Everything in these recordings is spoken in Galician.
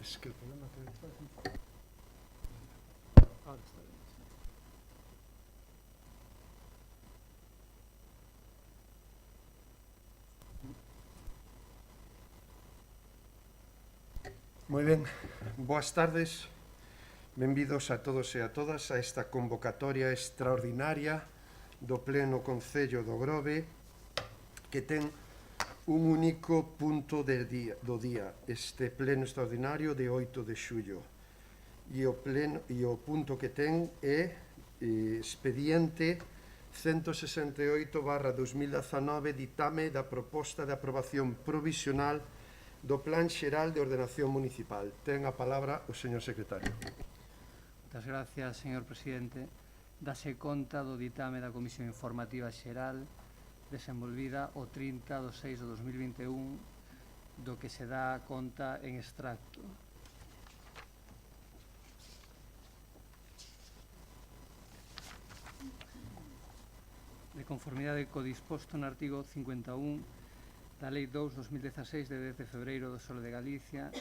Es que el problema que ahora está bien. Moi ben, boas tardes. Benvidos a todos e a todas a esta convocatoria extraordinaria do Pleno Concello do Grove, que ten un único punto do día, este pleno extraordinario de 8 de xullo. E o punto que ten é expediente 168/2019, ditame da proposta de aprobación provisional do Plan Xeral de Ordenación Municipal. Ten a palabra o señor secretario. Moitas gracias, señor presidente. Dase conta do ditame da Comisión Informativa Xeral desenvolvida o 30/6/2021, do que se dá conta en extracto. De conformidade co disposto no artigo 51 da Lei 2/2016 de 10 de febreiro do Solo de Galicia,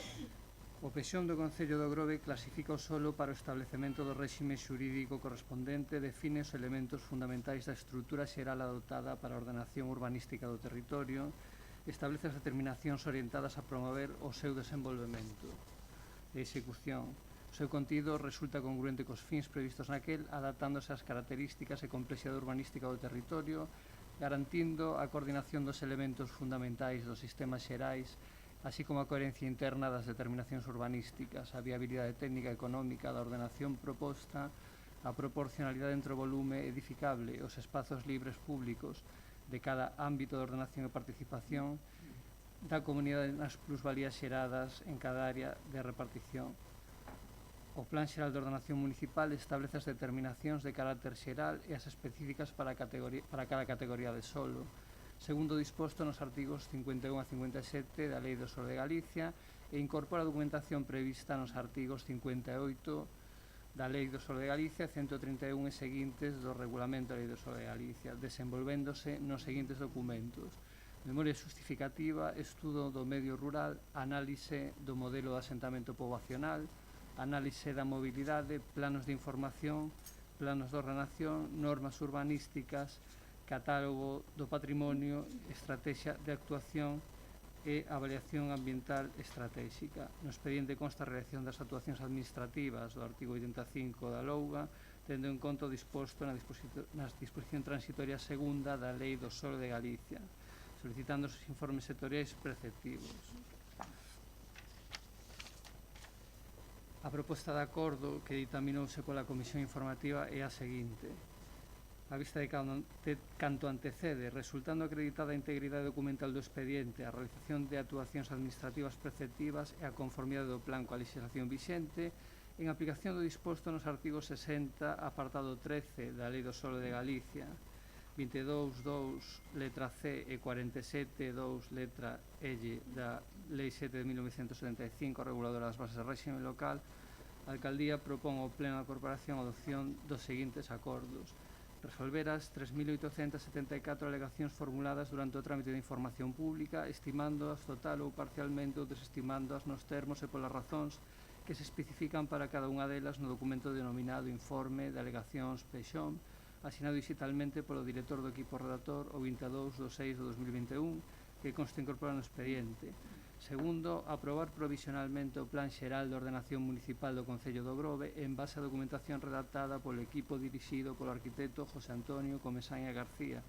o PEXON do Concello do Grove clasifica o solo para o establecemento do réxime xurídico correspondente, define os elementos fundamentais da estrutura xeral adoptada para a ordenación urbanística do territorio, establece as determinacións orientadas a promover o seu desenvolvemento e execución. O seu contido resulta congruente cos fins previstos naquel, adaptándose ás características e complexidade urbanística do territorio, garantindo a coordinación dos elementos fundamentais dos sistemas xerais, así como a coherencia interna das determinacións urbanísticas, a viabilidade técnica e económica da ordenación proposta, a proporcionalidade entre o volume edificable e os espazos libres públicos de cada ámbito de ordenación e participación da comunidade nas plusvalías xeradas en cada área de repartición. O Plan Xeral de Ordenación Municipal establece as determinacións de carácter xeral e as específicas para cada categoría de solo, segundo disposto nos artigos 51 a 57 da Lei do Solo de Galicia, e incorpora a documentación prevista nos artigos 58 da Lei do Solo de Galicia, 131 e seguintes do Regulamento da Lei do Solo de Galicia, desenvolvéndose nos seguintes documentos: memoria justificativa, estudo do medio rural, análise do modelo de asentamento poboacional, análise da mobilidade, planos de información, planos de ordenación, normas urbanísticas, catálogo do patrimonio, estrategia de actuación e avaliación ambiental estratégica. No expediente consta a realización das actuacións administrativas do artigo 85 da LOUGA, tendo en conta o disposto na disposición transitoria segunda da Lei do Solo de Galicia, solicitando os informes sectoriais preceptivos. A proposta de acordo que ditaminouse pola Comisión Informativa é a seguinte: a vista de canto antecede, resultando acreditada a integridade documental do expediente, a realización de actuacións administrativas preceptivas e a conformidade do plan coa legislación vixente, en aplicación do disposto nos artigos 60, apartado 13 da Lei do Solo de Galicia, 22.2, letra C, e 47.2, letra L da Lei 7 de 1975, reguladora das bases de réxime local, a Alcaldía propón ao Pleno da Corporación a adopción dos seguintes acordos: resolver as 3.874 alegacións formuladas durante o trámite de información pública, estimándoas total ou parcialmente ou desestimándoas nos termos e polas razóns que se especifican para cada unha delas no documento denominado Informe de Alegacións PEXON, asinado digitalmente polo director do equipo redactor o 22/6/2021, que consta incorporado no expediente. Segundo, aprobar provisionalmente o Plan Xeral de Ordenación Municipal do Concello do Grove en base á documentación redactada polo equipo dirixido polo arquitecto José Antonio Comesaña García,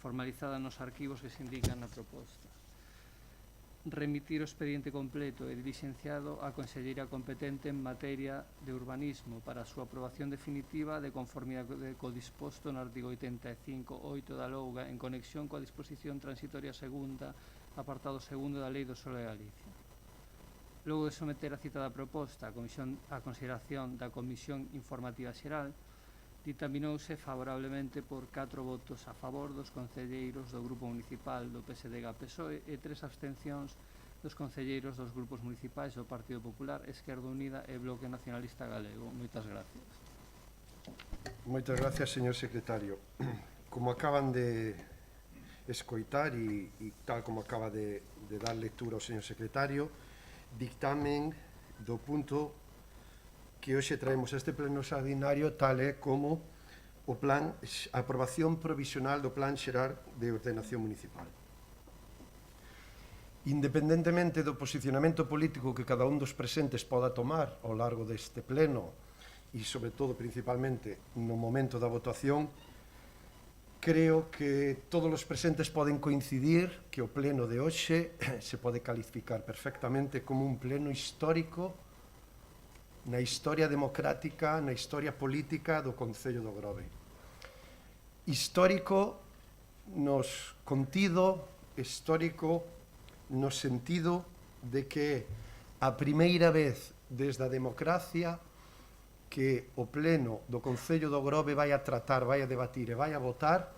formalizada nos arquivos que se indican na proposta. Remitir o expediente completo e diligenciado á Conselleira competente en materia de urbanismo para a súa aprobación definitiva de conformidade co disposto no artigo 85.8 da LOUGA en conexión coa disposición transitoria segunda, apartado segundo da Lei do Solo de Galicia. Logo de someter a citada proposta a consideración da Comisión Informativa Xeral, ditaminouse favorablemente por 4 votos a favor dos concelleiros do Grupo Municipal do PSDG-PSOE e 3 abstencións dos concelleiros dos grupos municipais do Partido Popular, Esquerda Unida e Bloque Nacionalista Galego. Moitas gracias. Moitas gracias, señor secretario. Como acaban de escoitar e tal como acaba de dar lectura ao señor secretario, dictamen do punto que hoxe traemos a este pleno extraordinario, tal é como a aprobación provisional do Plan Xeral de Ordenación Municipal. Independentemente do posicionamento político que cada un dos presentes poda tomar ao largo deste pleno e, sobre todo, principalmente, no momento da votación, creo que todos os presentes poden coincidir que o pleno de hoxe se pode calificar perfectamente como un pleno histórico na historia democrática, na historia política do Concello do Grove. Histórico nos contido, histórico no sentido de que a primeira vez desde a democracia que o pleno do Concello do Grove vai a tratar, vai a debatir e vai a votar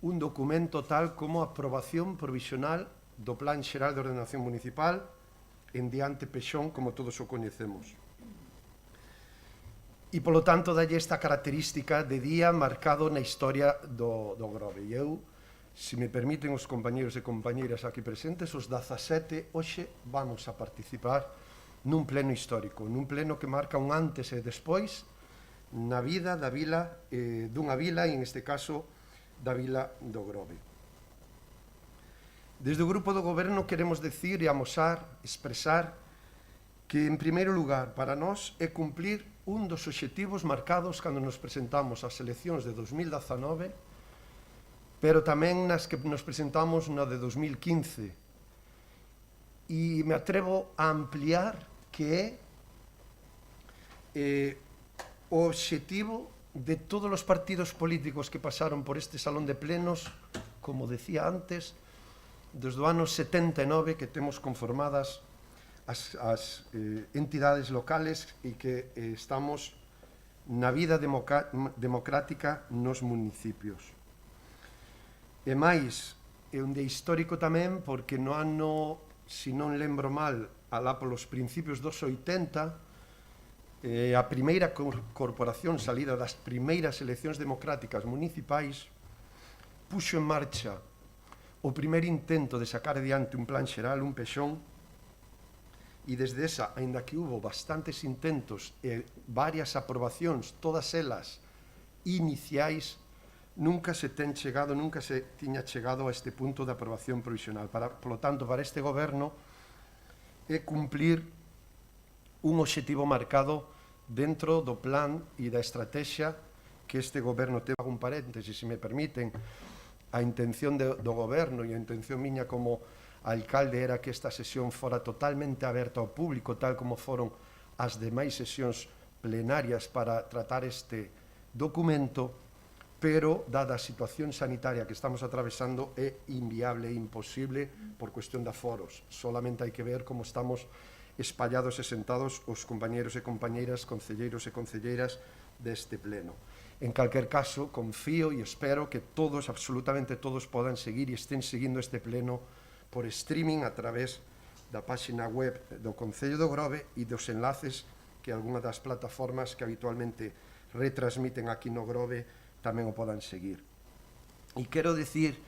un documento tal como a aprobación provisional do Plan Xeral de Ordenación Municipal en diante Pexón, como todos o coñecemos. E, polo tanto, dalle esta característica de día marcado na historia do Grove. E eu, se me permiten os compañeros e compañeiras aquí presentes, os 17 hoxe vamos a participar nun pleno histórico, nun pleno que marca un antes e despois na vida da vila, dunha vila, e en este caso da vila do Grove. Desde o grupo do goberno queremos decir e amosar, expresar que, en primeiro lugar, para nós é cumplir un dos obxectivos marcados cando nos presentamos ás eleccións de 2019, pero tamén nas que nos presentamos na de 2015. E me atrevo a ampliar que é o obxectivo de todos os partidos políticos que pasaron por este salón de plenos, como decía antes, desde o ano 79 que temos conformadas as entidades locales e que estamos na vida democrática nos municipios. E máis, é un día histórico tamén porque no ano, se non lembro mal, alá polos principios dos 80, a primeira corporación salida das primeiras eleccións democráticas municipais puxo en marcha o primeiro intento de sacar adiante un plan xeral, un Pexón, e desde esa, aínda que hubo bastantes intentos e varias aprobacións, todas elas iniciais, nunca se tiña chegado a este punto de aprobación provisional. Polo tanto, para este goberno é cumplir un obxectivo marcado dentro do plan e da estrategia que este goberno ten. Un paréntesis, se me permiten, a intención do goberno e a intención miña como alcalde era que esta sesión fora totalmente aberta ao público, tal como foron as demais sesións plenarias para tratar este documento, pero, dada a situación sanitaria que estamos atravesando, é inviable e imposible por cuestión de aforos. Solamente hai que ver como estamos espallados e sentados os compañeros e compañeiras, concelleiros e concelleiras deste pleno. En calquer caso, confío e espero que todos, absolutamente todos, podan seguir e estén seguindo este pleno por streaming a través da páxina web do Concello do Grove e dos enlaces que algunhas das plataformas que habitualmente retransmiten aquí no Grove tamén o podan seguir. E quero dicir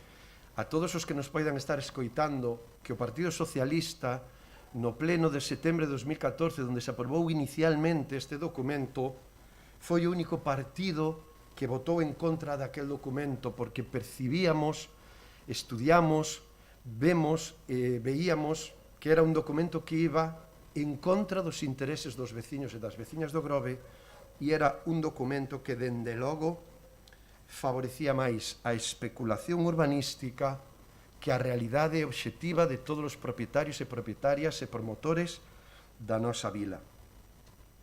a todos os que nos poidan estar escoitando que o Partido Socialista, no pleno de setembro de 2014, onde se aprobou inicialmente este documento, foi o único partido que votou en contra daquel documento porque percibíamos, estudiamos, veíamos que era un documento que iba en contra dos intereses dos veciños e das veciñas do Grove e era un documento que, dende logo, favorecía máis a especulación urbanística que a realidade obxectiva de todos os propietarios e propietarias e promotores da nosa vila.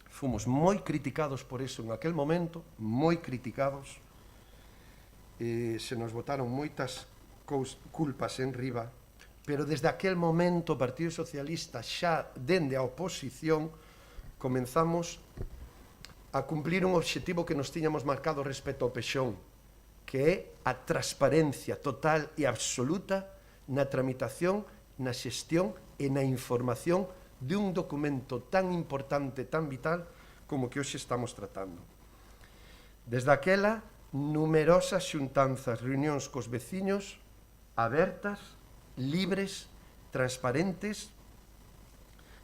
Fomos moi criticados por eso en aquel momento, moi criticados, se nos botaron moitas culpas en riba, pero desde aquel momento o Partido Socialista, xa dende a oposición, comenzamos a cumplir un obxectivo que nos tiñamos marcado respecto ao Pexón, que é a transparencia total e absoluta na tramitación, na xestión e na información de un documento tan importante, tan vital, como que hoxe estamos tratando. Desde aquela, numerosas xuntanzas, reunións cos veciños, abertas, libres, transparentes,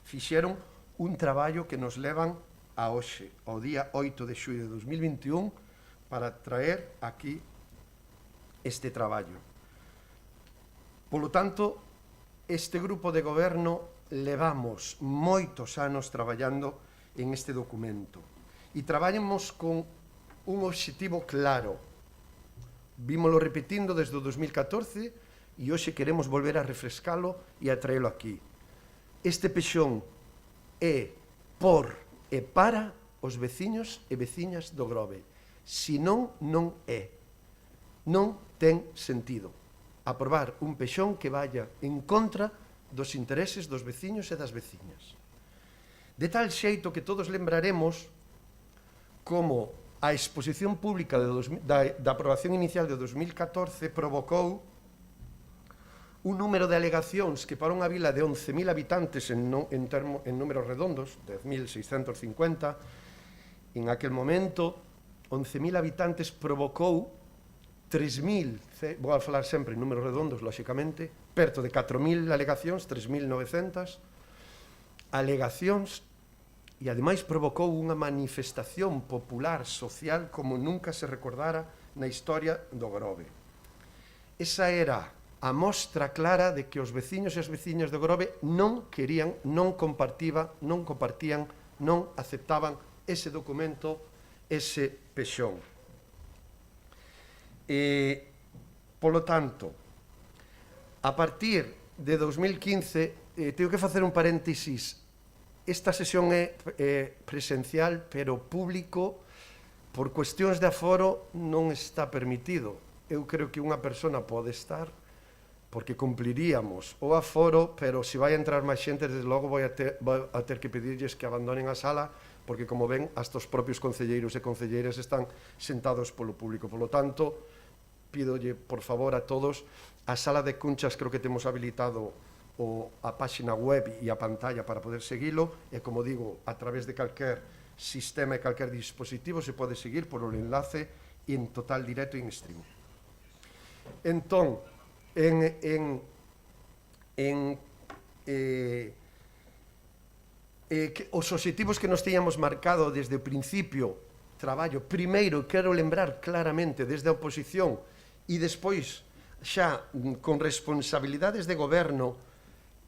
fixeron un traballo que nos levan a hoxe, ao día 8 de xullo de 2021, para traer aquí este traballo. Polo tanto, este grupo de goberno levamos moitos anos traballando en este documento e traballamos con un obxectivo claro. Vímolo repetindo desde o 2014 e hoxe queremos volver a refrescalo e a traelo aquí. Este pexón é por e para os veciños e veciñas do Grove. Si non, non é. Non ten sentido aprobar un pexón que vaya en contra dos intereses dos veciños e das veciñas. De tal xeito que todos lembraremos como a exposición pública da aprobación inicial de 2014 provocou un número de alegacións que para unha vila de 11.000 habitantes en números redondos, 10.650, en aquel momento 11.000 habitantes provocou 3.000, vou a falar sempre en números redondos, lóxicamente, perto de 4.000 alegacións, 3.900 alegacións, e ademais provocou unha manifestación popular social como nunca se recordara na historia do Grove. Esa era a mostra clara de que os veciños e as veciñas do Grove non querían, non compartían, non aceptaban ese documento, ese pexón. Polo tanto, a partir de 2015, teño que facer un paréntesis. Esta sesión é presencial, pero público, por cuestións de aforo, non está permitido. Eu creo que unha persona pode estar, porque cumpliríamos o aforo, pero se vai entrar máis xente, desde logo vou a ter que pedirlles que abandonen a sala, porque, como ven, hasta os propios concelleiros e concelleiras están sentados polo público. Polo tanto, pídolle, por favor, a todos, a sala de Cunchas creo que temos habilitado a páxina web e a pantalla para poder seguilo, e, como digo, a través de calquer sistema e calquer dispositivo se pode seguir por un enlace en total directo e en stream. Entón, os obxectivos que nos teñamos marcado desde o principio traballo, primeiro quero lembrar claramente desde a oposición e despois xa con responsabilidades de goberno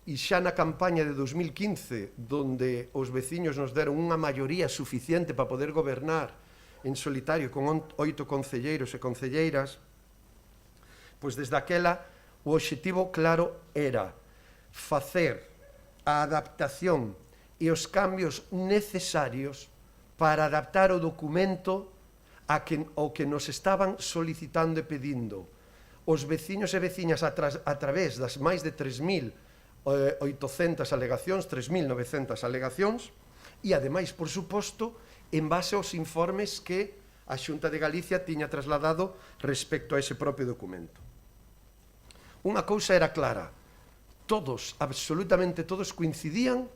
e xa na campaña de 2015, donde os veciños nos deron unha maioría suficiente para poder gobernar en solitario con 8 concelleiros e concelleiras, pois desde aquela o obxectivo claro era facer a adaptación e os cambios necesarios para adaptar o documento ao que nos estaban solicitando e pedindo os veciños e veciñas a través das máis de 3.800 alegacións, 3.900 alegacións, e, ademais, por suposto, en base aos informes que a Xunta de Galicia tiña trasladado respecto a ese propio documento. Unha cousa era clara, todos, absolutamente todos, coincidían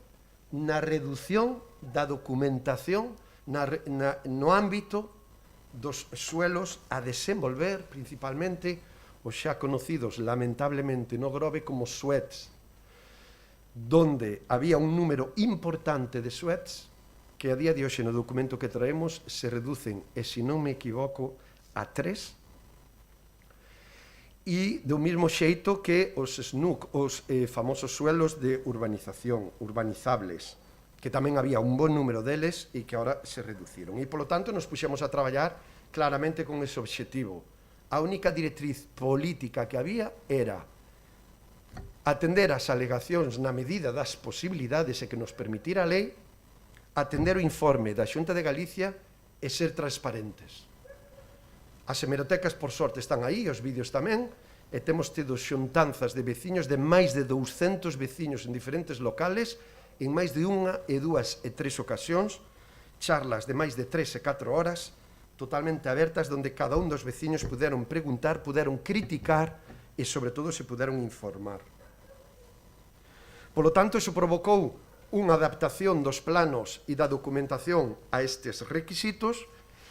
na redución da documentación no ámbito dos suelos a desenvolver, principalmente os xa conocidos, lamentablemente, no Grove como suets, donde había un número importante de suets que a día de hoxe no documento que traemos se reducen, e se non me equivoco, a 3, e do mesmo xeito que os SNUC, os famosos suelos de urbanización, urbanizables, que tamén había un bon número deles e que agora se reduciron. E, polo tanto, nos puxemos a traballar claramente con ese obxectivo. A única directriz política que había era atender as alegacións na medida das posibilidades e que nos permitira a lei, atender o informe da Xunta de Galicia e ser transparentes. As hemerotecas, por sorte, están aí, os vídeos tamén, e temos tido xuntanzas de veciños, de máis de 200 veciños en diferentes locales, en máis de unha e dúas e tres ocasións, charlas de máis de 3 e 4 horas, totalmente abertas, onde cada un dos veciños puderon preguntar, puderon criticar e, sobre todo, se puderon informar. Polo tanto, iso provocou unha adaptación dos planos e da documentación a estes requisitos,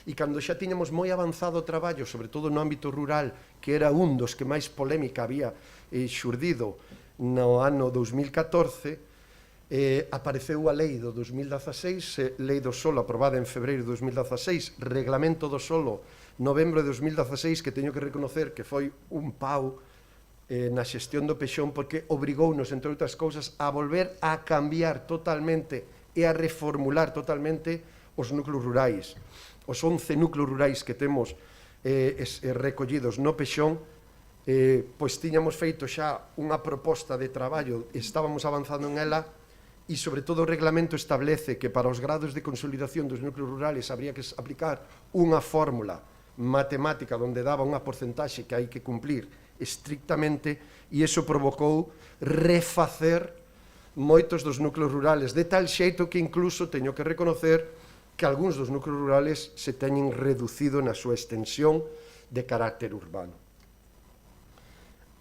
e cando xa tiñamos moi avanzado o traballo, sobre todo no ámbito rural, que era un dos que máis polémica había xurdido no ano 2014, apareceu a lei do 2016, lei do solo aprobada en febreiro de 2016, reglamento do solo novembro de 2016, que teño que reconocer que foi un pau na xestión do pexón, porque obrigounos, entre outras cousas, a volver a cambiar totalmente e a reformular totalmente os núcleos rurais. Os 11 núcleos rurais que temos recollidos no pexón, pois tiñamos feito xa unha proposta de traballo, estábamos avanzando en ela, e sobre todo o reglamento establece que para os grados de consolidación dos núcleos rurales habría que aplicar unha fórmula matemática onde daba unha porcentaxe que hai que cumplir estrictamente, e iso provocou refacer moitos dos núcleos rurales, de tal xeito que incluso teño que reconocer que algúns dos núcleos rurales se teñen reducido na súa extensión de carácter urbano.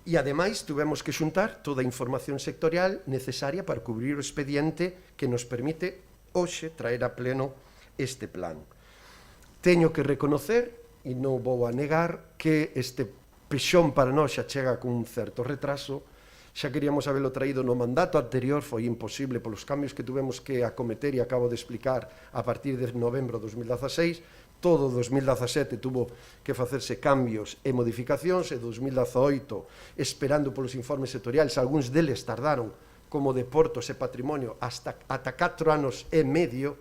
E, ademais, tuvemos que xuntar toda a información sectorial necesaria para cubrir o expediente que nos permite hoxe traer a pleno este plan. Teño que reconocer, e non vou a negar, que este pexón para nós xa chega con un certo retraso. Xa queríamos habelo traído no mandato anterior, foi imposible polos cambios que tuvemos que acometer e acabo de explicar a partir de novembro de 2016. Todo 2017 tuvo que facerse cambios e modificacións, e 2018 esperando polos informes sectoriais, algúns deles tardaron, como de Portos e Patrimonio, ata 4 anos e medio,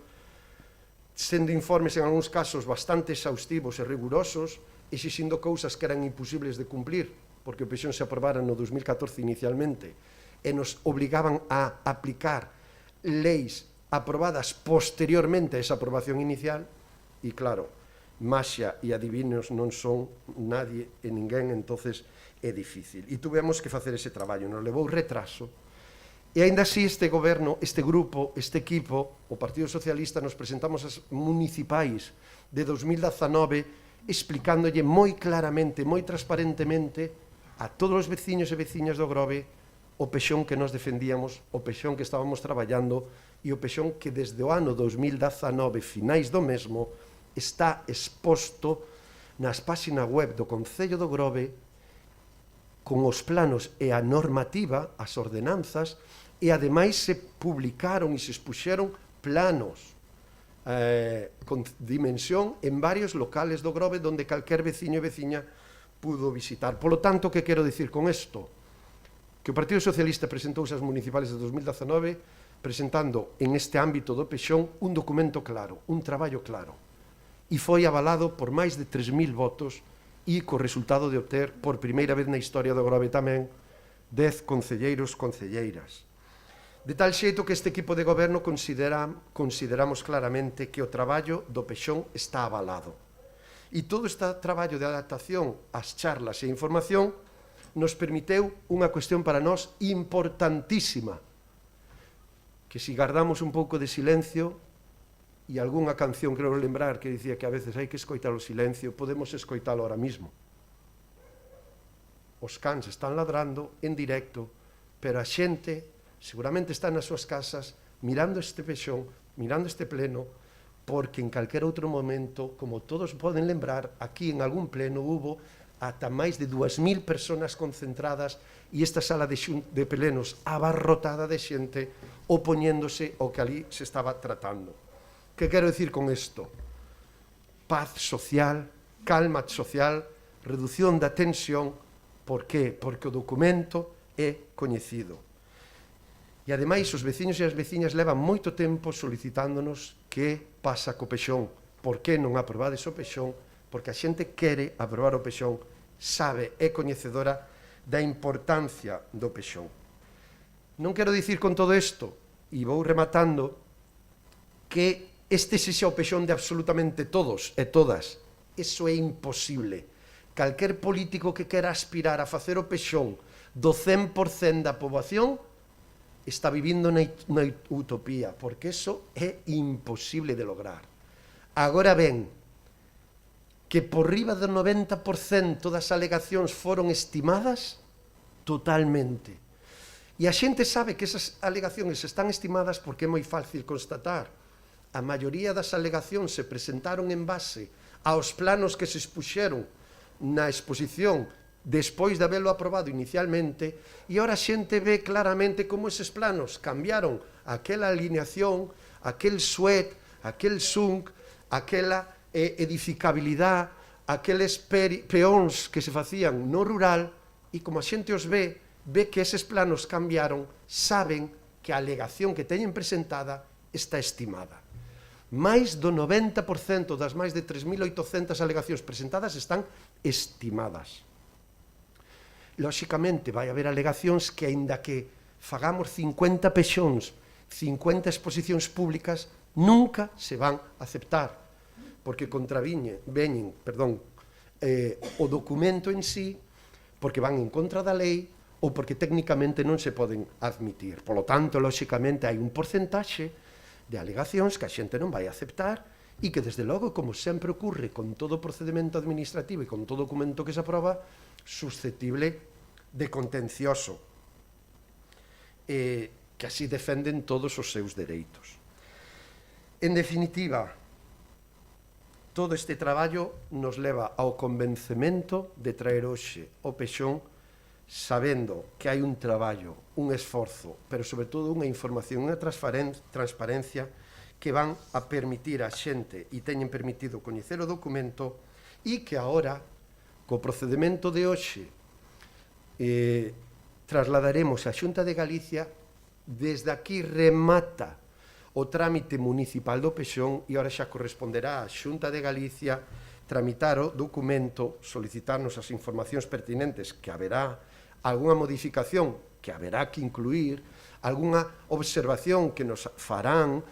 sendo informes en algúns casos bastante exhaustivos e rigurosos, exixindo cousas que eran imposibles de cumplir, porque o pexón se aprobara no 2014 inicialmente, e nos obligaban a aplicar leis aprobadas posteriormente a esa aprobación inicial. E claro, maxia e adivinos non son nadie e ninguén, entonces é difícil. E tuvemos que facer ese traballo, nos levou retraso. E aínda así este goberno, este grupo, este equipo, o Partido Socialista, nos presentamos as municipais de 2019 explicándolle moi claramente, moi transparentemente a todos os veciños e veciñas do Grove o pexón que nos defendíamos, o pexón que estábamos traballando e o pexón que desde o ano 2019, finais do mesmo, está exposto nas páxinas web do Concello do Grove con os planos e a normativa, as ordenanzas, e ademais se publicaron e se expuxeron planos con dimensión en varios locales do Grove donde calquer veciño e veciña pudo visitar. Polo tanto, que quero dicir con isto? Que o Partido Socialista presentou as municipales de 2019 presentando en este ámbito do pexón un documento claro, un traballo claro, e foi avalado por máis de 3.000 votos e co resultado de obter por primeira vez na historia do Grove tamén 10 concelleiros, concelleiras. De tal xeito que este equipo de goberno consideramos claramente que o traballo do pexón está avalado. E todo este traballo de adaptación ás charlas e información nos permiteu unha cuestión para nós importantísima, que si guardamos un pouco de silencio, e algunha canción creo lembrar que dicía que a veces hai que escoitar o silencio, podemos escoitalo ahora mismo. Os cans están ladrando en directo, pero a xente seguramente está nas súas casas mirando este pexón, mirando este pleno, porque en calquer outro momento, como todos poden lembrar, aquí en algún pleno hubo ata máis de 2.000 personas concentradas e esta sala de plenos abarrotada de xente opoñéndose ao que ali se estaba tratando. Que quero dicir con isto? Paz social, calma social, reducción da tensión. Por qué? Porque o documento é coñecido. E, ademais, os veciños e as veciñas levan moito tempo solicitándonos que pasa co pexón. Por que non aprobades o pexón? Porque a xente quere aprobar o pexón, sabe, é coñecedora da importancia do pexón. Non quero dicir con todo isto, e vou rematando, que este sexa o pexón de absolutamente todos e todas. Iso é imposible. Calquer político que quera aspirar a facer o pexón do 100% da poboación está vivindo na utopía, porque iso é imposible de lograr. Agora ben, que por riba do 90% das alegacións foron estimadas totalmente. E a xente sabe que esas alegacións están estimadas porque é moi fácil constatar. A maioría das alegacións se presentaron en base aos planos que se expuxeron na exposición despois de habelo aprobado inicialmente, e ora a xente ve claramente como eses planos cambiaron aquela alineación, aquel suet, aquel sunk, aquela edificabilidade, aqueles peóns que se facían no rural, e como a xente os ve que eses planos cambiaron, saben que a alegación que teñen presentada está estimada. Mais do 90% das máis de 3.800 alegacións presentadas están estimadas. Lóxicamente, vai haber alegacións que, aínda que fagamos 50 pexóns, 50 exposicións públicas, nunca se van a aceptar, porque contraveñen o documento en sí, porque van en contra da lei ou porque técnicamente non se poden admitir. Polo tanto, lóxicamente, hai un porcentaxe de alegacións que a xente non vai aceptar e que, desde logo, como sempre ocurre con todo procedimento administrativo e con todo documento que se aproba, susceptible de contencioso, que así defenden todos os seus dereitos. En definitiva, todo este traballo nos leva ao convencemento de traer hoxe o pexón sabendo que hai un traballo, un esforzo, pero sobre todo unha información, unha transparencia que van a permitir a xente e teñen permitido coñecer o documento e que agora, co procedimento de hoxe, trasladaremos á Xunta de Galicia. Desde aquí remata o trámite municipal do pexón e agora xa corresponderá á Xunta de Galicia tramitar o documento, solicitarnos as informacións pertinentes, que haberá algunha modificación que haberá que incluir, algunha observación que nos farán.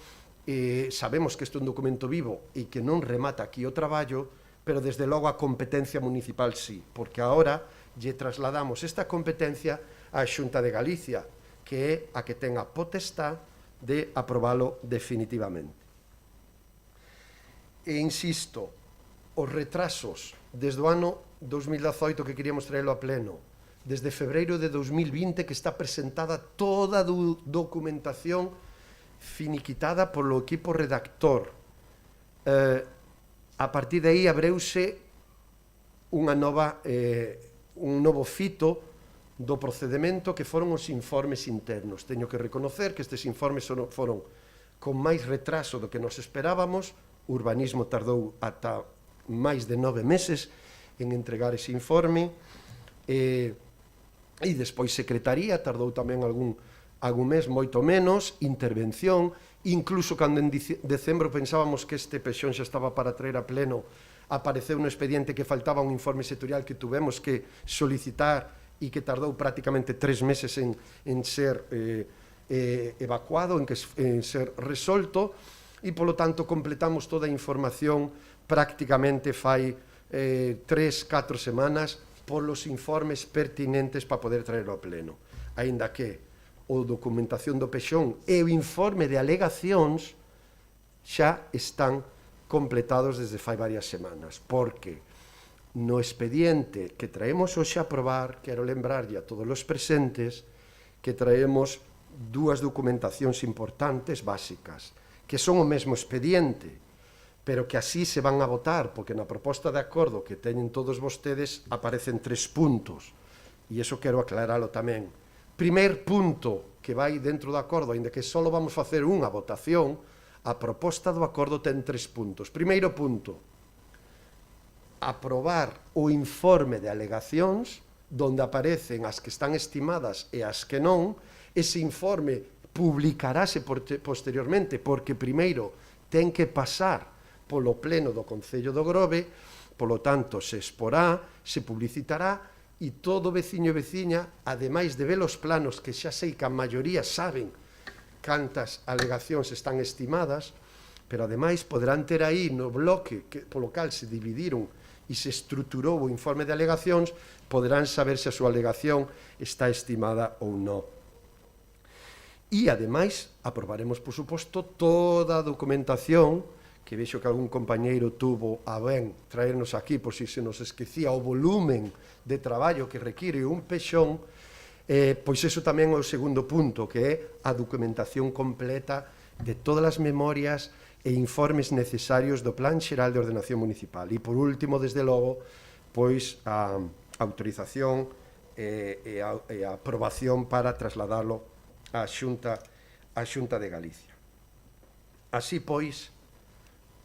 Sabemos que isto é un documento vivo e que non remata aquí o traballo, pero desde logo a competencia municipal sí, porque agora lle trasladamos esta competencia á Xunta de Galicia, que é a que ten a potestad de aprobalo definitivamente. E insisto, os retrasos desde o ano 2018 que queríamos traerlo a pleno, desde febreiro de 2020 que está presentada toda a documentación finiquitada polo equipo redactor. A partir de aí abreuse un novo fito do procedimento que foron os informes internos. Teño que reconocer que estes informes foron con máis retraso do que nos esperábamos. O urbanismo tardou ata máis de 9 meses en entregar ese informe, e despois Secretaría tardou tamén algún mes, moito menos, intervención, incluso cando en decembro pensábamos que este pexón xa estaba para traer a pleno, apareceu no expediente que faltaba un informe sectorial que tuvemos que solicitar e que tardou prácticamente 3 meses en ser evacuado, en ser resolto, e polo tanto completamos toda a información prácticamente fai 3-4 semanas polos informes pertinentes para poder traerlo a pleno. Aínda que a documentación do pexón e o informe de alegacións xa están completados desde fai varias semanas, porque no expediente que traemos hoxe a aprobar, quero lembrarlle a todos os presentes que traemos dúas documentacións importantes básicas, que son o mesmo expediente, pero que así se van a votar, porque na proposta de acordo que teñen todos vostedes aparecen 3 puntos, e iso quero aclaralo tamén. Primeiro punto que vai dentro do acordo, ainda que só vamos facer unha votación, a proposta do acordo ten 3 puntos. Primeiro punto, aprobar o informe de alegacións, donde aparecen as que están estimadas e as que non. Ese informe publicarase posteriormente, porque primeiro ten que pasar polo pleno do Concello do Grove, polo tanto se exporá, se publicitará, e todo veciño e veciña, ademais de ver os planos, que xa sei que a maioría saben cantas alegacións están estimadas, pero ademais poderán ter aí no bloque polo cal se dividiron e se estruturou o informe de alegacións, poderán saber se a súa alegación está estimada ou non. E, ademais, aprobaremos, por suposto, toda a documentación, que vexo que algún compañeiro tuvo a ben traernos aquí, por si se nos esquecía o volumen de traballo que require un pexón, pois iso tamén é o segundo punto, que é a documentación completa de todas as memorias e informes necesarios do Plan Xeral de Ordenación Municipal. E, por último, desde logo, pois a autorización e a aprobación para trasladalo á Xunta de Galicia. Así, pois,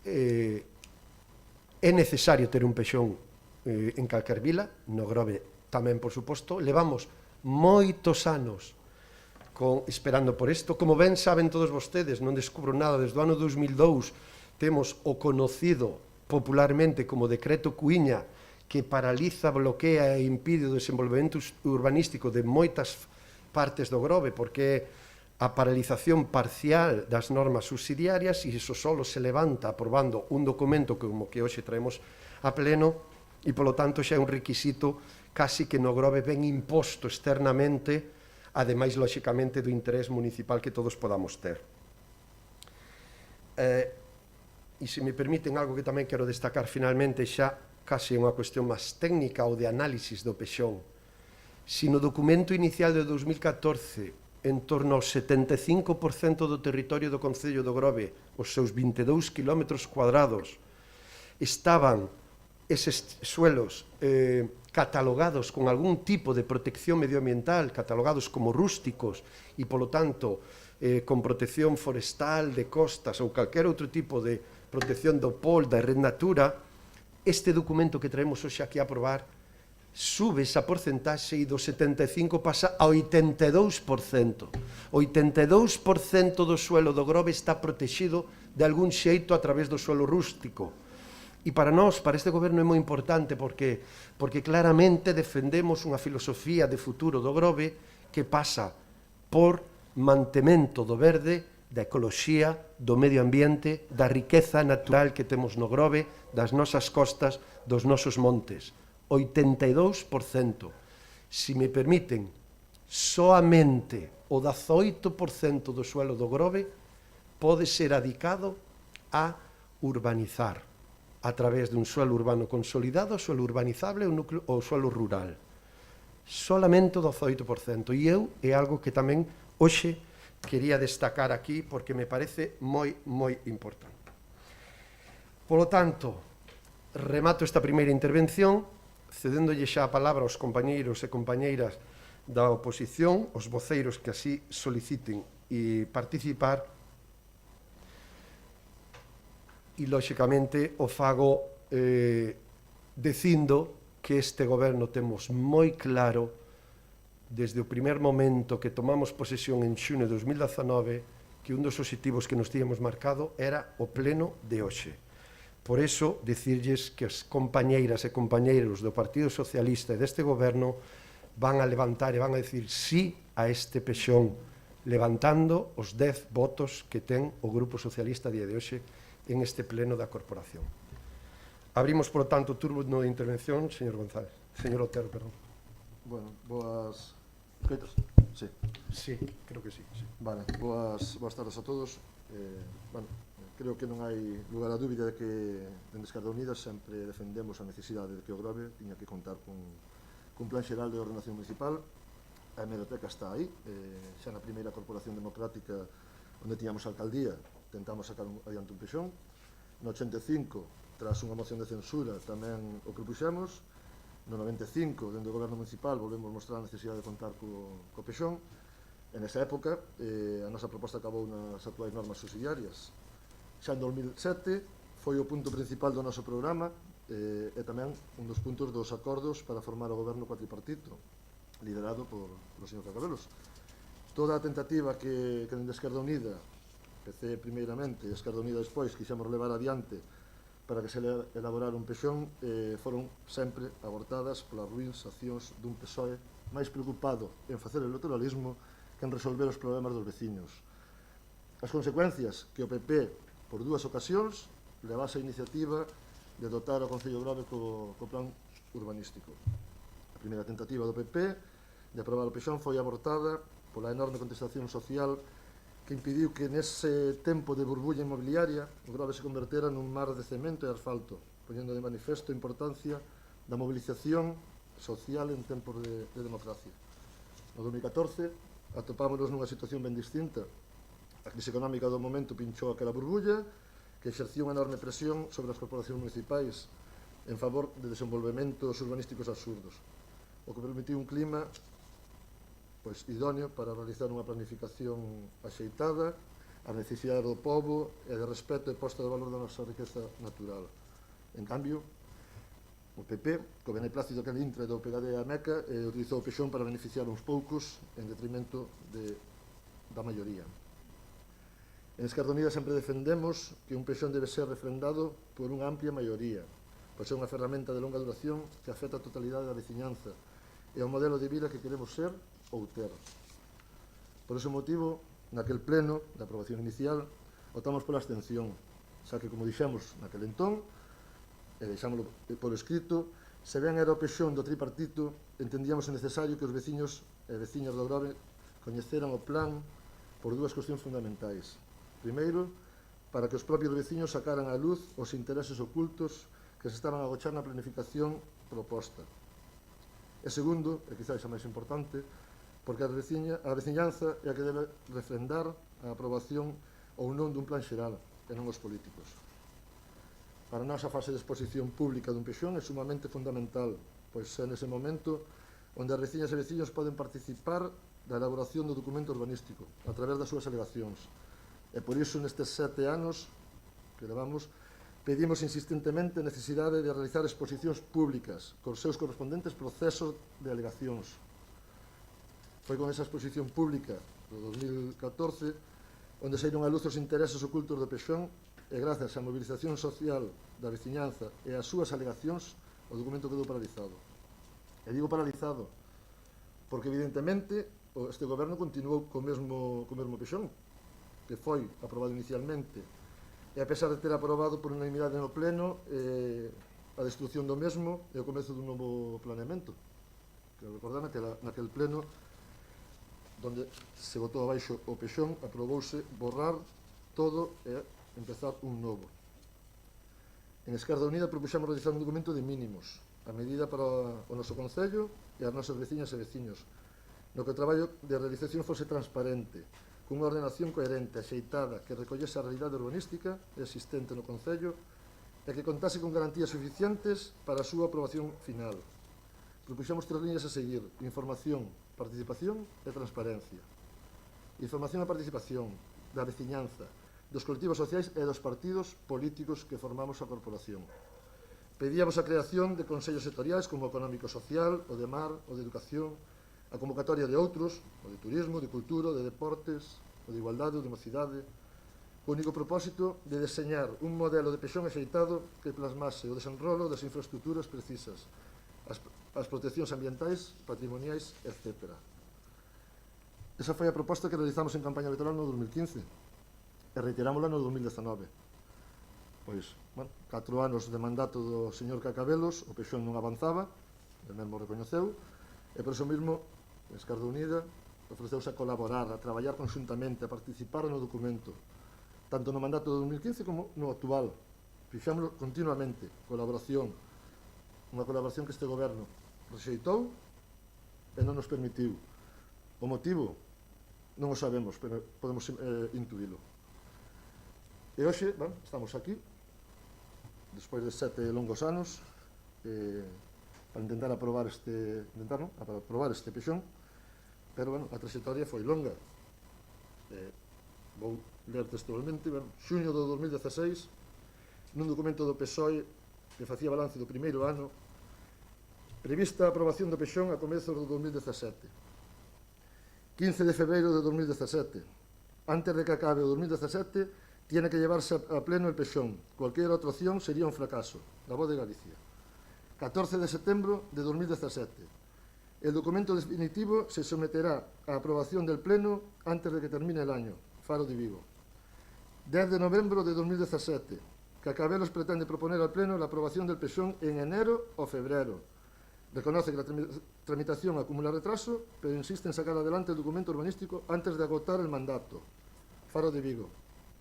é necesario ter un pexón en calquer vila, no Grove tamén, por suposto. Levamos moitos anos esperando por isto. Como ben saben todos vostedes, non descubro nada, desde o ano 2002 temos o conocido popularmente como Decreto Cuíña, que paraliza, bloquea e impide o desenvolvemento urbanístico de moitas partes do Grove, porque a paralización parcial das normas subsidiarias, e iso solo se levanta aprobando un documento como que hoxe traemos a pleno, e polo tanto xa é un requisito casi que no Grove ben imposto externamente, ademais, lóxicamente, do interés municipal que todos podamos ter. E se me permiten, algo que tamén quero destacar finalmente, xa casi unha cuestión máis técnica ou de análisis do pexón. Se no documento inicial de 2014 en torno ao 75% do territorio do Concello do Grove, os seus 22 km cuadrados, estaban eses suelos catalogados con algún tipo de protección medioambiental, catalogados como rústicos e, polo tanto, con protección forestal, de costas ou calquer outro tipo de protección do pol, da red natura, este documento que traemos hoxe aquí a aprobar sube esa porcentaxe e do 75% pasa a 82%. 82% do suelo do Grove está protegido de algún xeito a través do suelo rústico. E para nós, para este goberno, é moi importante porque claramente defendemos unha filosofía de futuro do Grove que pasa por mantemento do verde, da ecoloxía, do medio ambiente, da riqueza natural que temos no Grove, das nosas costas, dos nosos montes. 82%. Se me permiten, soamente o 18% do suelo do Grove pode ser adicado a urbanizar a través dun suelo urbano consolidado, suelo urbanizable ou suelo rural. Solamente o 18%. E eu é algo que tamén hoxe quería destacar aquí porque me parece moi, moi importante. Polo tanto, remato esta primeira intervención cedéndolle xa a palabra aos compañeiros e compañeiras da oposición, os voceiros que así soliciten e participar, e, lóxicamente, o fago dicindo que este goberno temos moi claro, desde o primer momento que tomamos posesión en xune de 2019, que un dos obxectivos que nos tíamos marcado era o pleno de hoxe. Por iso, dicirlles que as compañeiras e compañeiros do Partido Socialista e deste goberno van a levantar e van a dicir sí a este pexón, levantando os 10 votos que ten o Grupo Socialista a día de hoxe en este pleno da corporación. Abrimos, por lo tanto, o turno de intervención, señor González. Señor Otero, perdón. Bueno, boas... Feitas? Sí. Sí, creo que sí. Vale, boas tardes a todos. Bueno, creo que non hai lugar a dúbida de que en Esquerda Unida sempre defendemos a necesidade de que o Grove tiña que contar cun plan xeral de ordenación municipal. A hemeroteca está aí, xa na primeira corporación democrática onde tiñamos alcaldía, tentamos sacar adiante un pexón. No 85, tras unha moción de censura, tamén o propuxemos. No 95, dentro do goberno municipal, volvemos mostrar a necesidade de contar co pexón. En esa época, a nosa proposta acabou nas actuais normas subsidiarias. Xa en 2007, foi o punto principal do noso programa e tamén un dos puntos dos acordos para formar o goberno cuatripartito, liderado por o señor Carcabelos. Toda a tentativa que dende Esquerda Unida, PC primeiramente e Esquerda Unida despois, quixemos levar adiante para que se elaborara un pexón, foron sempre abortadas polas ruins accións dun PSOE máis preocupado en facer electoralismo que en resolver os problemas dos veciños. As consecuencias que o PP, por dúas ocasións, levase a iniciativa de dotar o Concello Grove co plan urbanístico. A primeira tentativa do PP de aprobar o pexón foi abortada pola enorme contestación social que impediu que nese tempo de burbulla inmobiliaria o Grove se convertera nun mar de cemento e asfalto, poñendo de manifesto a importancia da mobilización social en tempos de democracia. No 2014 atopámonos nunha situación ben distinta. A crise económica do momento pinchou aquela burbulla que exerció unha enorme presión sobre as corporacións municipais en favor de desenvolvementos urbanísticos absurdos. o que permitiu un clima pois, idóneo para realizar unha planificación axeitada, a necesidade do pobo e de respeto e posta de valor da nosa riqueza natural. En cambio, o PP, co beneplácito que intre do PDD a Meca, utilizou o pexón para beneficiar uns poucos en detrimento da maioría. En Esquerda Unida sempre defendemos que un pexón debe ser refrendado por unha amplia maioría, pois é unha ferramenta de longa duración que afecta a totalidade da veciñanza e ao modelo de vida que queremos ser ou ter. Por ese motivo, naquel pleno da aprobación inicial, optamos pola abstención, xa que, como dixemos naquel entón, e deixámoslo por escrito, se ben era o pexón do tripartito, entendíamos necesario que os veciños e veciñas do Grove coñeceran o plan por dúas cuestións fundamentais. Primeiro, para que os propios veciños sacaran á luz os intereses ocultos que se estaban a agochar na planificación proposta. E segundo, e quizás a máis importante, porque a veciñanza é a que debe refrendar a aprobación ou non dun plan xeral, e non os políticos. Para nós a fase de exposición pública dun pexón é sumamente fundamental, pois é nese momento onde as veciñas e veciños poden participar da elaboración do documento urbanístico a través das súas alegacións. E por iso nestes 7 anos que levamos pedimos insistentemente a necesidade de realizar exposicións públicas cos seus correspondentes procesos de alegacións. Foi con esa exposición pública do 2014 onde saíron a luz os intereses ocultos do pexón e grazas á mobilización social da veciñanza e ás súas alegacións o documento quedou paralizado. E digo paralizado porque evidentemente este goberno continuou co mesmo pexón que foi aprobado inicialmente e a pesar de ter aprobado por unanimidade no pleno a destrucción do mesmo e o comezo dun novo planeamento, que recordar naquel pleno donde se botou abaixo o pexón, aprobouse borrar todo e empezar un novo. En Esquerda Unida propuxamos realizar un documento de mínimos, a medida para o noso concello e as nosas veciñas e veciños, no que o traballo de realización fose transparente, cunha ordenación coherente, axeitada, que recollese a realidade urbanística existente no concello e que contase con garantías suficientes para a súa aprobación final. Propuxemos 3 líneas a seguir: información, participación e transparencia. Información e participación da veciñanza, dos colectivos sociais e dos partidos políticos que formamos a corporación. Pedíamos a creación de consellos sectoriais como o económico-social, o de mar, o de educación, a convocatoria de outros, o de turismo, de cultura, o de deportes, o de igualdade, o de mocidade, co único propósito de deseñar un modelo de pexón axeitado que plasmase o desenrolo das infraestructuras precisas, as proteccións ambientais, patrimoniais, etc. Esa foi a proposta que realizamos en campaña electoral no 2015 e reiterámola no 2019. Pois, 4 anos de mandato do señor Cacabelos, o pexón non avanzaba, el mesmo recoñeceu, e por iso mesmo Esquerda Unida ofreceuse a colaborar, a traballar conxuntamente, a participar no documento, tanto no mandato de 2015 como no actual. Fixámoslo continuamente, colaboración, unha colaboración que este goberno rexeitou e non nos permitiu. O motivo non o sabemos, pero podemos intuílo. E hoxe, estamos aquí, despois de 7 longos anos, para intentar aprobar este pexón, pero, a trayectoria foi longa. Vou ler textualmente, xuño do 2016, nun documento do PSOE que facía balance do primeiro ano, prevista a aprobación do pexón a comezos do 2017. 15 de febreiro de 2017. Antes de que acabe o 2017, tiene que llevarse a pleno el pexón. Cualquier otra opción sería un fracaso. La Voz de Galicia. 14 de setembro de 2017. El documento definitivo se someterá a aprobación del Pleno antes de que termine el año. Faro de Vigo. 10 de novembro de 2017. Cacabelos pretende proponer al Pleno la aprobación del pexón en enero o febrero. Reconoce que la tramitación acumula retraso, pero insiste en sacar adelante el documento urbanístico antes de agotar el mandato. Faro de Vigo.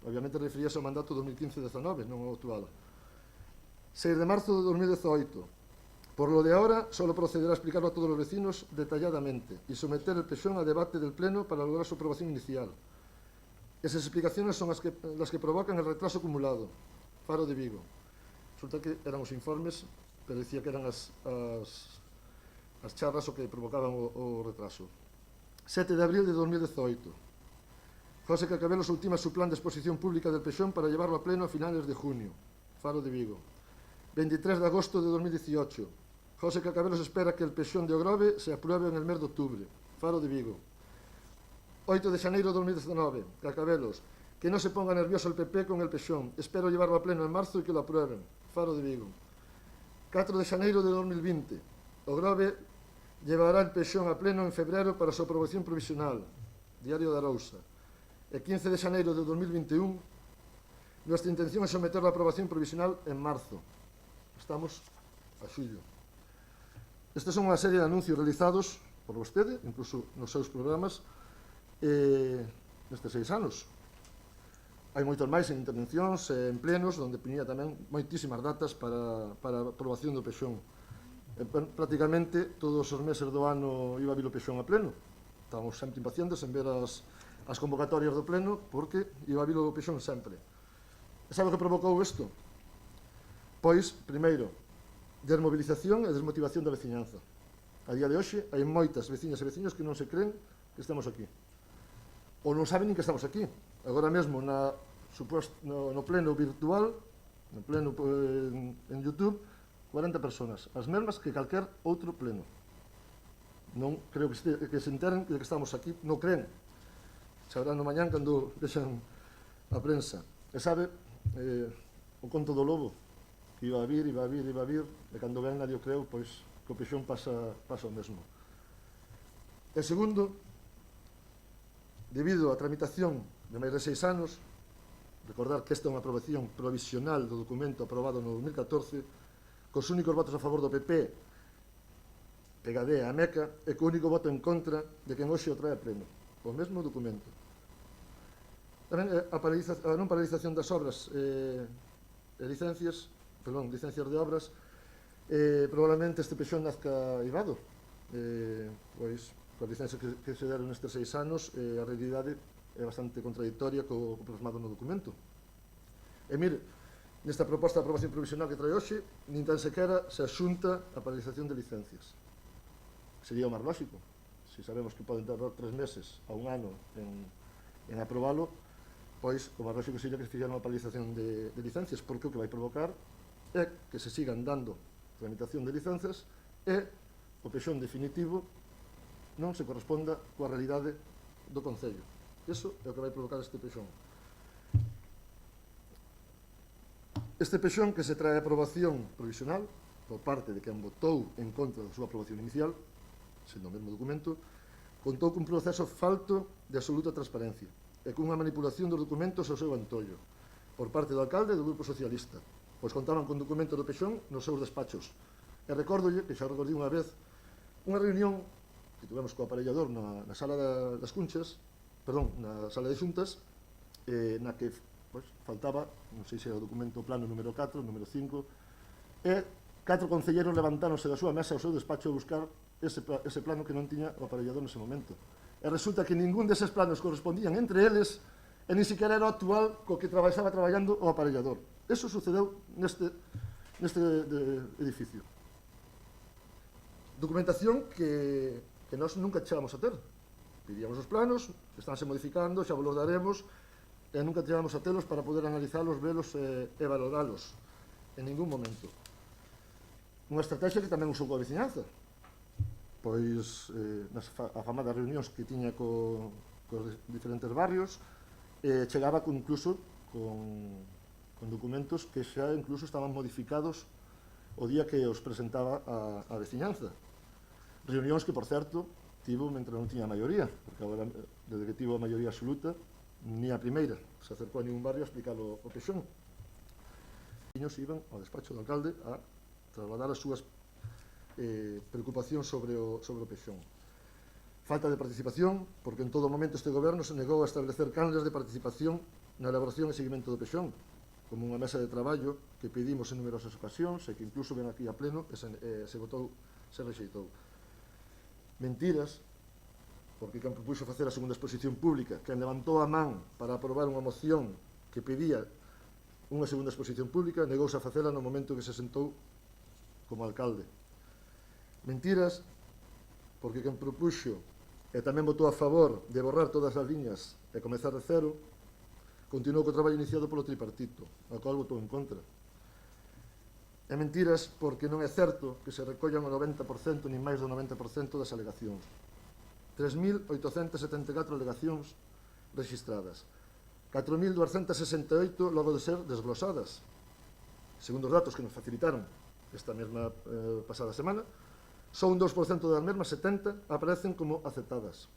Obviamente referíase ao mandato 2015-19, non ao actual. 6 de marzo de 2018. Por lo de ahora, solo procederá a explicarlo a todos los vecinos detalladamente y someter el pexón a debate del Pleno para lograr su aprobación inicial. Esas explicaciones son las que provocan el retraso acumulado. Faro de Vigo. Resulta que eran os informes, pero decía que eran as charlas o que provocaban o retraso. 7 de abril de 2018. José Cacabelos ultima su plan de exposición pública del Pexón para llevarlo a pleno a finales de junio. Faro de Vigo. 23 de agosto de 2018. José Cacabelos espera que el Pexón de Ogrove se apruebe en el mes de octubre. Faro de Vigo. 8 de xaneiro de 2019. Cacabelos. Que no se ponga nervioso el PP con el Pexón. Espero llevarlo a pleno en marzo y que lo aprueben. Faro de Vigo. 4 de xaneiro de 2020. Ogrove llevará el Pexón a pleno en febrero para su aprobación provisional. Diario de Arousa. El 15 de xaneiro de 2021, nuestra intención es someter la aprobación provisional en marzo. Estamos a xullo. Estes son unha serie de anuncios realizados por vostede, incluso nos seus programas, nestes 6 anos. Hai moitos máis en intervencións, en plenos, onde puñía tamén moitísimas datas para a aprobación do Pexón. Prácticamente todos os meses do ano iba a vir o Pexón a pleno. Estábamos sempre impacientes en ver as convocatorias do pleno, porque iba a vir o Pexón sempre. E sabe o que provocou isto? Pois, primeiro, desmovilización e desmotivación da veciñanza. A día de hoxe hai moitas veciñas e veciños que non se creen que estamos aquí. Ou non saben nin que estamos aquí. Agora mesmo no pleno virtual, no pleno en YouTube, 40 personas, as mesmas que calquer outro pleno. Non creo que se enteren de que estamos aquí, non creen. Sabrán no mañán cando deixan a prensa. E sabe o conto do lobo, que iba a vir, e cando ven nadie o creu, pois co Pexón pasa o mesmo. E segundo, debido á tramitación de máis de 6 anos, recordar que esta é unha aprobación provisional do documento aprobado no 2014, cos únicos votos a favor do PP, PGD e a MECA, e co único voto en contra de quen hoxe o trae a pleno. O mesmo documento. Tamén a non paralización das obras licencias de obras, probablemente este Pexón nazca ibado. Pois, coas licencias que se deron nestes 6 anos, a realidade é bastante contradictoria co plasmado no documento. E mire, nesta proposta de aprobación provisional que trae hoxe, nin tan sequera se axunta a paralización de licencias. Sería o máis lógico. Se sabemos que poden tardar 3 meses a un ano en aprobalo, pois o máis lógico sería que se fixera unha paralización de licencias, porque o que vai provocar é que se sigan dando tramitación de licencias e o Pexón definitivo non se corresponda coa realidade do Concello. Iso é o que vai provocar este Pexón. Este Pexón que se trae a aprobación provisional por parte de quen votou en contra da súa aprobación inicial, sendo o mesmo documento, contou cun proceso falto de absoluta transparencia e cunha manipulación dos documentos ao seu antollo por parte do alcalde e do Grupo Socialista, pois contaban con documento do Pexón nos seus despachos. E recórdolle, que xa recordei unha vez, unha reunión que tivemos co aparellador na sala das Cunchas, na sala de xuntas, na que faltaba, non sei se era o documento plano número 4, número 5, e 4 concelleros levantáronse da súa mesa ao seu despacho a buscar ese plano que non tiña o aparellador nese momento. E resulta que ningún deses planos correspondían entre eles e nin siquiera era o actual co que estaba traballando o aparellador. Eso sucedeu neste edificio. Documentación que nós nunca chegamos a ter. Pedíamos os planos, estánse modificando, xa vos los daremos, e nunca chegamos a telos para poder analizalos, velos e valoralos en ningún momento. Unha estrategia que tamén usou coa veciñanza, pois nas afamadas reunións que tiña cos diferentes barrios, chegaba incluso con documentos que xa incluso estaban modificados o día que os presentaba a veciñanza. Reunións que, por certo, tivo mentre non tiña maioría, porque agora, desde que tivo a maioría absoluta, ni a primeira se acercou a ningún barrio a explicar o Pexón. Os veciños iban ao despacho do alcalde a trasladar as súas preocupacións sobre o Pexón. Falta de participación, porque en todo momento este goberno se negou a establecer canles de participación na elaboración e seguimento do Pexón, como unha mesa de traballo que pedimos en numerosas ocasións e que incluso ven aquí a pleno e se rexeitou. Mentiras, porque quen propuxo facer a segunda exposición pública, quen levantou a man para aprobar unha moción que pedía unha segunda exposición pública, negouse a facela no momento que se sentou como alcalde. Mentiras, porque quen propuxo e tamén votou a favor de borrar todas as liñas e comezar de cero, continuou co traballo iniciado polo tripartito, ao qual votou en contra. É mentiras porque non é certo que se recollan o 90%, nin máis do 90% das alegacións. 3.874 alegacións registradas, 4.268 logo de ser desglosadas. Segundo os datos que nos facilitaron esta mesma pasada semana, só un 2% das mesmas, 70, aparecen como aceptadas.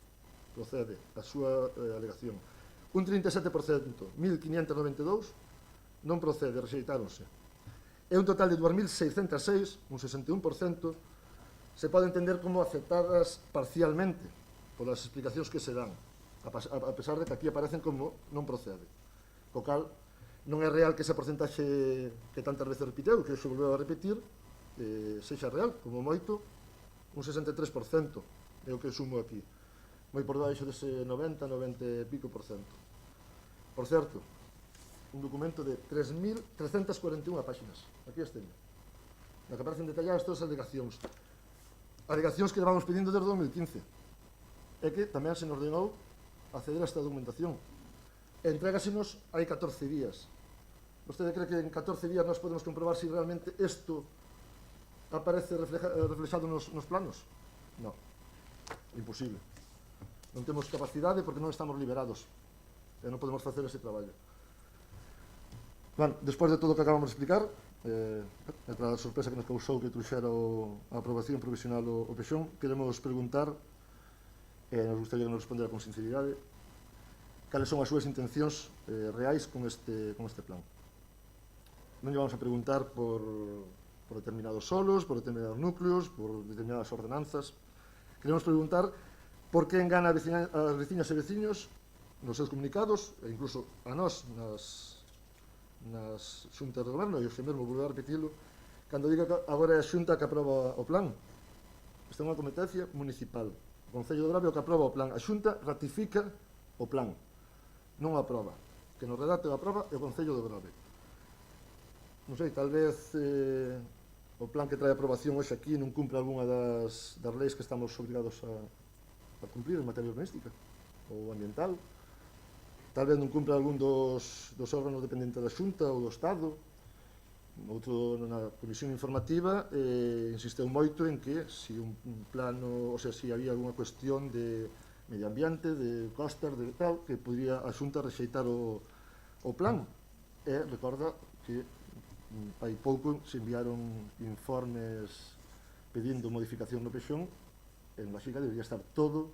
Procede a súa alegación. Un 37%, 1.592, non procede, rexeitáronse. E un total de 2.606, un 61%, se pode entender como aceptadas parcialmente, polas explicacións que se dan, a pesar de que aquí aparecen como non procede. Co cal, non é real que esa porcentaxe que tantas veces repiteu, que se volveu a repetir, sexa real, como moito, un 63% é o que sumo aquí. Moi por baixo dese 90 e pico por cento. Por certo, un documento de 3.341 páxinas. Aquí as teño. Na que aparecen detalladas todas as alegacións. Alegacións que levamos pedindo desde 2015. É que tamén se nos ordenou acceder a esta documentación. Entrégasenos hai 14 días. Vostede cree que en 14 días nós podemos comprobar se realmente isto aparece reflexado nos planos? Non. Imposible. Non temos capacidade porque non estamos liberados. E non podemos facer ese traballo. Bueno, despois de todo o que acabamos de explicar, a sorpresa que nos causou que truxera a aprobación provisional o PXON, queremos preguntar, nos gustaría que nos respondera con sinceridade, cales son as súas intencións reais con este plan. Non lle vamos a preguntar por determinados solos, por determinados núcleos, por determinadas ordenanzas. Queremos preguntar por que engana as veciñas e veciños nos seus comunicados, e incluso a nós nas xuntas do goberno, e eu mesmo vou a repetilo, cando diga que agora é a xunta que aproba o plan. Esta é unha competencia municipal. O Concello de Grove é o que aproba o plan. A xunta ratifica o plan, non o aproba. Que nos redacte o aproba é o Concello de Grove. Non sei, tal vez o plan que trae aprobación hoxe aquí non cumpre algunha das leis que estamos obrigados a cumprir en materia urbanística ou ambiental. Tal vez non cumpre algún dos órganos dependentes da Xunta ou do Estado. Outro, na comisión informativa, insisteu moito en que se un plano, ou sea, se había algunha cuestión de medio ambiente, de costas, de tal, que podría a Xunta rexeitar o plan. E recorda que hai pouco se enviaron informes pedindo modificación no PXON, en Máxica debería estar todo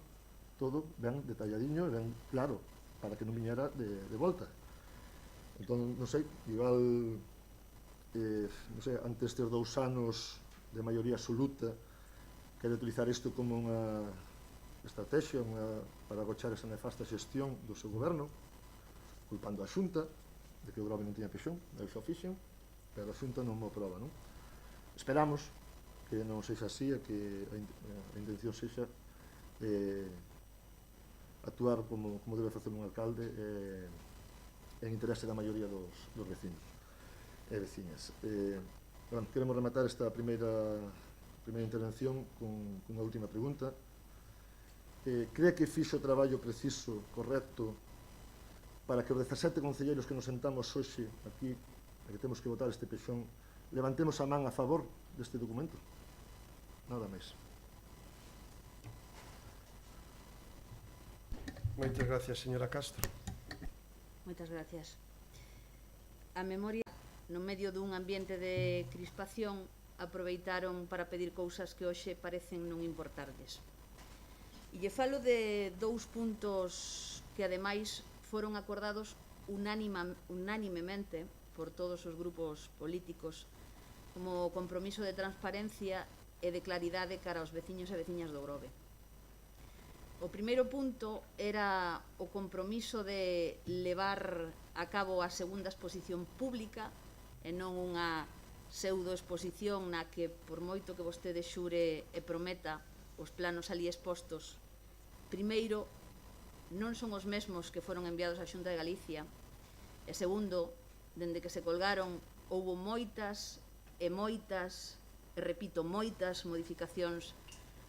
ben detalladiño e ben claro, para que non viñera de volta. Entón, non sei, igual, non sei, antes destes 2 anos de maioría absoluta, quere utilizar isto como unha estrategia para agochar esa nefasta xestión do seu goberno, culpando a Xunta de que o Grove non tiña PXON, eu xa fixen, pero a Xunta non mo aproba, non? Esperamos que non sexa así e que a intención sexa actuar como debe facer un alcalde en interese da maioría dos vecinos e veciñas. Bueno, queremos rematar esta primeira intervención con unha última pregunta. Cree que fixo o traballo preciso, correcto, para que os 17 concelleiros que nos sentamos hoxe aquí, e que temos que votar este PXON, levantemos a man a favor deste documento? Nada máis. Moitas gracias, señora Castro. Moitas gracias. A memoria, no medio dun ambiente de crispación, aproveitaron para pedir cousas que hoxe parecen non importarlles. E lle falo de 2 puntos que, ademais, foron acordados unánimemente por todos os grupos políticos como compromiso de transparencia e de claridade cara aos veciños e veciñas do Grove. O primeiro punto era o compromiso de levar a cabo a segunda exposición pública e non unha pseudoexposición na que, por moito que vostede xure e prometa os planos ali expostos, primeiro, non son os mesmos que foron enviados á Xunta de Galicia, e segundo, dende que se colgaron, houbo moitas, repito, moitas modificacións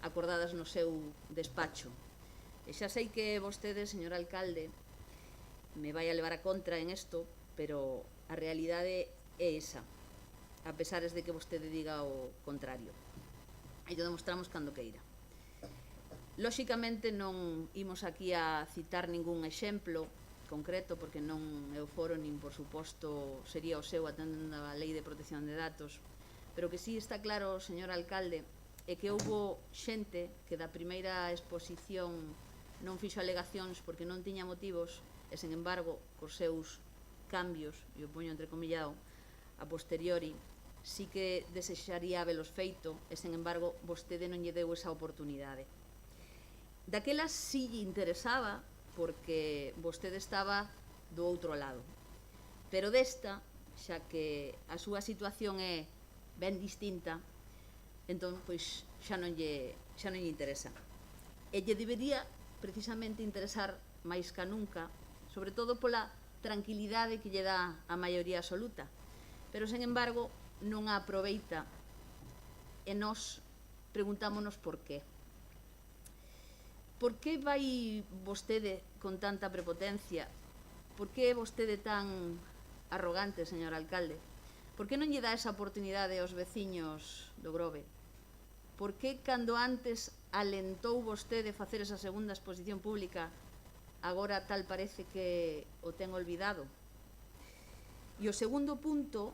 acordadas no seu despacho. E xa sei que vostede, señor alcalde, me vai a levar a contra en isto, pero a realidade é esa, a pesares de que vostede diga o contrario. E lo demostramos cando queira. Lóxicamente non imos aquí a citar ningún exemplo concreto, porque non é o foro, nin por suposto sería o seu atendendo a Lei de Protección de Datos, pero que sí está claro, señor alcalde, é que houbo xente que da primeira exposición non fixo alegacións porque non tiña motivos e, sen embargo, cos seus cambios, e o poño entrecomillado, a posteriori, sí que desexaría habelos feito e, sen embargo, vostede non lle deu esa oportunidade. Daquela sí lle interesaba porque vostede estaba do outro lado, pero desta, xa que a súa situación é ben distinta, entón, pois, xa non lle interesa. E lle debería precisamente interesar máis ca nunca, sobre todo pola tranquilidade que lle dá a maioría absoluta, pero, sen embargo, non a aproveita e nós preguntámonos por qué. Por que vai vostede con tanta prepotencia? Por que é vostede tan arrogante, señor alcalde? Por que non lle dá esa oportunidade aos veciños do Grove? Por que cando antes alentou vostede facer esa segunda exposición pública, agora tal parece que o ten olvidado? E o segundo punto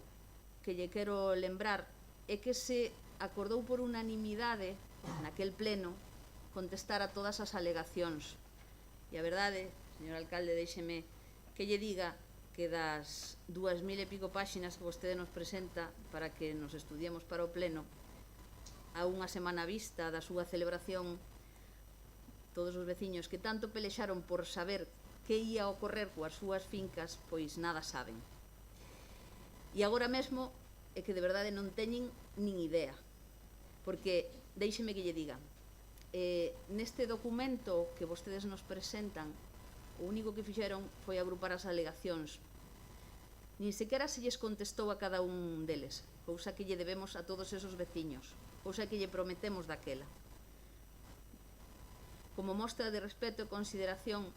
que lle quero lembrar é que se acordou por unanimidade naquel pleno contestar a todas as alegacións. E a verdade, señor alcalde, déixeme que lle diga que das 2000 e pico páxinas que vostede nos presenta para que nos estudiemos para o pleno, a unha semana vista da súa celebración, todos os veciños que tanto pelexaron por saber que ia ocorrer coas súas fincas, pois nada saben. E agora mesmo é que de verdade non teñen nin idea, porque déixeme que lle diga, neste documento que vostedes nos presentan, o único que fixeron foi agrupar as alegacións. Nin sequera se lles contestou a cada un deles, cousa que lle debemos a todos esos veciños, cousa que lle prometemos daquela. Como mostra de respeto e consideración,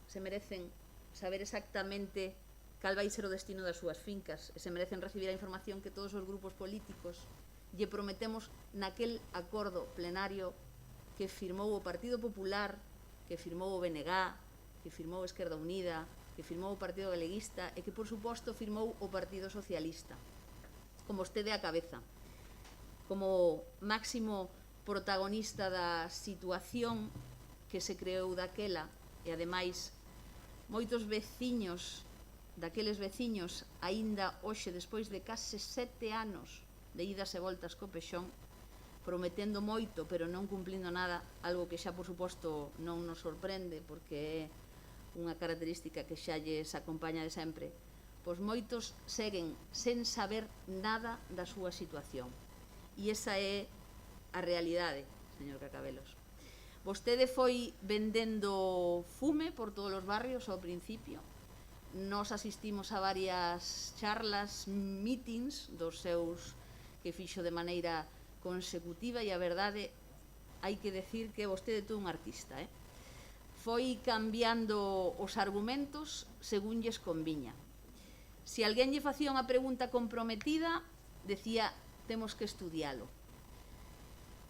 se merecen saber exactamente cal vai ser o destino das súas fincas e se merecen recibir a información que todos os grupos políticos lle prometemos naquel acordo plenario que firmou o Partido Popular, que firmou o BNG, que firmou a Esquerda Unida, que firmou o Partido Galeguista e que, por suposto, firmou o Partido Socialista, con vostede á cabeza, como máximo protagonista da situación que se creou daquela e, ademais, moitos veciños, daqueles veciños, aínda hoxe, despois de case 7 anos de idas e voltas co Pexón, prometendo moito, pero non cumplindo nada, algo que xa, por suposto, non nos sorprende, porque é unha característica que xa lles acompaña de sempre, pois moitos seguen sen saber nada da súa situación. E esa é a realidade, señor Cacabelos. Vostede foi vendendo fume por todos os barrios ao principio. Nos asistimos a varias charlas, meetings dos seus que fixo de maneira consecutiva e a verdade hai que decir que vostede é un artista, foi cambiando os argumentos según lles conviña. Se alguén lle facía unha pregunta comprometida, decía, temos que estudialo.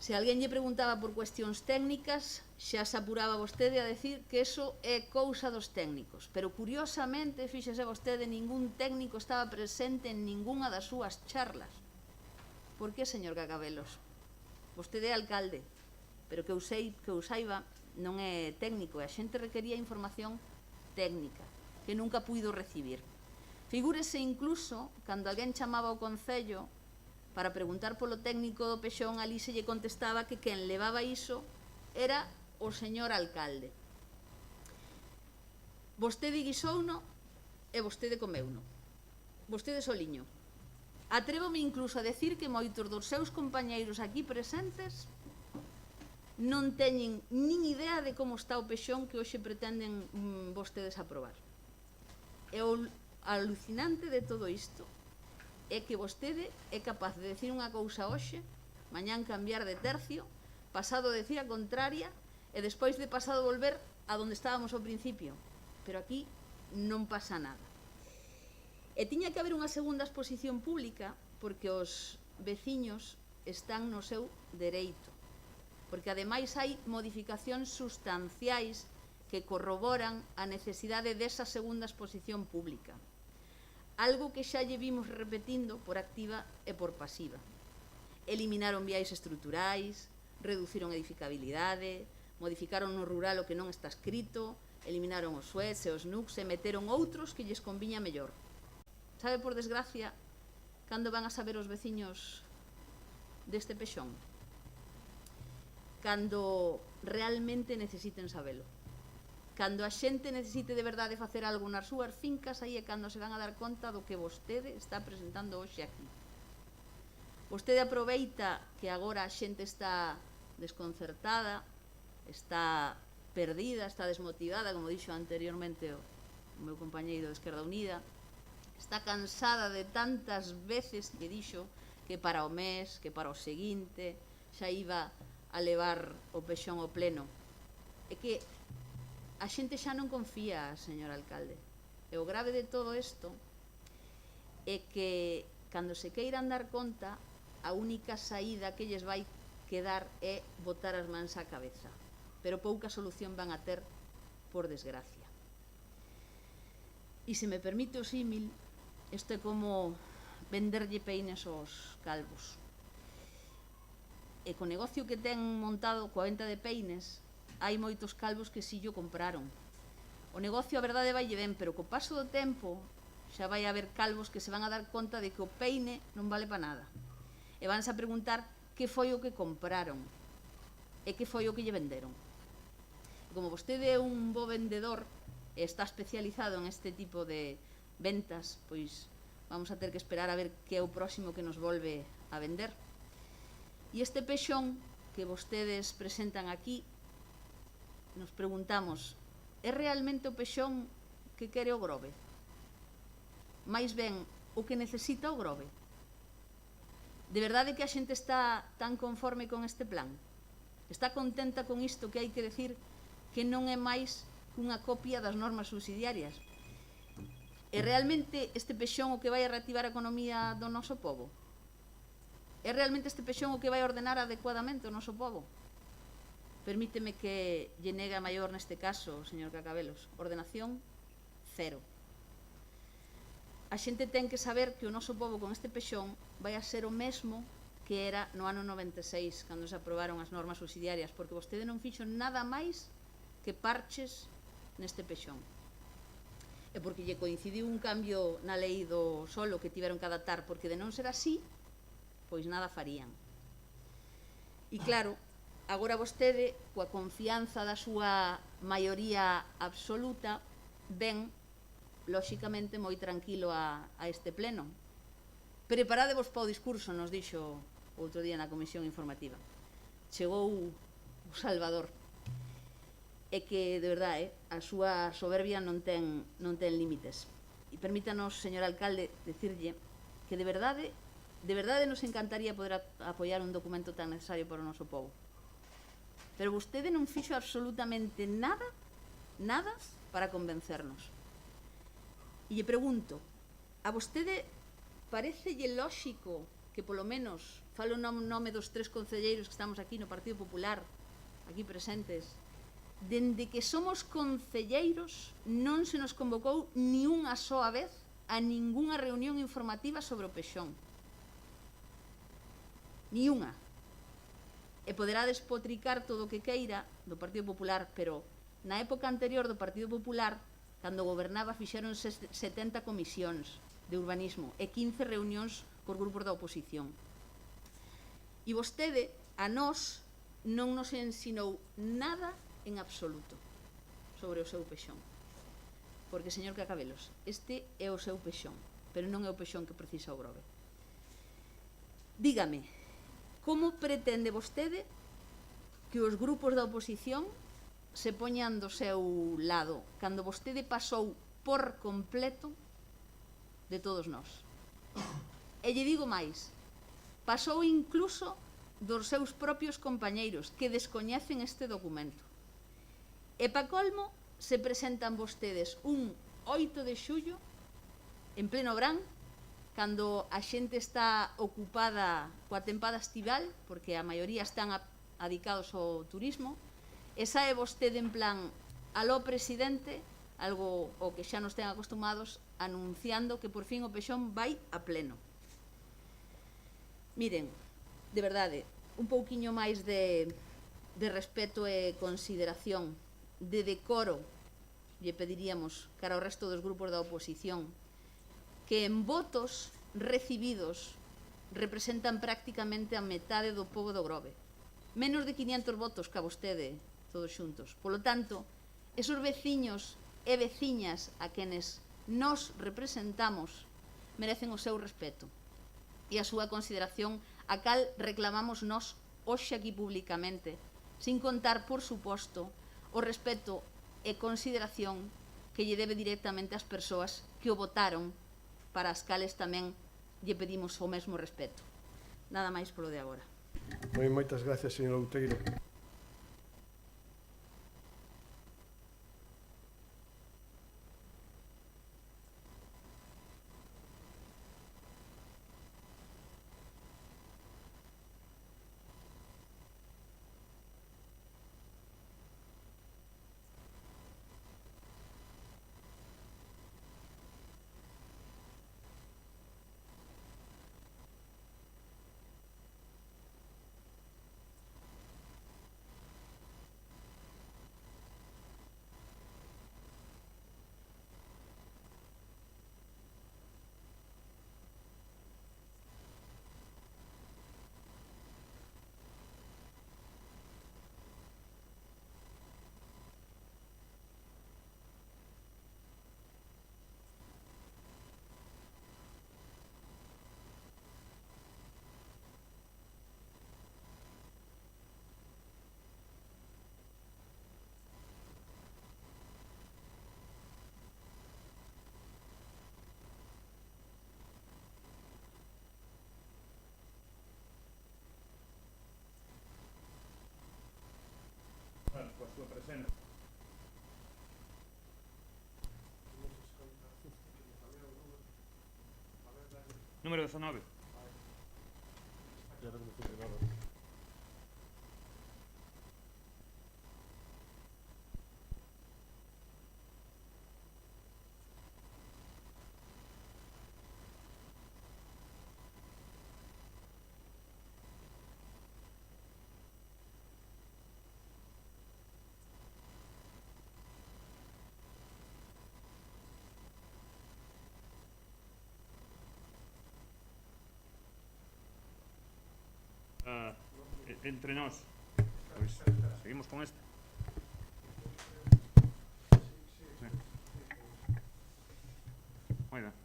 Se alguén lle preguntaba por cuestións técnicas, xa se apuraba vostede a decir que eso é cousa dos técnicos. Pero, curiosamente, fíxese vostede, ningún técnico estaba presente en ningunha das súas charlas. Por que, señor Cacabelos? Vostede é alcalde, pero que eu saiba non é técnico e a xente requería información técnica que nunca puido recibir. Figúrese incluso cando alguén chamaba ao Concello para preguntar polo técnico do Pexón, ali se lle contestaba que quen levaba iso era o señor alcalde. Vostede guisouno e vostede comeuno. Vostede soliño. Atrévome incluso a decir que moitos dos seus compañeiros aquí presentes non teñen nin idea de como está o Pexón que hoxe pretenden vostedes aprobar. E o alucinante de todo isto é que vostede é capaz de decir unha cousa hoxe, mañán cambiar de tercio, pasado a decir a contraria e despois de pasado volver a donde estábamos ao principio. Pero aquí non pasa nada. E tiña que haber unha segunda exposición pública porque os veciños están no seu dereito. Porque ademais hai modificacións sustanciais que corroboran a necesidade desa segunda exposición pública. Algo que xa lle vimos repetindo por activa e por pasiva. Eliminaron viais estruturais, reduciron edificabilidade, modificaron no rural o que non está escrito, eliminaron os SUES e os NUCs e meteron outros que lles conviña mellor. Sabe, por desgracia, cando van a saber os veciños deste pexón? Cando realmente necesiten sabelo. Cando a xente necesite de verdade facer algo nas súas fincas, aí é cando se van a dar conta do que vostede está presentando hoxe aquí. Vostede aproveita que agora a xente está desconcertada, está perdida, está desmotivada, como dixo anteriormente o meu compañeiro de Esquerda Unida, está cansada de tantas veces que dixo que para o mes, que para o seguinte, xa iba a levar o pexón ao pleno. É que a xente xa non confía, señor alcalde. E o grave de todo isto é que, cando se queiran dar conta, a única saída que lles vai quedar é botar as mans á cabeza. Pero pouca solución van a ter, por desgracia. E se me permite o símil, isto é como venderlle peines aos calvos. E co negocio que ten montado coa venta de peines, hai moitos calvos que si o compraron. O negocio, a verdade, vai ben, pero co paso do tempo xa vai haber calvos que se van a dar conta de que o peine non vale para nada. E vanse a preguntar que foi o que compraron e que foi o que lle venderon. E como vostede é un bo vendedor e está especializado en este tipo de ventas, pois vamos a ter que esperar a ver que é o próximo que nos volve a vender. E este pexón que vostedes presentan aquí, nos preguntamos, é realmente o pexón que quere o Grove? Mais ben, o que necesita o Grove? De verdade que a xente está tan conforme con este plan? Está contenta con isto que hai que decir que non é máis unha copia das normas subsidiarias? É realmente este pexón o que vai a reactivar a economía do noso pobo? É realmente este pexón o que vai ordenar adecuadamente o noso pobo? Permíteme que lle negue a maior neste caso, señor Cacabelos. Ordenación, cero. A xente ten que saber que o noso pobo con este pexón vai a ser o mesmo que era no ano 96, cando se aprobaron as normas subsidiarias, porque vostede non fixo nada máis que parches neste pexón. E porque lle coincidiu un cambio na lei do solo que tiveron que adaptar, porque de non ser así, pois nada farían. E claro, agora vostede, coa confianza da súa maioría absoluta, ven, lóxicamente, moi tranquilo a este pleno. Preparadevos para o discurso, nos dixo outro día na comisión informativa. Chegou o Salvador. É que, de verdade, a súa soberbia non ten límites. E permítanos, señor alcalde, decirlle que de verdade nos encantaría poder apoiar un documento tan necesario para o noso povo. Pero vostede non fixo absolutamente nada para convencernos. E lle pregunto, a vostede parecelle lóxico que polo menos, falo no nome dos 3 concelleiros que estamos aquí no Partido Popular, aquí presentes, dende que somos concelleiros non se nos convocou ni unha soa vez a ningunha reunión informativa sobre o pexón. Ni unha. E poderá despotricar todo o que queira do Partido Popular, pero na época anterior do Partido Popular, cando gobernaba, fixeron 70 comisións de urbanismo e 15 reunións por grupos da oposición. E vostede, a nós, non nos ensinou nada en absoluto sobre o seu pexón. Porque, señor Cacabelos, este é o seu pexón, pero non é o pexón que precisa o Grove. Dígame, como pretende vostede que os grupos da oposición se poñan do seu lado cando vostede pasou por completo de todos nós? E lle digo máis, pasou incluso dos seus propios compañeiros que descoñecen este documento. E pa colmo, se presentan vostedes un 8 de xullo, en pleno verán, cando a xente está ocupada coa tempada estival, porque a maioría están adicados ao turismo, e sae vostede en plan aló presidente, algo ao que xa nos ten acostumados, anunciando que por fin o pexón vai a pleno. Miren, de verdade, un pouquiño máis de respeto e consideración, de decoro, lle pediríamos cara ao resto dos grupos da oposición, que en votos recibidos representan prácticamente a metade do pobo do Grove. Menos de 500 votos que a vostede, todos xuntos. Polo tanto, esos veciños e veciñas a quenes nos representamos merecen o seu respeto e a súa consideración, a cal reclamamos nós hoxe aquí públicamente, sin contar, por suposto, o respeto e consideración que lle debe directamente ás persoas que o votaron, para as cales tamén lle pedimos o mesmo respeto. Nada máis polo de agora. Moitas gracias, señor Outeiro. Coa súa presenza. Número 19. Entre nós, pois seguimos con este. Sí. Moi ben.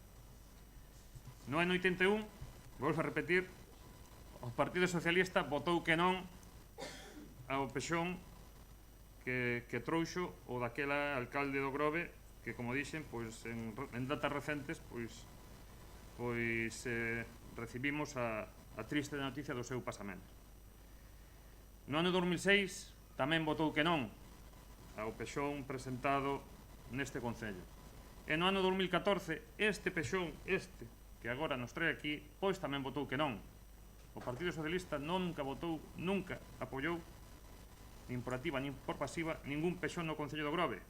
No ano 81, vou a repetir, o Partido Socialista votou que non ao pexón que trouxo o daquela alcalde do Grove, que, como dixen, pois en datas recentes recibimos a triste noticia do seu pasamento. No ano 2006 tamén votou que non ao pexón presentado neste Concello. E no ano 2014 este pexón, que agora nos trae aquí, pois tamén votou que non. O Partido Socialista nunca apoiou, nin por activa nin por pasiva, ningún pexón no Concello do Grove.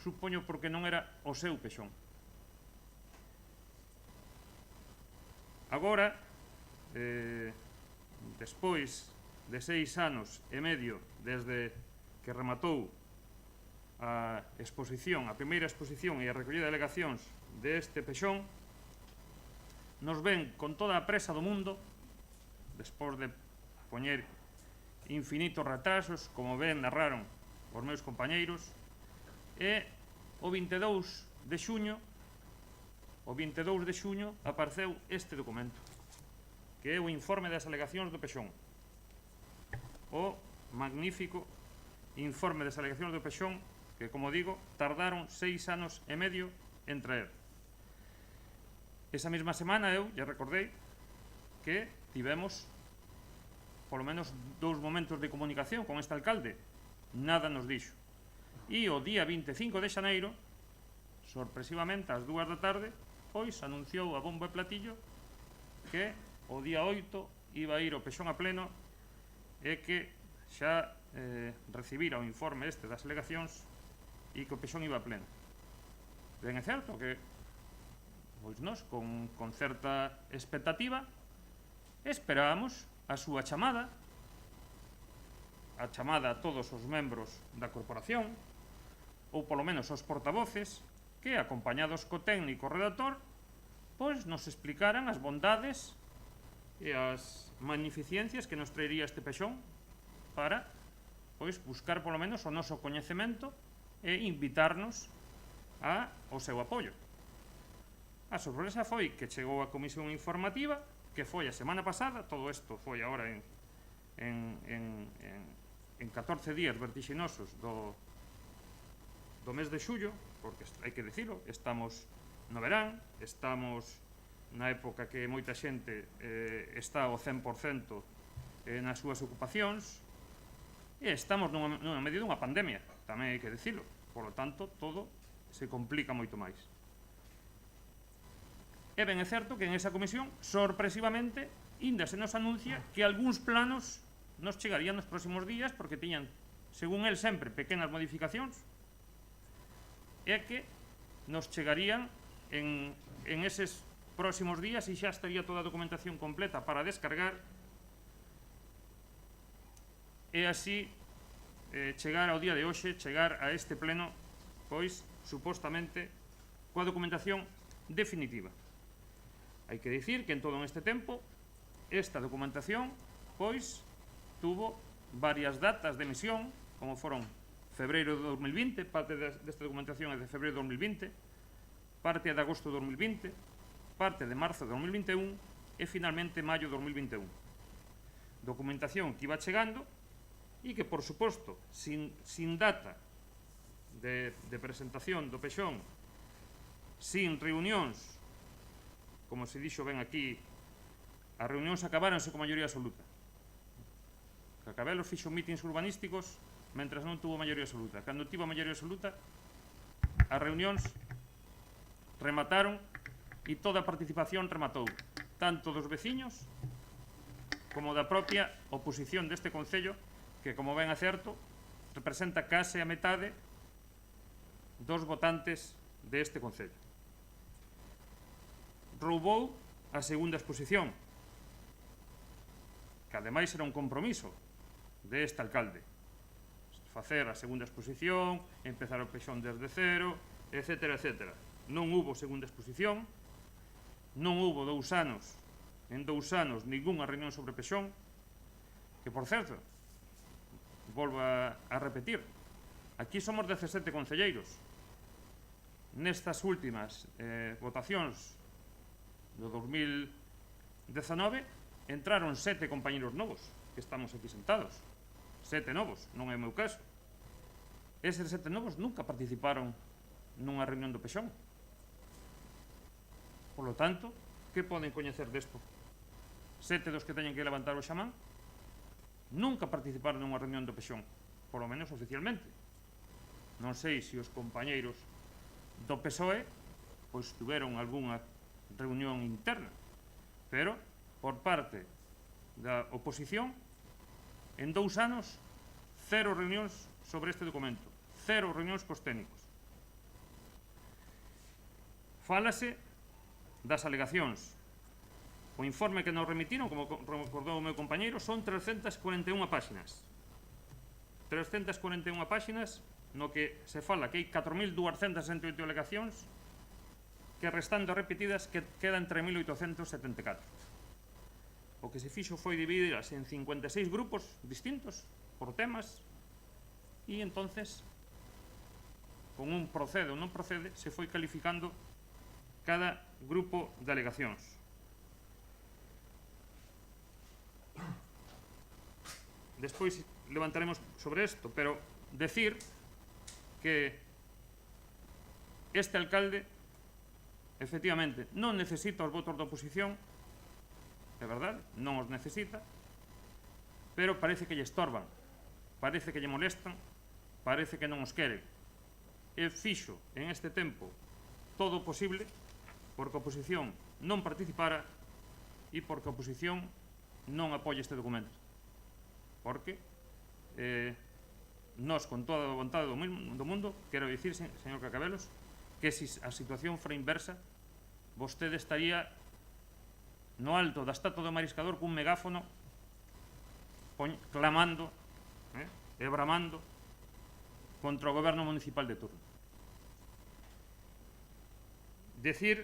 Supoño porque non era o seu pexón. Agora, despois de 6 anos e medio desde que rematou a primeira exposición e a recollida de alegacións deste pexón, nos ven con toda a presa do mundo, despois de poñer infinitos retrasos, como ben narraron os meus compañeiros, e o 22 de xuño apareceu este documento, que é o informe das alegacións do pexón. O magnífico informe das alegacións do pexón que, como digo, tardaron 6 anos e medio en traer. Esa mesma semana eu lle recordei que tivemos polo menos 2 momentos de comunicación con este alcalde, nada nos dixo. E o día 25 de xaneiro, sorpresivamente, ás 2 da tarde, pois anunciou a bombo e platillo que o día 8 iba a ir o pexón a pleno e que xa recibira o informe este das alegacións e que o pexón iba a pleno. Ben é certo que pois nós, con certa expectativa, esperábamos a súa chamada, a chamada a todos os membros da corporación, ou polo menos os portavoces, que, acompañados co técnico redactor, pois nos explicaran as bondades e as magnificencias que nos traería este pexón para pois buscar polo menos o noso coñecemento e invitarnos ao seu apoio. A sorpresa foi que chegou a comisión informativa, que foi a semana pasada, todo isto foi agora en 14 días vertixinosos do mes de xullo, porque hai que dicilo, estamos no verán, estamos na época que moita xente está ao 100% nas súas ocupacións, e estamos nunha medio dunha pandemia, tamén hai que dicilo, por lo tanto, todo se complica moito máis. E ben é certo que en esa comisión, sorpresivamente, ainda se nos anuncia que algúns planos nos chegarían nos próximos días, porque tiñan, según el sempre, pequenas modificacións, e que nos chegarían en eses próximos días e xa estaría toda a documentación completa para descargar e así chegar ao día de hoxe, chegar a este pleno, pois, supostamente, coa documentación definitiva. Hai que dicir que en todo este tempo esta documentación, pois, tuvo varias datas de emisión, como foron febreiro de 2020, parte desta documentación é de febreiro de 2020, parte é de agosto de 2020, parte de marzo de 2021 e finalmente maio de 2021. Documentación que iba chegando e que, por suposto, sin data de presentación do pexón, sin reunións, como se dixo ben aquí, as reunións acabáronse con maioría absoluta. Cacabelos fixo mítins urbanísticos mentras non tuvo maioría absoluta. Cando tivo maioría absoluta, as reunións remataron e toda a participación rematou, tanto dos veciños como da propia oposición deste concello, que, como ben é certo, representa case a metade dos votantes deste concello. Roubou a segunda exposición, que ademais era un compromiso deste alcalde, facer a segunda exposición, empezar o pexón desde cero, etc. etc. Non hubo segunda exposición, non hubo en 2 anos ningunha reunión sobre pexón, que, por certo, volvo a repetir, aquí somos 17 concelleiros. Nestas últimas votacións do 2019 entraron 7 compañeros novos, que estamos aquí sentados. 7 novos, non é o meu caso. Eses 7 novos nunca participaron nunha reunión do pexón. Por lo tanto, que poden coñecer desto? 7 dos que teñen que levantar o xamán nunca participaron nunha reunión do pexón, por lo menos oficialmente. Non sei se os compañeiros do PSOE pois tiveron algunha reunión interna, pero por parte da oposición, en 2 anos, 0 reunións sobre este documento, 0 reunións cos técnicos. Fálase das alegacións. O informe que nos remitiron, como recordou o meu compañeiro, son 341 páxinas. 341 páxinas no que se fala que hai 4.268 alegacións, que restando repetidas que quedan 3.874. O que se fixo foi divididas en 56 grupos distintos por temas e entonces con un procede ou non procede se foi calificando cada grupo de alegacións. Despois levantaremos sobre isto, pero decir que este alcalde efectivamente non necesita os votos da oposición, é verdade, non os necesita, pero parece que lle estorban, parece que lle molestan, parece que non os quere. E fixo en este tempo todo o posible porque a oposición non participara e porque a oposición non apoia este documento. Porque nós, con toda a vontade do mundo, quero dicir, señor Cacabelos, que se a situación fora inversa, vostede estaría no alto da estatua do mariscador cun megáfono clamando e bramando contra o goberno municipal de turno. Decir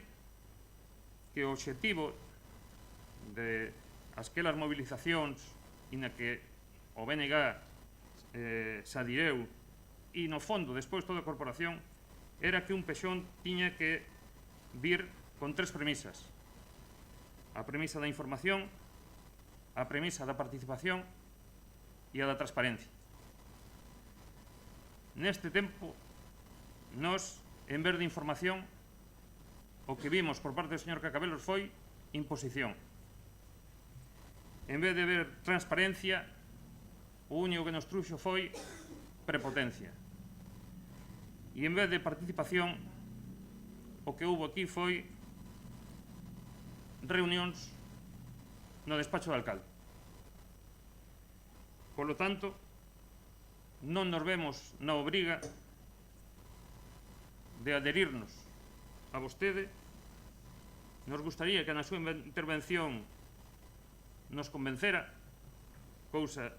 que o obxectivo de aquelas movilizacións na que o BNG se adireu e no fondo, despois toda a corporación, era que un pexón tiña que vir con tres premisas: a premisa da información, a premisa da participación e a da transparencia. Neste tempo, nós, en vez de información, o que vimos por parte do señor Cacabelos foi imposición. En vez de ver transparencia, o único que nos truxo foi prepotencia. E en vez de participación, o que houve aquí foi reunións no despacho do alcalde. Por lo tanto, non nos vemos na obriga de adherirnos a vostede. Nos gustaría que na súa intervención nos convencera, cousa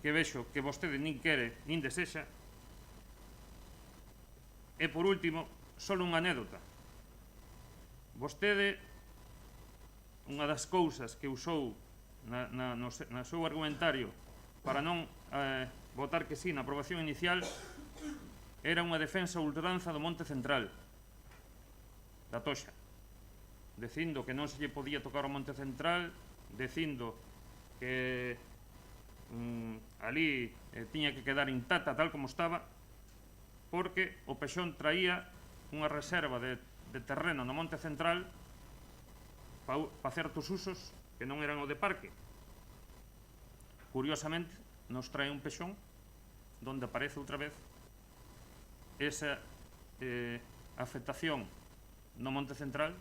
que vexo que vostede nin quere nin desexa. E por último, só unha anécdota. Vostede, unha das cousas que usou no seu argumentario para non votar que sí na aprobación inicial era unha defensa a ultranza do Monte Central, da Toxa, dicindo que non se lle podía tocar o Monte Central, dicindo que ali tiña que quedar intacta tal como estaba, porque o pexón traía unha reserva de terreno no Monte Central para certos usos que non eran o de parque. Curiosamente, nos trae un pexón donde aparece outra vez esa afectación no Monte Central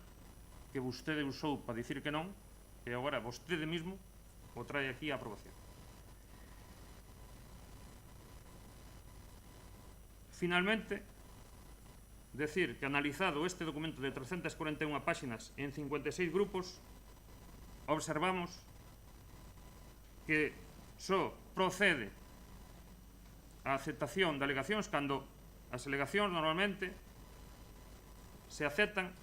que vostede usou para dicir que non, e agora vostede mismo o trae aquí a aprobación. Finalmente, decir que analizado este documento de 341 páxinas en 56 grupos, observamos que só procede a aceptación de alegacións cando as alegacións normalmente se aceptan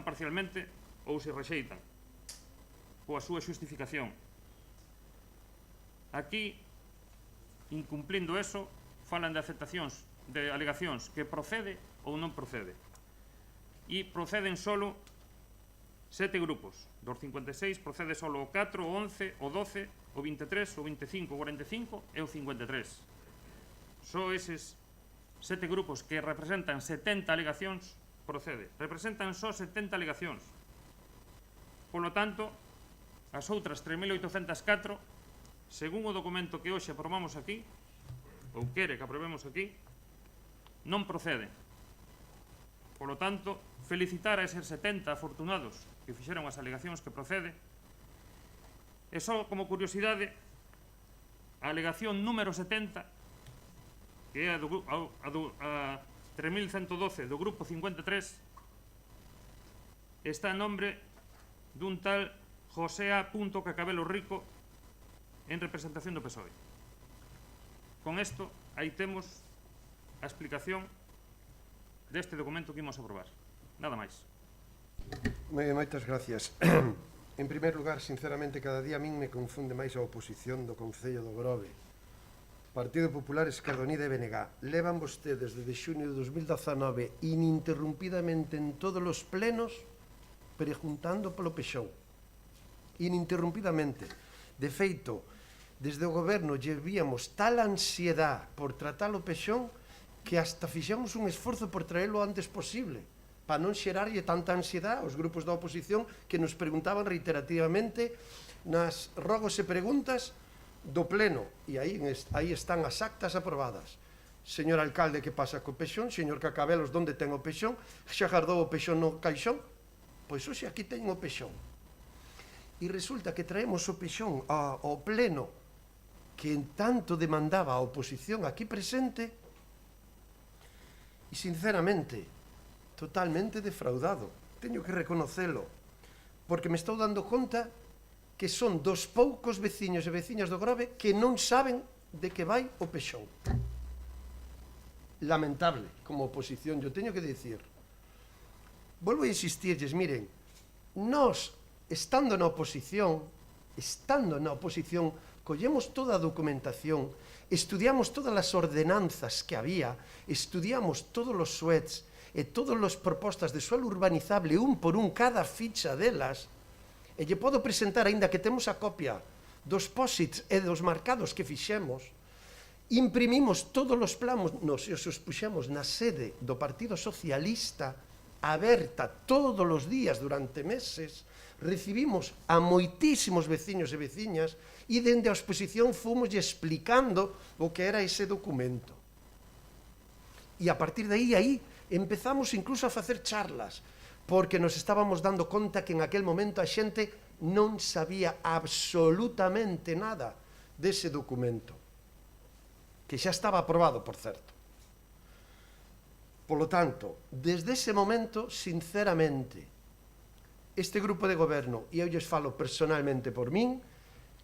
parcialmente ou se rexeitan coa súa xustificación. Aquí, incumplindo eso, falan de aceptacións de alegacións que procede ou non procede. E proceden solo 7 grupos. Dos 56 procede solo o 4, o 11, o 12, o 23, o 25, o 45 e o 53. Só eses 7 grupos que representan 70 alegacións procede. Representan só 70 alegacións. Por lo tanto, as outras 3.804, según o documento que hoxe aprobamos aquí, ou quere que aprobemos aquí, non procede. Por lo tanto, felicitar a eses 70 afortunados que fixeron as alegacións que procede. E só como curiosidade, a alegación número 70, que é a 3112 do grupo 53, está en nombre dun tal José A. Cacabelo Rico en representación do PSOE. Con isto, aí temos a explicación deste documento que imos aprobar. Nada máis. Moitas gracias. En primer lugar, sinceramente, cada día a min me confunde máis a oposición do Concello do Grove. Partido Popular, Esquerda Unida e BNG. Levan vostedes desde xuño de 2019 ininterrumpidamente en todos os plenos preguntando polo pexón. Ininterrumpidamente. De feito, desde o goberno lle víamos tal ansiedade por tratar o pexón que hasta fixemos un esforzo por traerlo antes posible, para non xerarlle tanta ansiedade aos grupos da oposición que nos preguntaban reiterativamente nas rogos e preguntas do pleno, e aí están as actas aprobadas. Señor alcalde, que pasa co pexón? Señor Cacabelos, onde ten o pexón? Xa gardou o pexón no caixón? Pois hoxe aquí ten o pexón. E resulta que traemos o pexón ao pleno que en tanto demandaba a oposición aquí presente e, sinceramente, totalmente defraudado. Teño que reconocelo, porque me estou dando conta que son dos poucos veciños e veciñas do Grove que non saben de que vai o pexón. Lamentable, como oposición, yo teño que dicir. Volvo a insistirles, miren, nós, estando na oposición, collemos toda a documentación, estudiamos todas as ordenanzas que había, estudiamos todos os suets e todas as propostas de suelo urbanizable, un por un, cada ficha delas, e lle podo presentar, aínda que temos a copia dos posits e dos marcados que fixemos, imprimimos todos os planos e os puxemos na sede do Partido Socialista, aberta todos os días durante meses, recibimos a moitísimos veciños e veciñas e dende a exposición fomos explicando o que era ese documento. E a partir de aí empezamos incluso a facer charlas, porque nos estábamos dando conta que en aquel momento a xente non sabía absolutamente nada dese documento, que xa estaba aprobado, por certo. Polo tanto, desde ese momento, sinceramente, este grupo de goberno, e eu lles falo personalmente por min,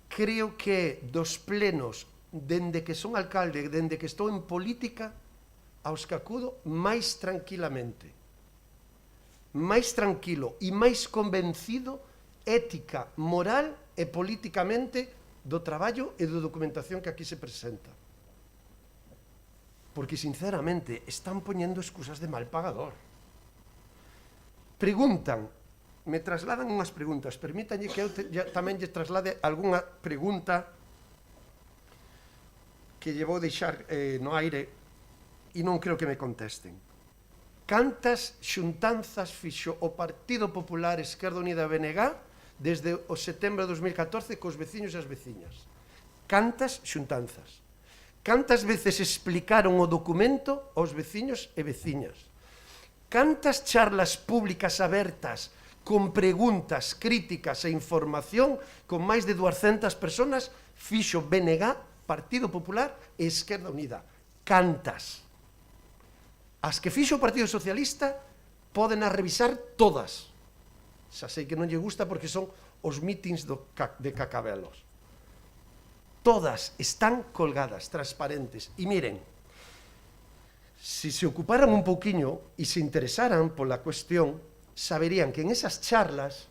creo que dos plenos, dende que son alcalde, dende que estou en política, aos que acudo máis tranquilamente, máis tranquilo e máis convencido ética, moral e políticamente do traballo e da documentación que aquí se presenta. Porque, sinceramente, están poñendo excusas de mal pagador. Preguntan, me trasladan unhas preguntas, permítanlle que eu tamén lle traslade algunha pregunta que lle vou deixar no aire e non creo que me contesten. Cantas xuntanzas fixo o Partido Popular Esquerda Unida BNG desde o setembro de 2014 cos veciños e as veciñas? Cantas xuntanzas? Cantas veces explicaron o documento aos veciños e veciñas? Cantas charlas públicas abertas con preguntas, críticas e información con máis de 200 personas fixo BNG, Partido Popular e Esquerda Unida? Cantas? As que fixo o Partido Socialista poden revisar todas. Xa sei que non lle gusta porque son os mítins de Cacabelos. Todas están colgadas, transparentes. E miren, se se ocuparan un pouquiño e se interesaran pola cuestión, saberían que en esas charlas,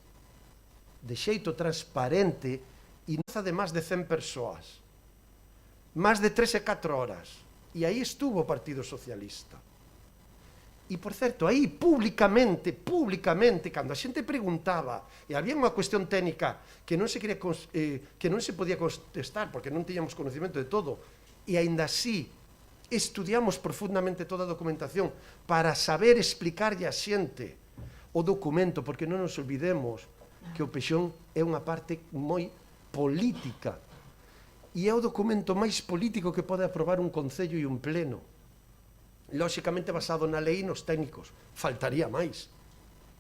de xeito transparente, e de máis de 100 persoas, máis de 3 e 4 horas, e aí estuvo o Partido Socialista. E, por certo, aí, públicamente, cando a xente preguntaba e había unha cuestión técnica que non se podía contestar porque non tiñamos conocimiento de todo, e aínda así estudiamos profundamente toda a documentación para saber explicarlle a xente o documento, porque non nos olvidemos que o pexón é unha parte moi política e é o documento máis político que pode aprobar un concello e un pleno, lóxicamente basado na lei e nos técnicos. Faltaría máis,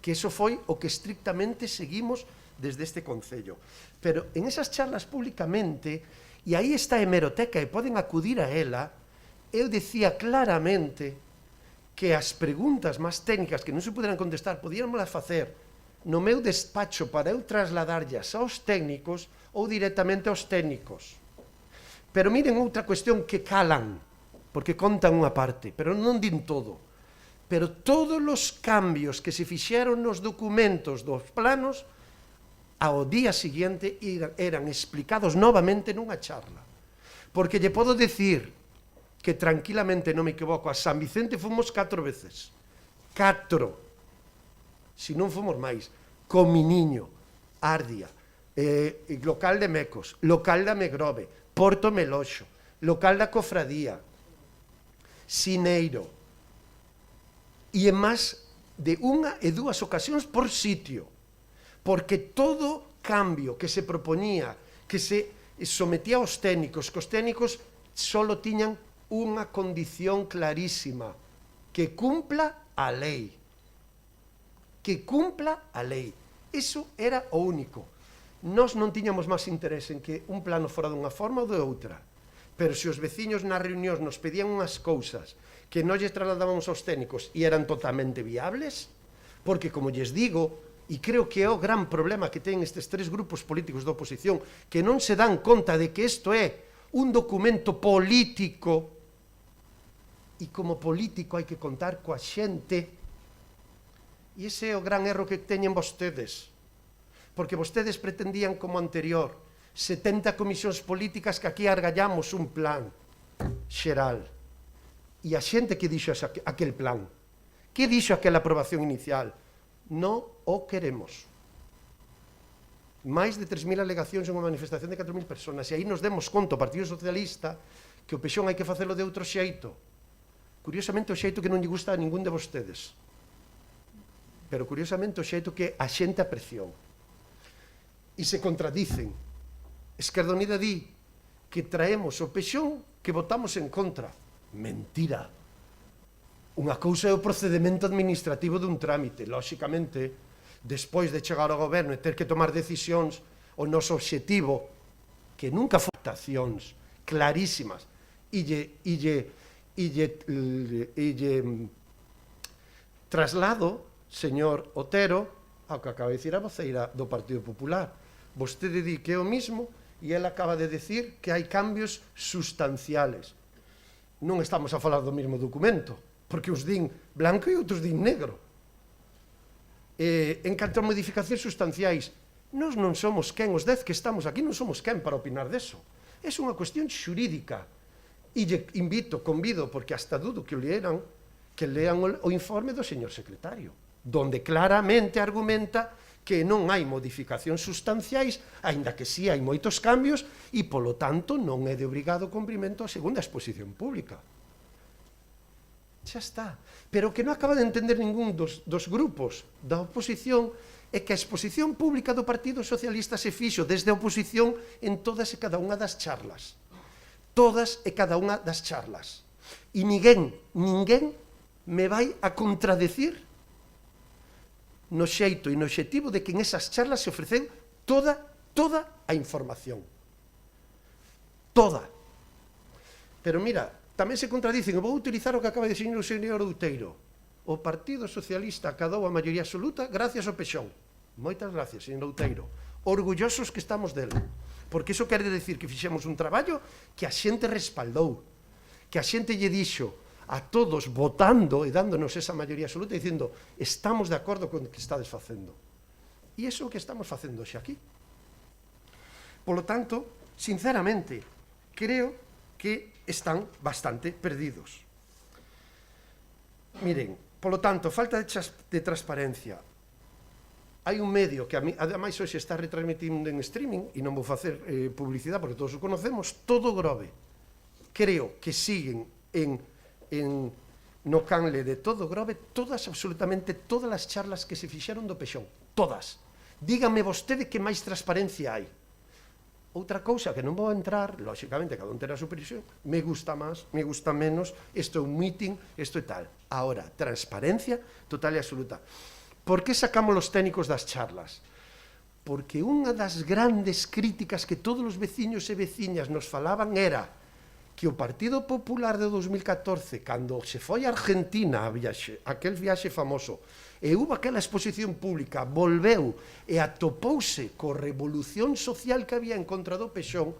que eso foi o que estrictamente seguimos desde este concello. Pero en esas charlas públicamente, e aí está a hemeroteca e poden acudir a ela, eu decía claramente que as preguntas máis técnicas que non se poderan contestar podíamos facer no meu despacho para eu trasladarllas aos técnicos ou directamente aos técnicos. Pero miren outra cuestión que calan, porque contan unha parte, pero non din todo. Pero todos os cambios que se fixeron nos documentos dos planos, ao día seguinte eran explicados novamente nunha charla. Porque lle podo dicir que tranquilamente, non me equivoco, a San Vicente fomos 4 veces. 4. Se non fomos máis. Cominiño, Ardia, local de Mecos, local da Megrove, Porto Meloxo, local da Cofradía, Sineiro, e en máis de unha e dúas ocasións por sitio, porque todo cambio que se propoñía, que se sometía aos técnicos, que os técnicos só tiñan unha condición clarísima, que cumpla a lei. Que cumpla a lei. Iso era o único. Nós non tiñamos máis interés en que un plano fora dunha forma ou de outra. Pero se os veciños nas reunións nos pedían unhas cousas que non lles trasladábamos aos técnicos e eran totalmente viables, porque, como lles digo, e creo que é o gran problema que teñen estes tres grupos políticos da oposición, que non se dan conta de que isto é un documento político, e como político hai que contar coa xente, e ese é o gran erro que teñen vostedes, porque vostedes pretendían, como anterior, 70 comisións políticas que aquí argallamos un plan xeral. E a xente que dixo aquel plan, que dixo aquela aprobación inicial, non o queremos. Máis de 3.000 alegacións en unha manifestación de 4.000 personas, e aí nos demos conta, o Partido Socialista, que o pexón hai que facelo de outro xeito. Curiosamente, o xeito que non lle gusta a ningún de vostedes. Pero, curiosamente, o xeito que a xente apreciou. E se contradicen. Esquerda Unida di que traemos o pexón que votamos en contra. Mentira. Unha cousa é o procedimento administrativo dun trámite. Lóxicamente, despois de chegar ao goberno e ter que tomar decisións, o noso obxectivo, que nunca foi votacións clarísimas, e traslado, señor Otero, ao que acaba de dicir a voceira do Partido Popular. Vostede di que é o mismo e ela acaba de decir que hai cambios sustanciales. Non estamos a falar do mesmo documento, porque uns din blanco e outros din negro. En canto a modificacións sustanciais, nós non somos quen, os 10 que estamos aquí non somos quen para opinar deso. É unha cuestión xurídica. E convido, porque hasta dudo que lean o informe do señor secretario, donde claramente argumenta que non hai modificacións sustanciais, aínda que sí hai moitos cambios, e, polo tanto, non é de obrigado cumprimento a segunda exposición pública. Xa está. Pero o que non acaba de entender ningún dos grupos da oposición é que a exposición pública do Partido Socialista se fixo desde a oposición en todas e cada unha das charlas. Todas e cada unha das charlas. E ninguén me vai a contradecir no xeito e no obxectivo de que en esas charlas se ofreceu toda a información. Toda. Pero mira, tamén se contradicen, eu vou utilizar o que acaba de dicir o señor Outeiro. O Partido Socialista acadou a maioría absoluta gracias ao pexón. Moitas gracias, señor Outeiro. Orgullosos que estamos dele. Porque iso quere decir que fixemos un traballo que a xente respaldou, que a xente lle dixo a todos votando e dándonos esa maioría absoluta dicindo estamos de acordo con o que estades facendo. E iso é o que estamos facendo xe aquí. Polo tanto, sinceramente, creo que están bastante perdidos. Miren, polo tanto, falta de transparencia. Hai un medio que ademais hoxe está retransmitindo en streaming e non vou facer publicidade porque todos o conocemos, Todo Grove. Creo que siguen no canle de Todo Grove absolutamente todas as charlas que se fixeron do pexón. Todas. Dígame vostede que máis transparencia hai. Outra cousa que non vou entrar, lóxicamente, cada un terá a súa opinión, me gusta máis, me gusta menos, isto é un meeting, isto é tal. Ahora, transparencia total e absoluta. Por que sacamos os técnicos das charlas? Porque unha das grandes críticas que todos os veciños e veciñas nos falaban era que o Partido Popular de 2014, cando se foi a Argentina a viaxe, aquel viaxe famoso, e hubo aquela exposición pública, volveu e atopouse co revolución social que había en contra do pexón,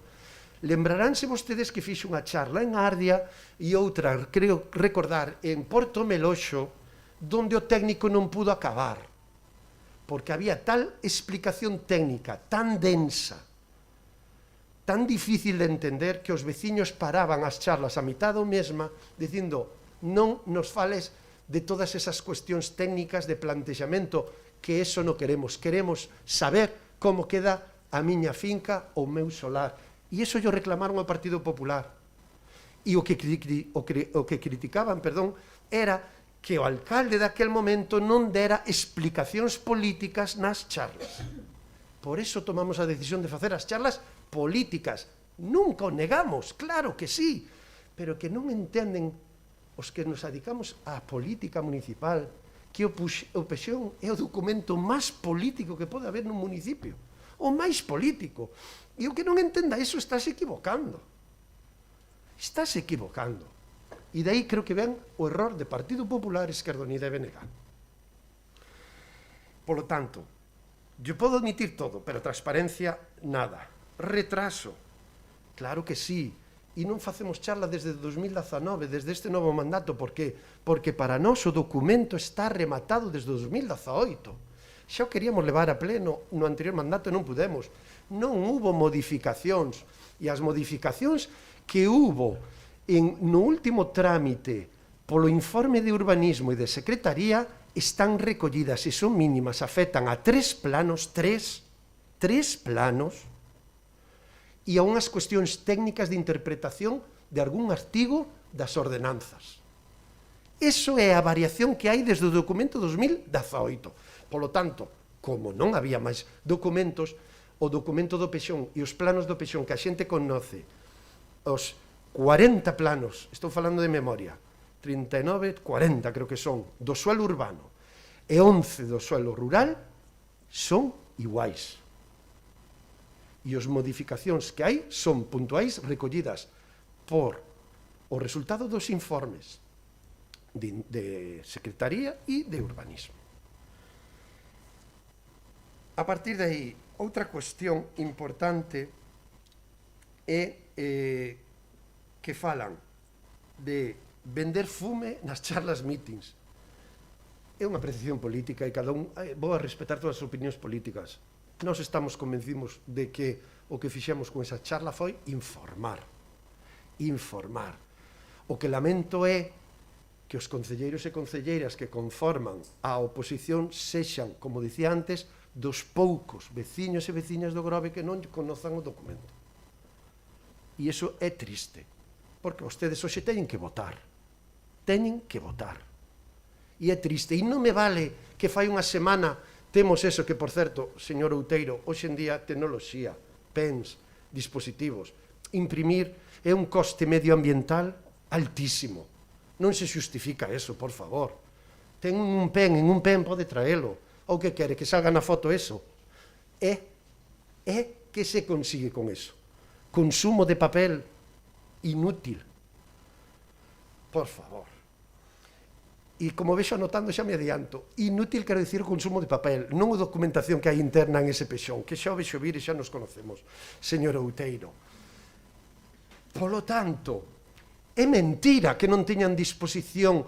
lembraránse vostedes que fixe unha charla en Ardia e outra, creo recordar, en Porto Meloxo, donde o técnico non pudo acabar, porque había tal explicación técnica, tan densa, tan difícil de entender, que os veciños paraban as charlas a mitad do mesma, dicindo, non nos fales de todas esas cuestións técnicas de plantexamento, que eso non queremos, queremos saber como queda a miña finca ou meu solar. E iso yo reclamaron ao Partido Popular. E o que criticaban, era que o alcalde daquel momento non dera explicacións políticas nas charlas. Por eso tomamos a decisión de facer as charlas políticas. Nunca o negamos, claro que sí, pero que non entenden os que nos dedicamos á política municipal que o PXON é o documento máis político que pode haber nun municipio, o máis político. E o que non entenda iso estás equivocando. Estás equivocando. E de aí creo que ven o error de Partido Popular, Esquerda Unida e BNG. Por lo tanto, yo podo admitir todo, pero transparencia, nada. Retraso, claro que sí. E non facemos charla desde 2019, desde este novo mandato. Por qué? Porque para nós o documento está rematado desde 2018. Xa o queríamos levar a pleno no anterior mandato e non pudemos. Non hubo modificacións. E as modificacións que hubo no último trámite polo informe de urbanismo e de secretaría están recollidas e son mínimas, afectan a 3 planos, tres planos, e a unhas cuestións técnicas de interpretación de algún artigo das ordenanzas. Eso é a variación que hai desde o documento 2018. Polo tanto, como non había máis documentos, o documento do PXON e os planos do PXON que a xente conoce, os 40 planos, estou falando de memoria, 39, 40 creo que son, do suelo urbano e 11 do suelo rural, son iguais. E as modificacións que hai son puntuais recollidas por o resultado dos informes de Secretaría e de Urbanismo. A partir de aí, outra cuestión importante é que falan de vender fume nas charlas meetings. É unha apreciación política e cada un vou a respetar todas as opinións políticas. Nós estamos convencidos de que o que fixemos con esa charla foi informar. O que lamento é que os concelleiros e concelleiras que conforman a oposición sexan, como dicía antes, dos poucos veciños e veciñas do Grove que non conozan o documento. E iso é triste, porque vostedes hoxe teñen que votar. Teñen que votar. E é triste. E non me vale que fai unha semana temos eso que, por certo, señor Outeiro, hoxe en día tecnoloxía, pens, dispositivos, imprimir é un coste medioambiental altísimo. Non se justifica eso, por favor. Ten un pen, en un pen pode traelo. Ou que quere, que salga na foto eso. Que se consigue con eso? Consumo de papel inútil. Por favor. E como vexo anotando, xa me adianto, inútil quero dicir o consumo de papel, non a documentación que hai interna en ese PXON, que xa o vexo vir e xa nos conocemos, señor Outeiro. Polo tanto, é mentira que non teñan disposición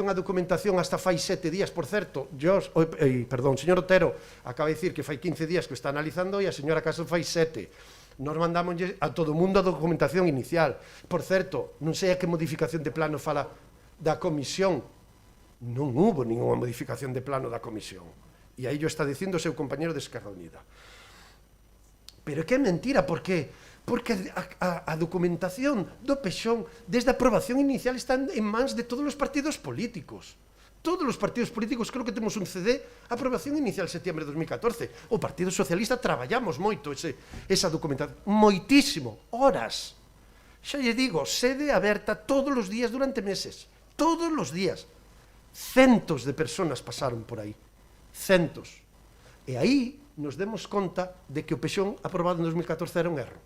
a documentación hasta fai 7 días. Por certo, señor Otero acaba de dicir que fai 15 días que o está analizando e a señora Caso fai 7. Nos mandamos a todo o mundo a documentación inicial. Por certo, non sei a que modificación de plano fala da comisión. Non hubo ninguna modificación de plano da comisión. E aí está dicindo o seu compañero de Esquerda Unida. Pero que é mentira, por qué? Porque a documentación do PXON desde a aprobación inicial está en mans de todos os partidos políticos. Todos os partidos políticos, creo que temos un CD, aprobación inicial setembro de 2014. O Partido Socialista traballamos moito esa documentación, moitísimo, horas. Xa lle digo, sede aberta todos os días durante meses, todos os días. Centos de personas pasaron por aí, centos. E aí nos demos conta de que o PXON aprobado en 2014 era un erro.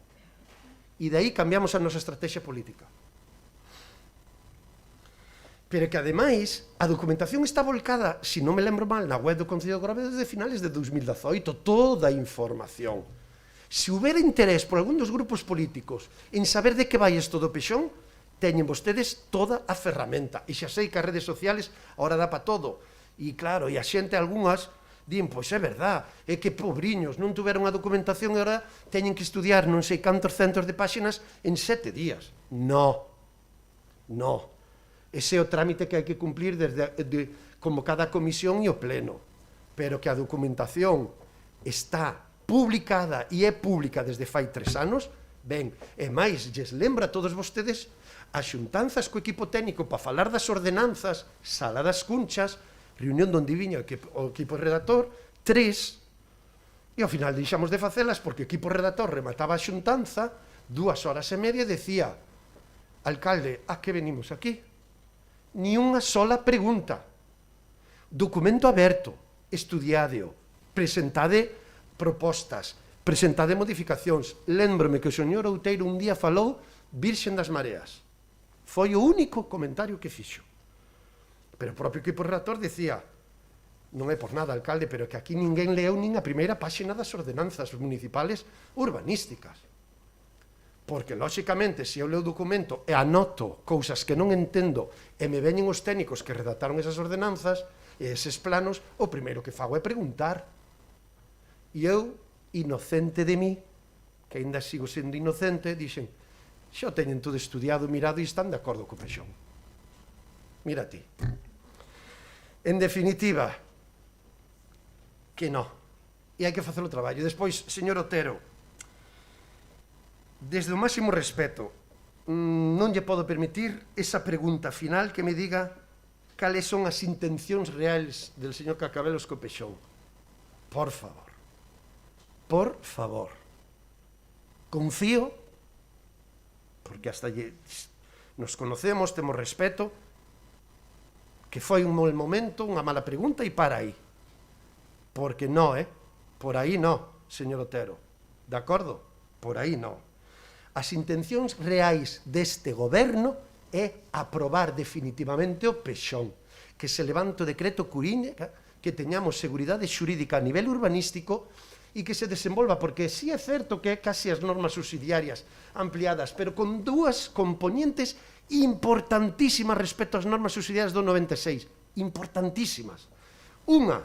E de aí cambiamos a nosa estrategia política. Pero que, ademais, a documentación está volcada, se non me lembro mal, na web do Concello de Grove desde finales de 2018, toda a información. Se houbera interés por algún dos grupos políticos en saber de que vai isto do PXON, teñen vostedes toda a ferramenta. E xa sei que as redes sociales ahora dá pa todo. E claro, e a xente, algunhas, din, pois é verdad, é que pobriños non tuveron a documentación e agora teñen que estudiar non sei cantos centos de páxinas en 7 días. No. Ese é o trámite que hai que cumplir como cada comisión e o pleno. Pero que a documentación está publicada e é pública desde fai 3 anos, ben, e máis, lles lembra a todos vostedes as xuntanzas co equipo técnico para falar das ordenanzas, sala das cunchas, reunión onde viña o equipo redactor, 3, E ao final deixamos de facelas porque o equipo redactor remataba a xuntanza 2 horas e media e decía: alcalde, a que venimos aquí? Ni unha sola pregunta. Documento aberto, estudiádeo, presentade propostas, presentade modificacións. Lémbrome que o señor Outeiro un día falou Virxen das Mareas. Foi o único comentario que fixo. Pero o propio equipo redactor decía: non é por nada, alcalde, pero que aquí ninguén leu nin a primeira páxina das ordenanzas municipales urbanísticas. Porque, lóxicamente, se eu leo o documento e anoto cousas que non entendo e me veñen os técnicos que redactaron esas ordenanzas e eses planos, o primeiro que fago é preguntar. E eu, inocente de mí, que ainda sigo sendo inocente, dixen: xa o teñen todo estudiado, mirado e están de acordo co Peixón. Mira ti. En definitiva, que non. E hai que facer o traballo. E despois, señor Otero, desde o máximo respeto, non lle podo permitir esa pregunta final que me diga cales son as intencións reales del señor Cacabelos co Peixón. Por favor. Por favor. Confío, porque hasta nos conocemos, temos respeto, que foi un mal momento, unha mala pregunta e para aí. Porque no, por aí no, señor Otero. De acordo? Por aí no. As intencións reais deste goberno é aprobar definitivamente o Peixón, que se levante o decreto Curiña, que teñamos seguridade xurídica a nivel urbanístico e que se desenvolva, porque sí é certo que é casi as normas subsidiarias ampliadas, pero con dúas componentes importantísimas respecto ás normas subsidiarias do 96. Importantísimas. Unha,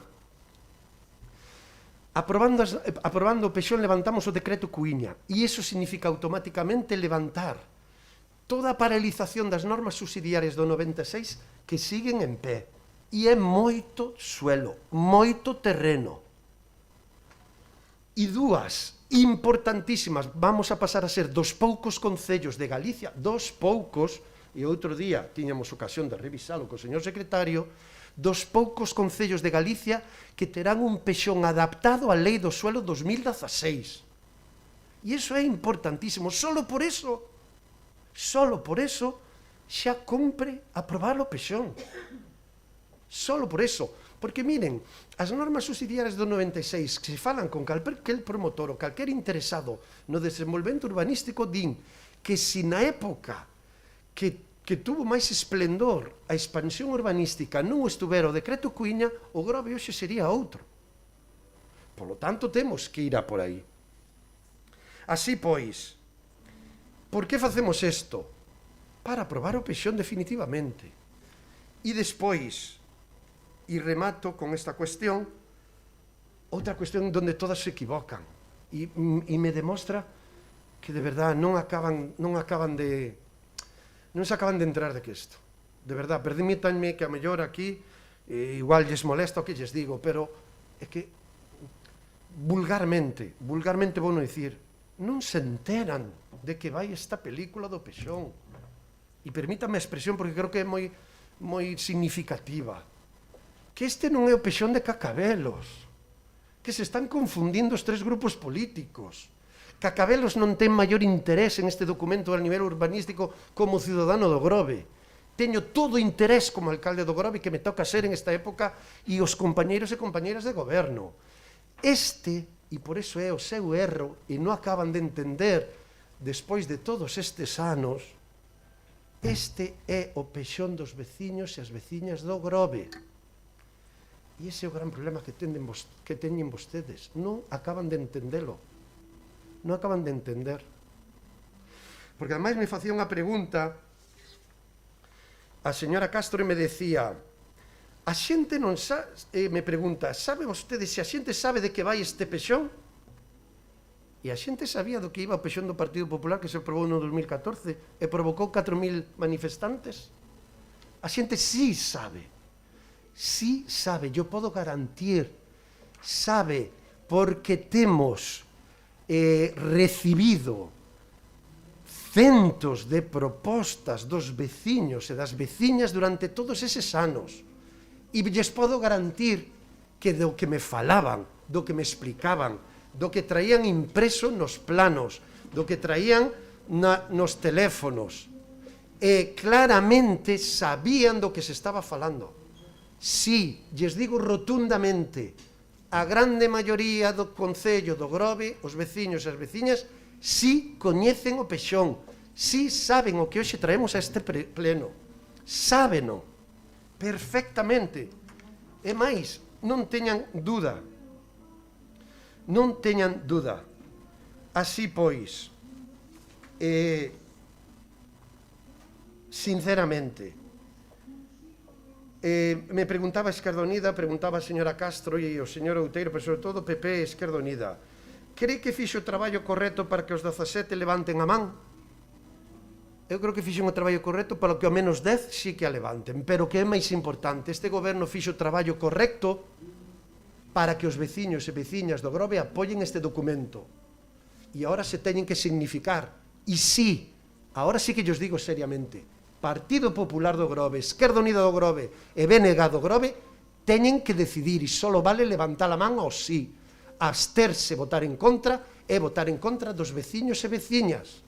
aprobando o Peixón levantamos o decreto Cuíña e iso significa automáticamente levantar toda a paralización das normas subsidiarias do 96 que siguen en pé. E é moito suelo, moito terreno. E dúas importantísimas, vamos a pasar a ser dos poucos concellos de Galicia, dos poucos, e outro día tiñamos ocasión de revisalo co señor secretario, dos poucos concellos de Galicia que terán un Peixón adaptado á Lei do Suelo 2016. E iso é importantísimo. Solo por eso, xa compre aprobar o Peixón. Solo por eso. Porque, miren, as normas subsidiarias do 96 que se falan con calquer promotor ou calquer interesado no desenvolvemento urbanístico din que se na época que tuvo máis esplendor a expansión urbanística non estuvera o decreto Cuíña, o Grove hoxe sería outro. Por lo tanto, temos que ir a por aí. Así pois, por que facemos isto? Para aprobar o Peixón definitivamente. E despois, e remato con esta cuestión, outra cuestión onde todas se equivocan e me demostra que de verdad non se acaban de entrar de que isto. De verdad, permítanme que a mellor aquí igual lles molesta o que lles digo, pero é que vulgarmente vou non dicir, non se enteran de que vai esta película do Peixón. E permítame a expresión porque creo que é moi significativa. Que este non é o Peixón de Cacabelos, que se están confundindo os tres grupos políticos. Cacabelos non ten maior interés en este documento a nivel urbanístico como ciudadano do Grove. Teño todo interés como alcalde do Grove que me toca ser en esta época e os compañeiros e compañeiras de goberno. E por iso é o seu erro, e non acaban de entender, despois de todos estes anos, este é o Peixón dos veciños e as veciñas do Grove. E ese é o gran problema que teñen vostedes. Non acaban de entendelo. Non acaban de entender. Porque ademais me facía unha pregunta a señora Castro e me decía: a xente non sabe, me pregunta, sabe vostede se a xente sabe de que vai este Peixón? E a xente sabía do que iba o Peixón do Partido Popular que se aprobou no 2014 e provocou 4.000 manifestantes? A xente sí sabe. Sí sabe, yo podo garantir, sabe, porque temos recibido centos de propostas dos veciños e das veciñas durante todos eses anos. E lles podo garantir que do que me falaban, do que me explicaban, do que traían impreso nos planos, do que traían nos teléfonos. E claramente sabían do que se estaba falando. Si, lles digo rotundamente, a grande maioría do Concello do Grove, os veciños e as veciñas, si coñecen o pexón, si saben o que hoxe traemos a este pleno. Sábeno perfectamente. E máis, non teñan dúda. Non teñan dúda. Así pois, sinceramente, me preguntaba Esquerda Unida, preguntaba a señora Castro e o señor Outeiro, pero sobre todo PP e Esquerda Unida, cree que fixo o traballo correcto para que os 17 levanten a man? Eu creo que fixo un traballo correcto para que ao menos 10 sí que a levanten, pero que é máis importante, este goberno fixo o traballo correcto para que os veciños e veciñas do Grove apoyen este documento. E agora se teñen que significar. E sí, agora sí que lles digo seriamente, Partido Popular do Grove, Esquerda Unida do Grove e BNG do Grove teñen que decidir, e só vale levantar a man ao sí. Absterse, votar en contra, e votar en contra dos veciños e veciñas.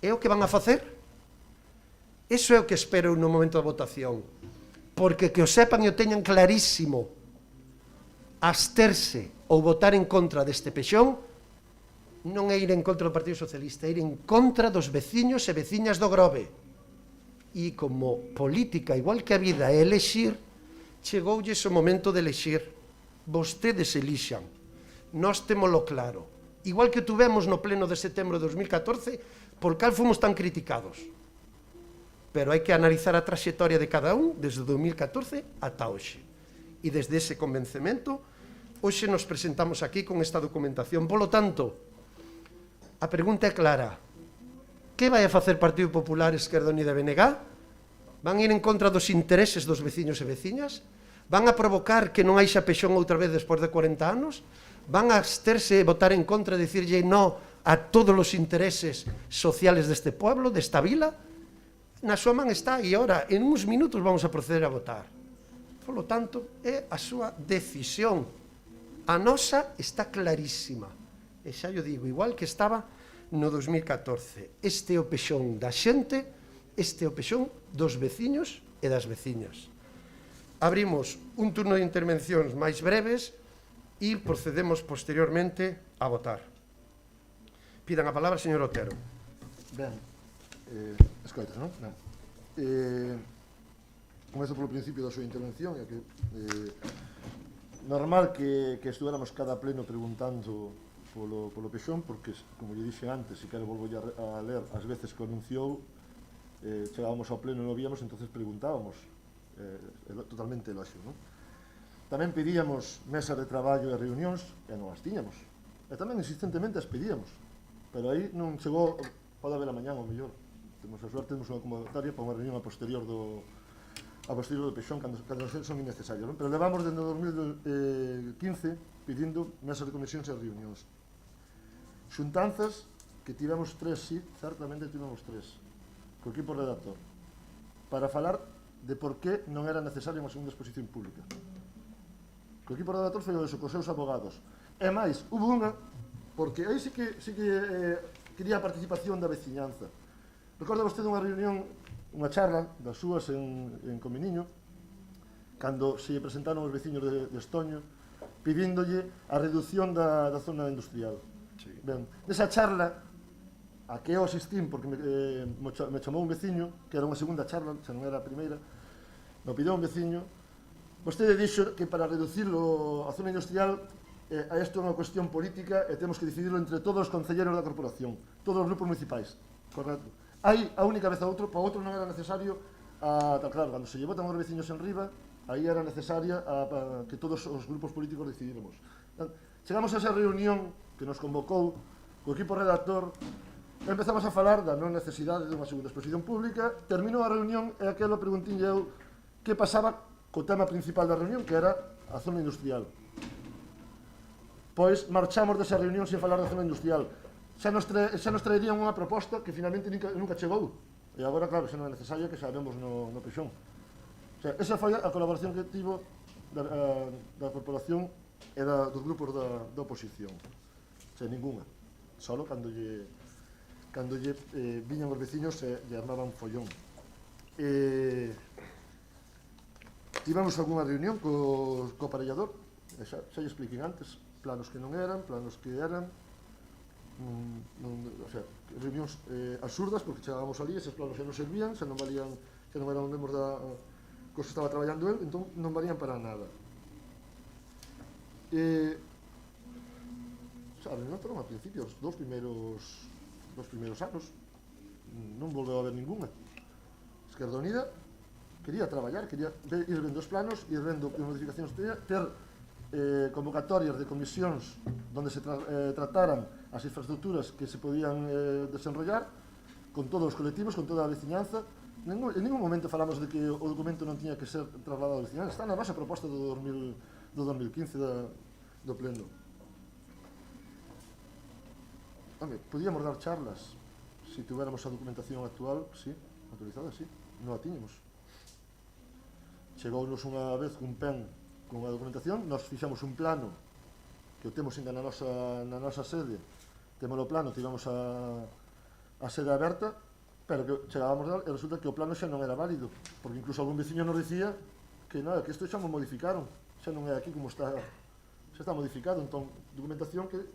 É o que van a facer? Iso é o que espero no momento da votación. Porque que o sepan e o teñan clarísimo. Absterse ou votar en contra deste pexón non é ir en contra do Partido Socialista, é ir en contra dos veciños e veciñas do Grove. E como política, igual que a vida é elexir, chegoulles o momento de elexir. Vostedes elixan. Nós témolo claro. Igual que tuvemos no pleno de setembro de 2014, por cal fomos tan criticados. Pero hai que analizar a traxectoria de cada un desde 2014 ata hoxe. E desde ese convencemento, hoxe nos presentamos aquí con esta documentación. Polo tanto, a pregunta é clara. Que vai a facer Partido Popular, Esquerda Unida e BNG? Van ir en contra dos intereses dos veciños e veciñas? Van a provocar que non haixa pexón outra vez despois de 40 anos? Van a absterse e votar en contra e dicirlle no a todos os intereses sociales deste pueblo, desta vila? Na súa man está, e agora, en uns minutos, vamos a proceder a votar. Por lo tanto, é a súa decisión. A nosa está clarísima. E xa yo digo, igual que estaba no 2014. Este é o pexón da xente, este é o pexón dos veciños e das veciñas. Abrimos un turno de intervencións máis breves e procedemos posteriormente a votar. Pidan a palabra, señor Otero. Ben, escoitas, non? Ben. Comezo polo principio da súa intervención, é que normal que estuvéramos cada pleno preguntando polo pexón, porque, como lle dixe antes, se quero volvo a ler as veces que anunciou, chegábamos ao pleno e non víamos, entonces preguntábamos, totalmente lógico, non? Tamén pedíamos mesas de traballo e reunións, e non as tiñamos. E tamén insistentemente as pedíamos. Pero aí non chegou, pode haber a mañán ou mellor. Temos a suerte, temos unha convocatoria para unha reunión a posterior do pexón cando son innecesarios, non? Pero levamos desde 2015 pedindo mesas de comisións e reunións. Xuntanzas que tivemos 3, sí, certamente tivemos 3, co equipo redactor, para falar de por que non era necesaria unha segunda exposición pública. Co equipo redactor foi o cos seus abogados. E máis, hubo unha, porque aí sí que quería a participación da veciñanza. Recorda vostede unha reunión, unha charla das súas en Cominiño, cando se presentaron os veciños de Estoño, pidíndolle a reducción da zona industrial. Sí. Ben, nesa charla, a que eu asistín, porque me chamou un veciño, que era unha segunda charla, xa non era a primeira, me pideu un veciño, vostede dixo que para reducir a zona industrial isto é unha cuestión política e temos que decidirlo entre todos os concelleros da corporación, todos os grupos municipais, correcto. Aí, a única vez a outro, para outro non era necesario, claro, cando se llevotan os veciños en riba, aí era necesaria que todos os grupos políticos decidíramos. Chegamos a esa reunión que nos convocou co equipo redactor, empezamos a falar da non necesidade de unha segunda exposición pública, terminou a reunión e aquelo preguntinlle eu que pasaba co tema principal da reunión, que era a zona industrial. Pois marchamos desa reunión sen falar da zona industrial. Xa nos traerían unha proposta que finalmente nunca chegou. E agora, claro, xa non é necesaria que sabemos no pexón. O sea, esa foi a colaboración que tivo da corporación era dos grupos da oposición. O sea, ninguna. Solo cando lle viñan os veciños e lle armaban follón. Tivemos algunha reunión co aparellador, xa lle expliquei antes, planos que non eran, planos que eran, o sea, reunións absurdas, porque chegábamos ali, eses planos xa non servían, xa non valían, xa non eran membros da cosa que estaba traballando el, entón non valían para nada. Sabe, non foron a principios, dos primeiros anos, non volveu a haber ninguna. Esquerda Unida quería traballar, quería ir vendo os planos, ir vendo que modificacións teña, ter convocatorias de comisións onde se trataran as infraestructuras que se podían desenrollar con todos os colectivos, con toda a veciñanza. En ningún momento falamos de que o documento non tiña que ser trasladado á veciñanza. Está na nosa proposta do 2015 do pleno. Home, podíamos dar charlas se tuviéramos a documentación actual, sí, autorizada, sí, non a tiñamos. Chegounos unha vez un pen con a documentación, nos fixamos un plano que o temos ainda na nosa sede, temos o plano, tivemos a sede aberta, pero que chegábamos e resulta que o plano xa non era válido, porque incluso algún veciño nos dicía que nada, que isto xa mo modificaron, xa non é aquí como está, xa está modificado. Entón, documentación que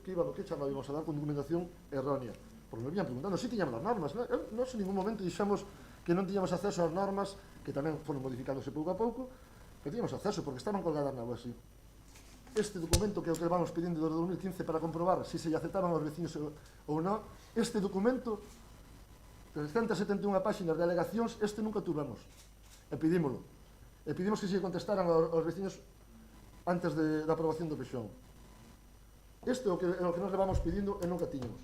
charla íbamos a dar con documentación errónea, porque nos vían preguntando si tiñamos as normas. Nós en ningún momento dixemos que non tiñamos acceso ás normas, que tamén foron modificándose pouco a pouco, pero tiñamos acceso, porque estaban colgadas na web así. Este documento que é o que vamos pedindo desde 2015 para comprobar se se aceptaban os veciños ou non, este documento, 371 páxinas de alegacións, este nunca tuvemos. E pedímolo. E pedimos que se contestaran aos veciños antes da aprobación do pexón. Este é o que nos levamos pedindo e nunca tiñamos.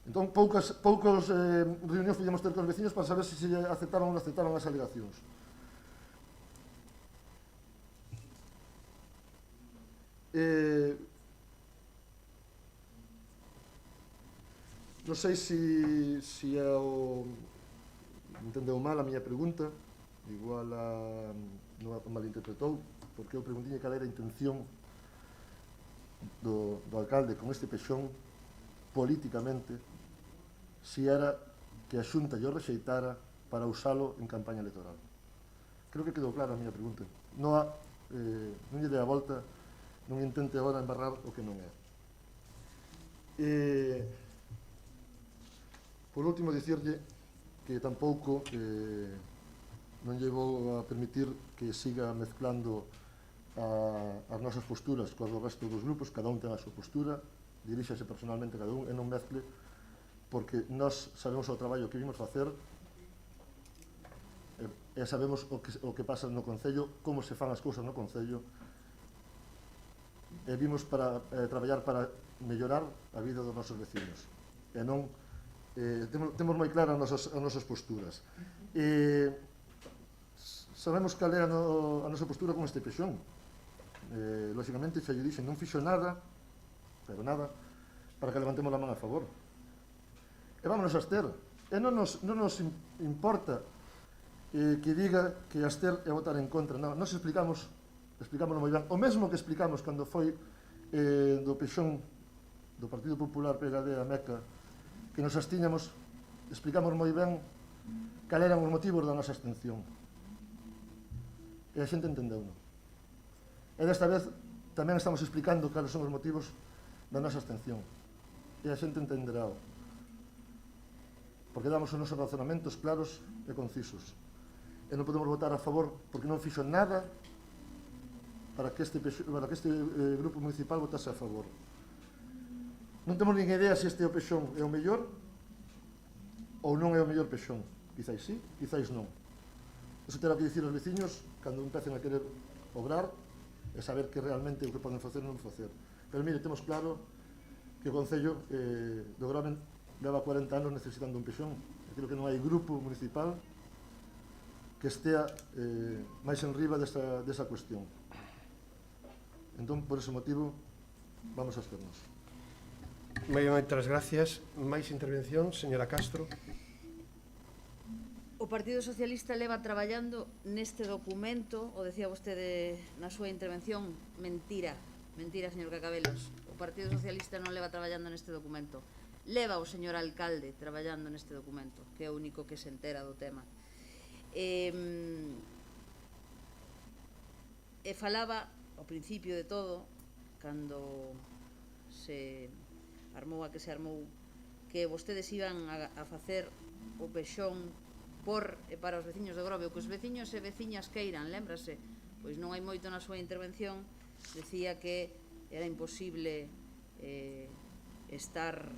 Entón, poucos reunións podíamos ter con os veciños para saber se aceptaron ou non aceptaron as alegacións. Non sei se entendeu mal a miña pregunta, igual non a malinterpretou, porque eu preguntei cal era a intención do alcalde con este pexón políticamente, se era que a Xunta lle rexeitara para usalo en campaña electoral. Creo que quedou clara a miña pregunta. Non lle dei a volta, non intente agora embarrar o que non é. Por último, dicirlle que tampouco non lle vou a permitir que siga mezclando as nosas posturas coas do resto dos grupos. Cada un ten a súa postura, diríxase personalmente cada un e non mezcle, porque nós sabemos o traballo que vimos facer e sabemos o que pasa no Concello, como se fan as cousas no Concello, e vimos para traballar para mellorar a vida dos nosos veciños. E non temos moi claras as nosas posturas. Sabemos cal é a nosa postura con este pexón. Lógicamente, xa lle dixen, non fixo nada, pero nada, para que levantemos a man a favor. E vámonos a abster. E non nos importa que diga que abster é votar en contra. Non, nos explicamos moi ben. O mesmo que explicamos cando foi do pexón do Partido Popular PLD a Meca, que nos abstiñamos, explicamos moi ben cal eran os motivos da nosa abstención. E a xente entendeu. E desta vez tamén estamos explicando cales son os motivos da nosa abstención. E a xente entenderá. Porque damos os nosos razonamentos claros e concisos. E non podemos votar a favor porque non fixo nada para que este grupo municipal votase a favor. Non temos nin idea se este é o pexón é o mellor ou non é o mellor pexón. Quizáis sí, quizáis non. Iso terá que dicir aos veciños cando empecen a querer obrar e saber que realmente o que poden facer non facer. Pero mire, temos claro que o Concello do Grove leva 40 anos necesitando un pexón. Eu creo que non hai grupo municipal que estea máis en riba desa cuestión. Entón, por ese motivo, vamos a absternos. Moitas gracias. Máis intervención, señora Castro. O Partido Socialista leva traballando neste documento, o decía vostede na súa intervención, mentira, señor Cacabelos. O Partido Socialista non leva traballando neste documento. Leva o señor alcalde traballando neste documento, que é o único que se entera do tema. E falaba, ao principio de todo, cando se armou a que se armou, que vostedes iban a facer o pexón por e para os veciños de Grove, o que os veciños e veciñas queiran, lembrase, pois non hai moito na súa intervención, decía que era imposible estar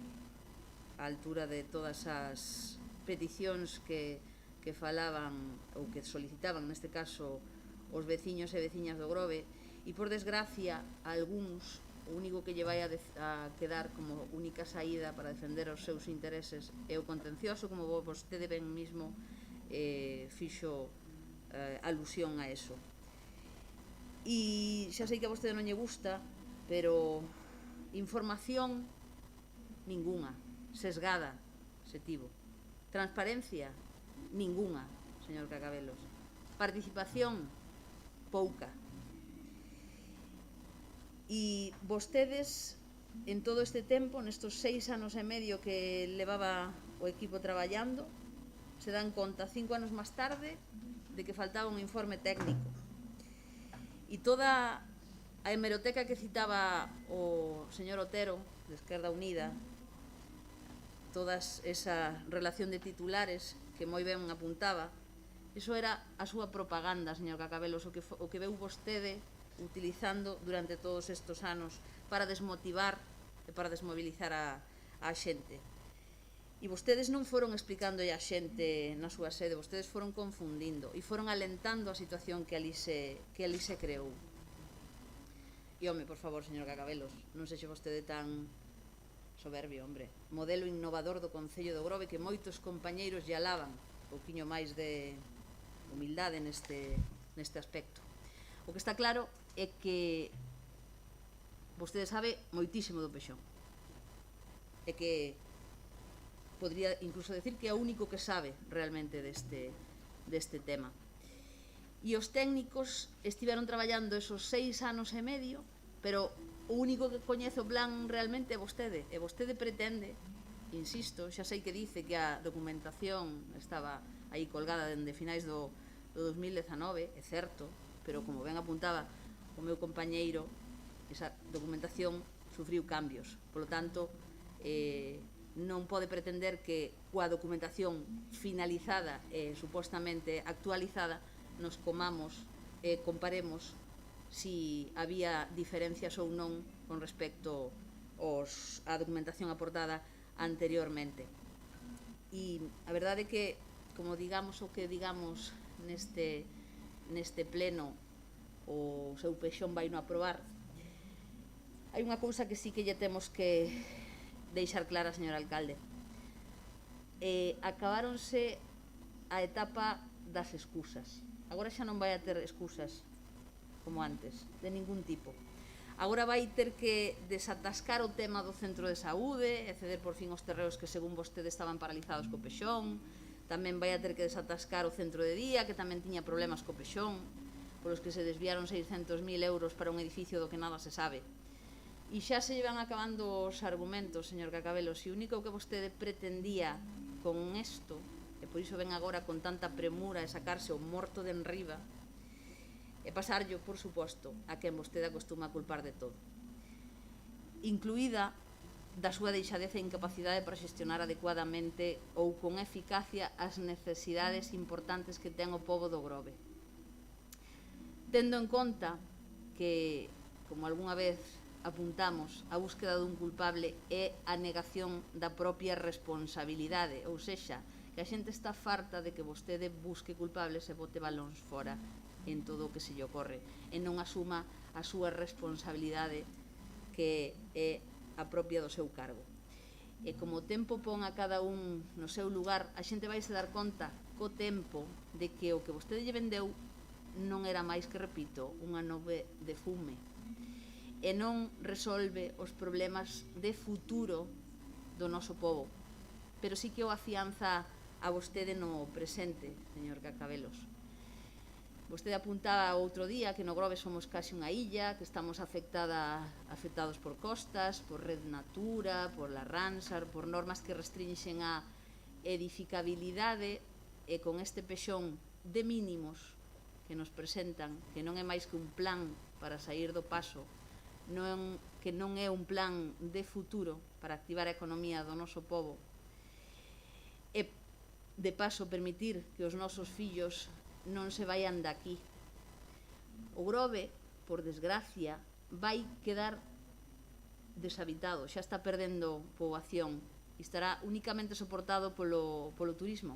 á altura de todas as peticións que falaban ou que solicitaban, neste caso, os veciños e veciñas do Grove, e por desgracia, algúns, o único que lle vai a quedar como única saída para defender os seus intereses é o contencioso, como vostede ben mismo fixo alusión a eso. E xa sei que a vostede non lle gusta, pero información ningunha, sesgada se tivo. Transparencia ningunha, señor Cacabelos. Participación pouca. E vostedes, en todo este tempo, nestos 6 anos e medio que levaba o equipo traballando, se dan conta 5 anos máis tarde de que faltaba un informe técnico. E toda a hemeroteca que citaba o señor Otero, de Esquerda Unida, toda esa relación de titulares que moi ben apuntaba, iso era a súa propaganda, señor Cacabelos, o que veu vostede utilizando durante todos estes anos para desmotivar e para desmobilizar a xente. E vostedes non foron explicando a xente na súa sede, vostedes foron confundindo e foron alentando a situación que ali se creou. E, home, por favor, señor Cacabelos, non sexe vostede tan soberbio, hombre. Modelo innovador do Concello do Grove que moitos compañeiros lle alaban, un pouquiño máis de humildade neste aspecto. O que está claro é que vostede sabe moitísimo do pexón. E que podría incluso decir que é o único que sabe realmente deste tema. E os técnicos estiveron traballando esos 6 anos e medio, pero o único que coñece o plan realmente é vostede. E vostede pretende, insisto, xa sei que dice que a documentación estaba aí colgada dende finais do 2019, é certo, pero como ben apuntaba o meu compañeiro, esa documentación sufriu cambios. Por lo tanto, non pode pretender que coa documentación finalizada e supostamente actualizada nos comamos e comparemos si había diferencias ou non con respecto á documentación aportada anteriormente. E a verdade é que, como digamos o que digamos neste pleno, o seu pexón vai no aprobar, hai unha cousa que sí que lle temos que deixar clara, señor alcalde. Acabáronse a etapa das excusas. Agora xa non vai a ter excusas como antes, de ningún tipo. Agora vai ter que desatascar o tema do centro de saúde e ceder por fin os terreos que según vostede estaban paralizados co pexón. Tamén vai a ter que desatascar o centro de día, que tamén tiña problemas co pexón, polos que se desviaron 600.000 euros para un edificio do que nada se sabe. E xa se van acabando os argumentos, señor Cacabelos, e o único que vostede pretendía con isto, e por iso ven agora con tanta premura e sacarse o morto de enriba, e pasarllo, por suposto, a quen vostede acostuma a culpar de todo, incluída da súa deixadeza e incapacidade para xestionar adecuadamente ou con eficacia as necesidades importantes que ten o pobo do Grove. Tendo en conta que, como algunha vez apuntamos, a búsqueda dun culpable é a negación da propia responsabilidade, ou sexa, que a xente está farta de que vostede busque culpables e bote balóns fora en todo o que se lle ocorre e non asuma a súa responsabilidade que é a propia do seu cargo. E como o tempo pon a cada un no seu lugar, a xente vai se dar conta co tempo de que o que vostede lle vendeu non era máis que, repito, unha nube de fume e non resolve os problemas de futuro do noso pobo, pero sí que o afianza a vostede no presente, señor Cacabelos. Vostede apuntaba outro día que no Grove somos casi unha illa, que estamos afectados por costas, por Red Natura, por la Ransar, por normas que restrinxen a edificabilidade, e con este pexón de mínimos que nos presentan, que non é máis que un plan para sair do paso, que non é un plan de futuro para activar a economía do noso pobo, e de paso permitir que os nosos fillos non se vayan daqui. O Grove, por desgracia, vai quedar deshabitado, xa está perdendo poboación e estará únicamente soportado polo turismo.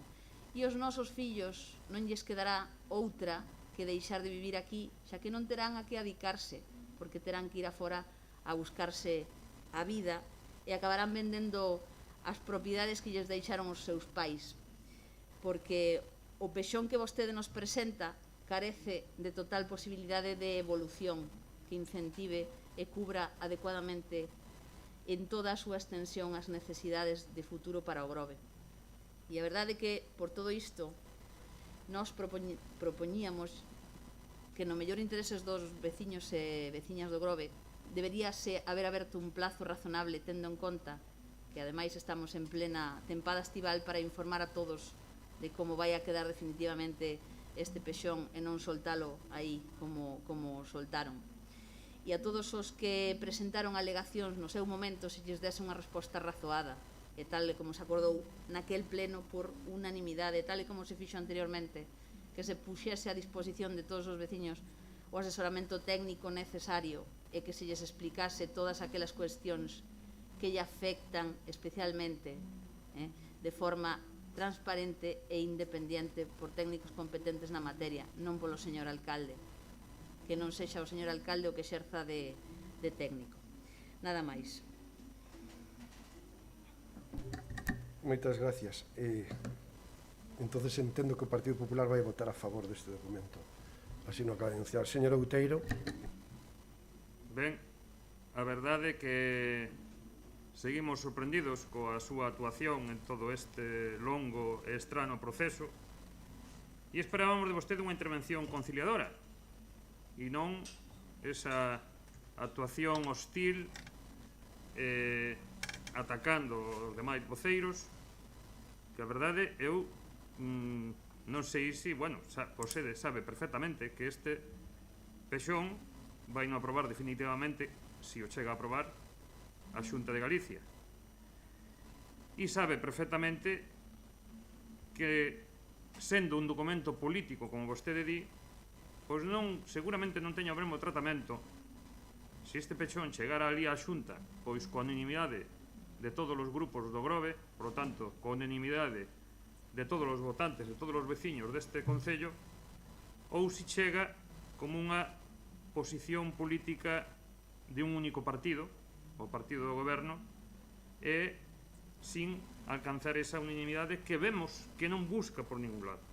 E os nosos fillos non lles quedará outra que deixar de vivir aquí, xa que non terán a que adicarse, porque terán que ir afora a buscarse a vida e acabarán vendendo as propiedades que lles deixaron os seus pais, porque o pexón que vostede nos presenta carece de total posibilidade de evolución que incentive e cubra adecuadamente en toda a súa extensión as necesidades de futuro para o Grove. E a verdade é que, por todo isto, nós propoñíamos que no mellor intereses dos veciños e veciñas do Grove deberíase haber aberto un plazo razonable, tendo en conta que ademais estamos en plena tempada estival, para informar a todos de como vai a quedar definitivamente este pexón e non soltalo aí como soltaron. E a todos os que presentaron alegacións no seu momento se lles dese unha resposta razoada, e tal como se acordou naquel pleno por unanimidade, tal como se fixo anteriormente, que se puxese a disposición de todos os veciños o asesoramento técnico necesario e que se lles explicase todas aquelas cuestións que lle afectan especialmente de forma transparente e independiente por técnicos competentes na materia, non polo señor alcalde, que non sexa o señor alcalde o que exerza de técnico. Nada máis. Moitas gracias. Entonces entendo que o Partido Popular vai votar a favor deste documento. Así non acaba de denunciar. Señor Outeiro. Ben, a verdade é que seguimos sorprendidos coa súa actuación en todo este longo e estrano proceso e esperábamos de vostede unha intervención conciliadora e non esa actuación hostil atacando os demais voceiros, que a verdade eu non sei se, bueno, vostede sabe perfectamente que este pexón vai non aprobar definitivamente, se o chega a aprobar, a Xunta de Galicia, e sabe perfectamente que, sendo un documento político, como vostede di, pois non, seguramente non teña o mesmo tratamento se este pechón chegara ali á Xunta, pois coa unanimidade de todos os grupos do Grove, por lo tanto, coa unanimidade de todos os votantes, de todos os veciños deste concello, ou se chega como unha posición política de un único partido, o partido do goberno, e sin alcanzar esa unanimidade que vemos que non busca por ningún lado.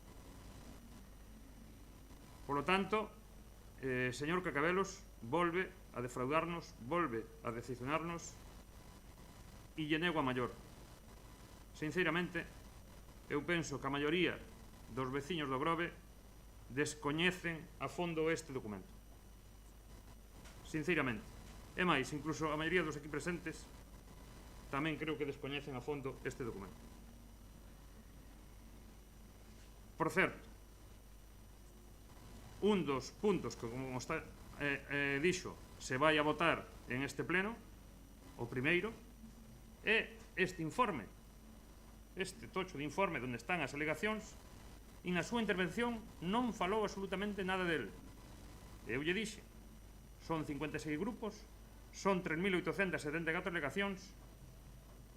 Por lo tanto, señor Cacabelos, volve a defraudarnos, volve a decepcionarnos, e lle nego a maior. Sinceramente, eu penso que a maioría dos veciños do Grove descoñecen a fondo este documento. Sinceramente. E máis, incluso a maioría dos aquí presentes tamén creo que descoñecen a fondo este documento. Por certo, un dos puntos que, como está dixo, se vai a votar en este pleno, o primeiro, é este informe, este tocho de informe onde están as alegacións, e na súa intervención non falou absolutamente nada del. Eu lle dixe, son 56 grupos, son 3.874 alegacións,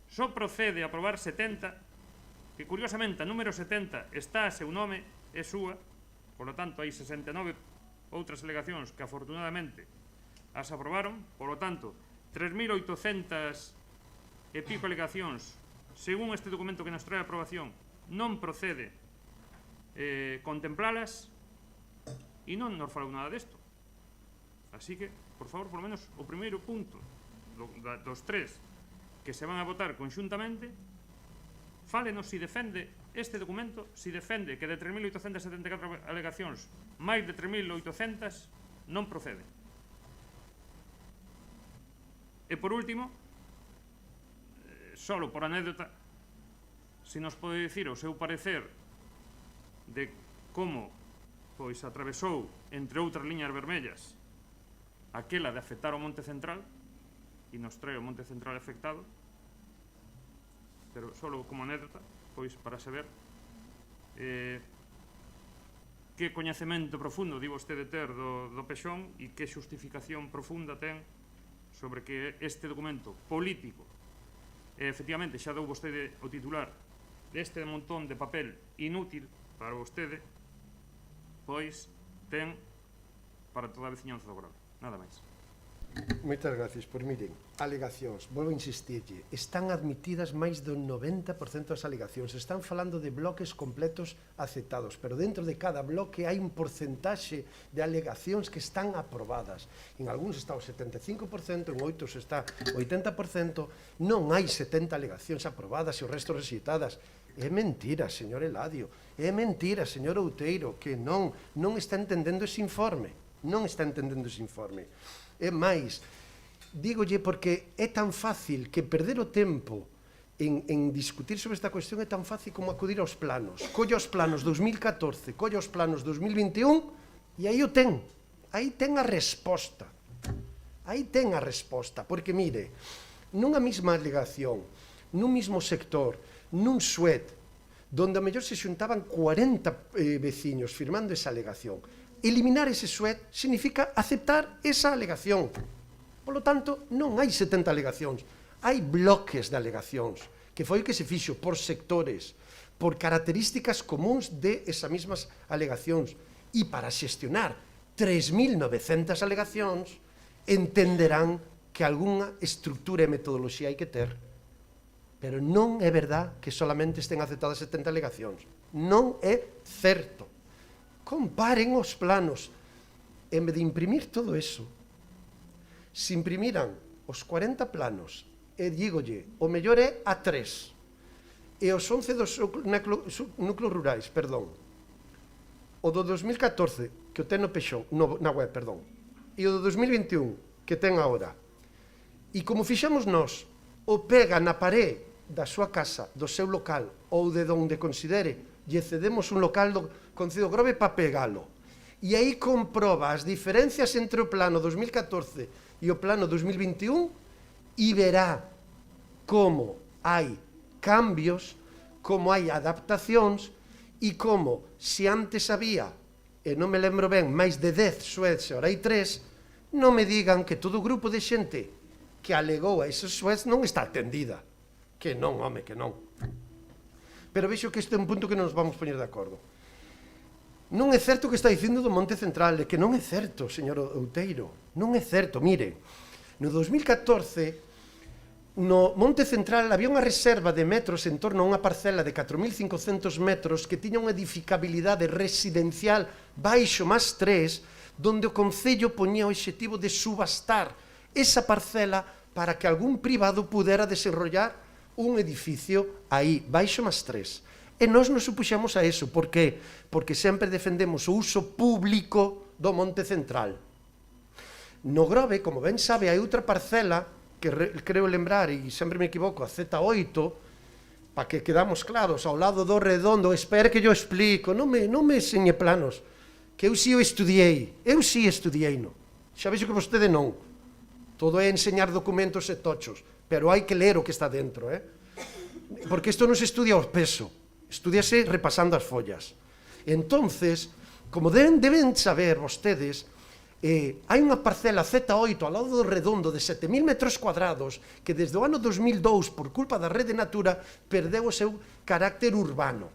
só procede a aprobar 70, que curiosamente a número 70 está a seu nome, é súa, por lo tanto hai 69 outras alegacións que afortunadamente as aprobaron, por lo tanto 3.800 e pico alegacións, según este documento que nos trae a aprobación, non procede contemplalas, e non nos falou nada desto. Así que, por favor, por lo menos o primeiro punto dos tres que se van a votar conxuntamente, fálenos se defende este documento si defende que de 3.874 alegacións máis de 3.800 non procede. E por último, solo por anécdota, se nos pode dicir o seu parecer de como pois atravesou, entre outras liñas vermellas, aquela de afectar o Monte Central, e nos trae o Monte Central afectado, pero solo como anécdota, pois para saber que coñecemento profundo di vostede ter do Pexón e que xustificación profunda ten sobre que este documento político, efectivamente, xa dou vostede o titular deste montón de papel inútil para vostede, pois ten para toda a veciñanza do Grove. Nada máis. Moitas gracias. Pois miren, alegacións, volvo a insistirlle, están admitidas máis do 90% das alegacións, están falando de bloques completos aceptados, pero dentro de cada bloque hai un porcentaxe de alegacións que están aprobadas. En algúns está o 75%, en outros está o 80%, non hai 70 alegacións aprobadas e o resto rexeitadas. É mentira, señor Eladio, é mentira, señor Outeiro, que non está entendendo ese informe, non está entendendo ese informe. É máis, dígolle porque é tan fácil que perder o tempo en discutir sobre esta cuestión é tan fácil como acudir aos planos. Colle os planos 2014, colle os planos 2021 e aí o ten. Aí ten a resposta. Aí ten a resposta. Porque, mire, nunha mesma alegación, nun mesmo sector, nun suet, donde a mellor se xuntaban 40 veciños firmando esa alegación, eliminar ese suet significa aceptar esa alegación. Por lo tanto, non hai 70 alegacións, hai bloques de alegacións, que foi o que se fixo por sectores, por características comuns de esas mesmas alegacións. E para xestionar 3.900 alegacións, entenderán que algunha estructura e metodoloxía hai que ter. Pero non é verdad que solamente estén aceptadas 70 alegacións. Non é certo. Comparen os planos. En vez de imprimir todo eso, se imprimiran os 40 planos, e dígolle, o mellor é a 3, e os 11 dos núcleos rurais, perdón, o do 2014, que o ten no Pexón, na web, perdón, e o do 2021, que ten agora, e como fixamos nós, o pega na paré da súa casa, do seu local, ou de onde considere, lle cedemos un local do Concello do Grove para pegalo. E aí comproba as diferencias entre o plano 2014 e o plano 2021 e verá como hai cambios, como hai adaptacións e como, se antes había, e non me lembro ben, máis de 10 suedes e ora hai 3, non me digan que todo o grupo de xente que alegou a esos suedes non está atendida. Que non, home, que non. Pero vexo que este é un punto que non nos vamos poñer de acordo. Non é certo o que está dicindo do Monte Central, que non é certo, señor Outeiro, non é certo. Mire, no 2014, no Monte Central había unha reserva de metros en torno a unha parcela de 4.500 metros que tiña unha edificabilidade residencial baixo máis 3, donde o Concello poñía o obxectivo de subastar esa parcela para que algún privado pudera desenrollar un edificio aí, baixo máis 3. E nós nos supuxemos a eso. Por qué? Porque sempre defendemos o uso público do Monte Central. No Grove, como ben sabe, hai outra parcela, que creo lembrar, e sempre me equivoco, a Z8, para que quedamos claros, ao lado do redondo, espere que yo explico, non me enseñe planos, que eu sí o estudiei, no. Xa vexo que vostede non. Todo é enseñar documentos e tochos, pero hai que ler o que está dentro, porque isto non se estudia ao peso, estúdiase repasando as follas. Entonces, como deben saber vostedes, hai unha parcela Z8 ao lado do redondo de 7.000 metros cuadrados que desde o ano 2002, por culpa da Rede Natura, perdeu o seu carácter urbano.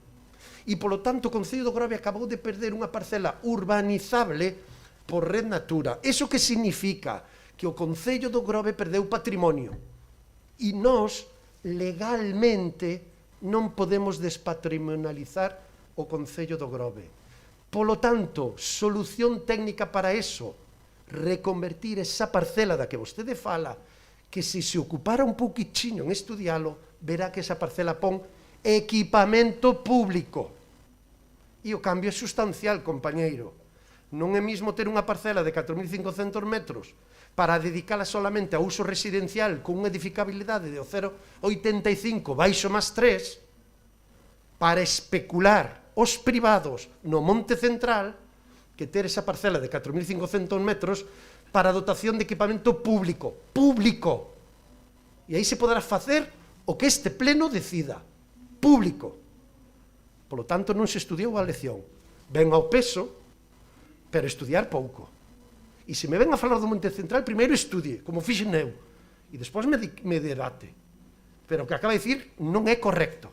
E, polo tanto, o Concello do Grove acabou de perder unha parcela urbanizable por Rede Natura. Iso que significa? Que o Concello do Grove perdeu patrimonio. E nós, legalmente, non podemos despatrimonializar o Concello do Grove. Polo tanto, solución técnica para eso, reconvertir esa parcela da que vostede fala, que se ocupara un pouquichiño en estudialo, verá que esa parcela pon equipamento público. E o cambio é sustancial, compañeiro. Non é mismo ter unha parcela de 4.500 metros para dedicala solamente a uso residencial con unha edificabilidade de 0,85 baixo máis 3 para especular os privados no Monte Central que ter esa parcela de 4.500 metros para a dotación de equipamento público. Público! E aí se poderá facer o que este pleno decida. Público. Polo tanto, non se estudiou a lección. Ven ao peso, pero estudiar pouco. E se me ven a falar do Monte Central, primeiro estudie, como fixen eu, e despois me debate. Pero o que acaba de dicir non é correcto.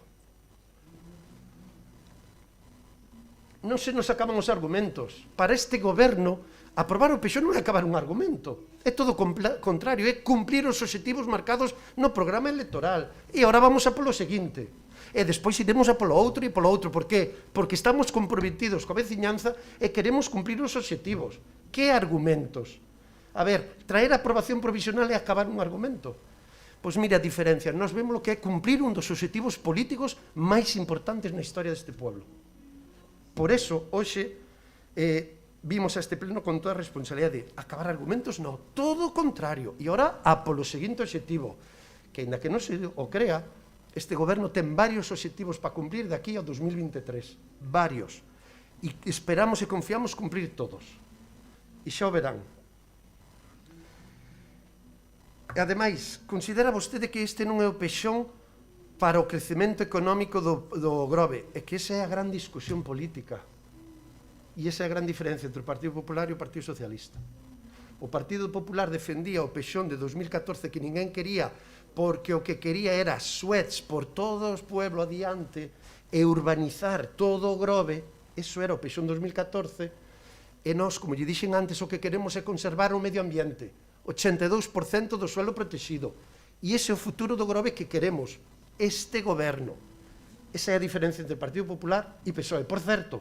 Non se nos acaban os argumentos. Para este goberno, aprobar o PSOE non é acabar un argumento. É todo contrario, é cumprir os obxectivos marcados no programa electoral. E agora vamos a polo seguinte. E despois iremos a polo outro e polo outro. Por qué? Porque estamos comprometidos coa veciñanza e queremos cumprir os obxectivos. Que argumentos? A ver, traer a aprobación provisional é acabar un argumento. Pois mire a diferencia. Nos vemos o que é cumplir un dos obxectivos políticos máis importantes na historia deste pueblo. Por eso, hoxe, vimos a este pleno con toda a responsabilidade de acabar argumentos, non, todo o contrario. E agora, a polo seguinte obxectivo, que ainda que non se o crea, este goberno ten varios obxectivos para cumplir de aquí ao 2023. Varios. E esperamos e confiamos cumplir todos. E xa o verán. E ademais, considera vostede que este non é o pexón para o crecemento económico do Grove, é que esa é a gran discusión política. E esa é a gran diferencia entre o Partido Popular e o Partido Socialista. O Partido Popular defendía o pexón de 2014 que ninguén quería, porque o que quería era suets por todo o pueblo adiante e urbanizar todo o Grove. Eso era o pexón 2014. E nós, como lle dixen antes, o que queremos é conservar o medio ambiente, 82% do suelo protegido. E ese é o futuro do Grove que queremos. Este goberno. Esa é a diferencia entre o Partido Popular e PSOE. Por certo,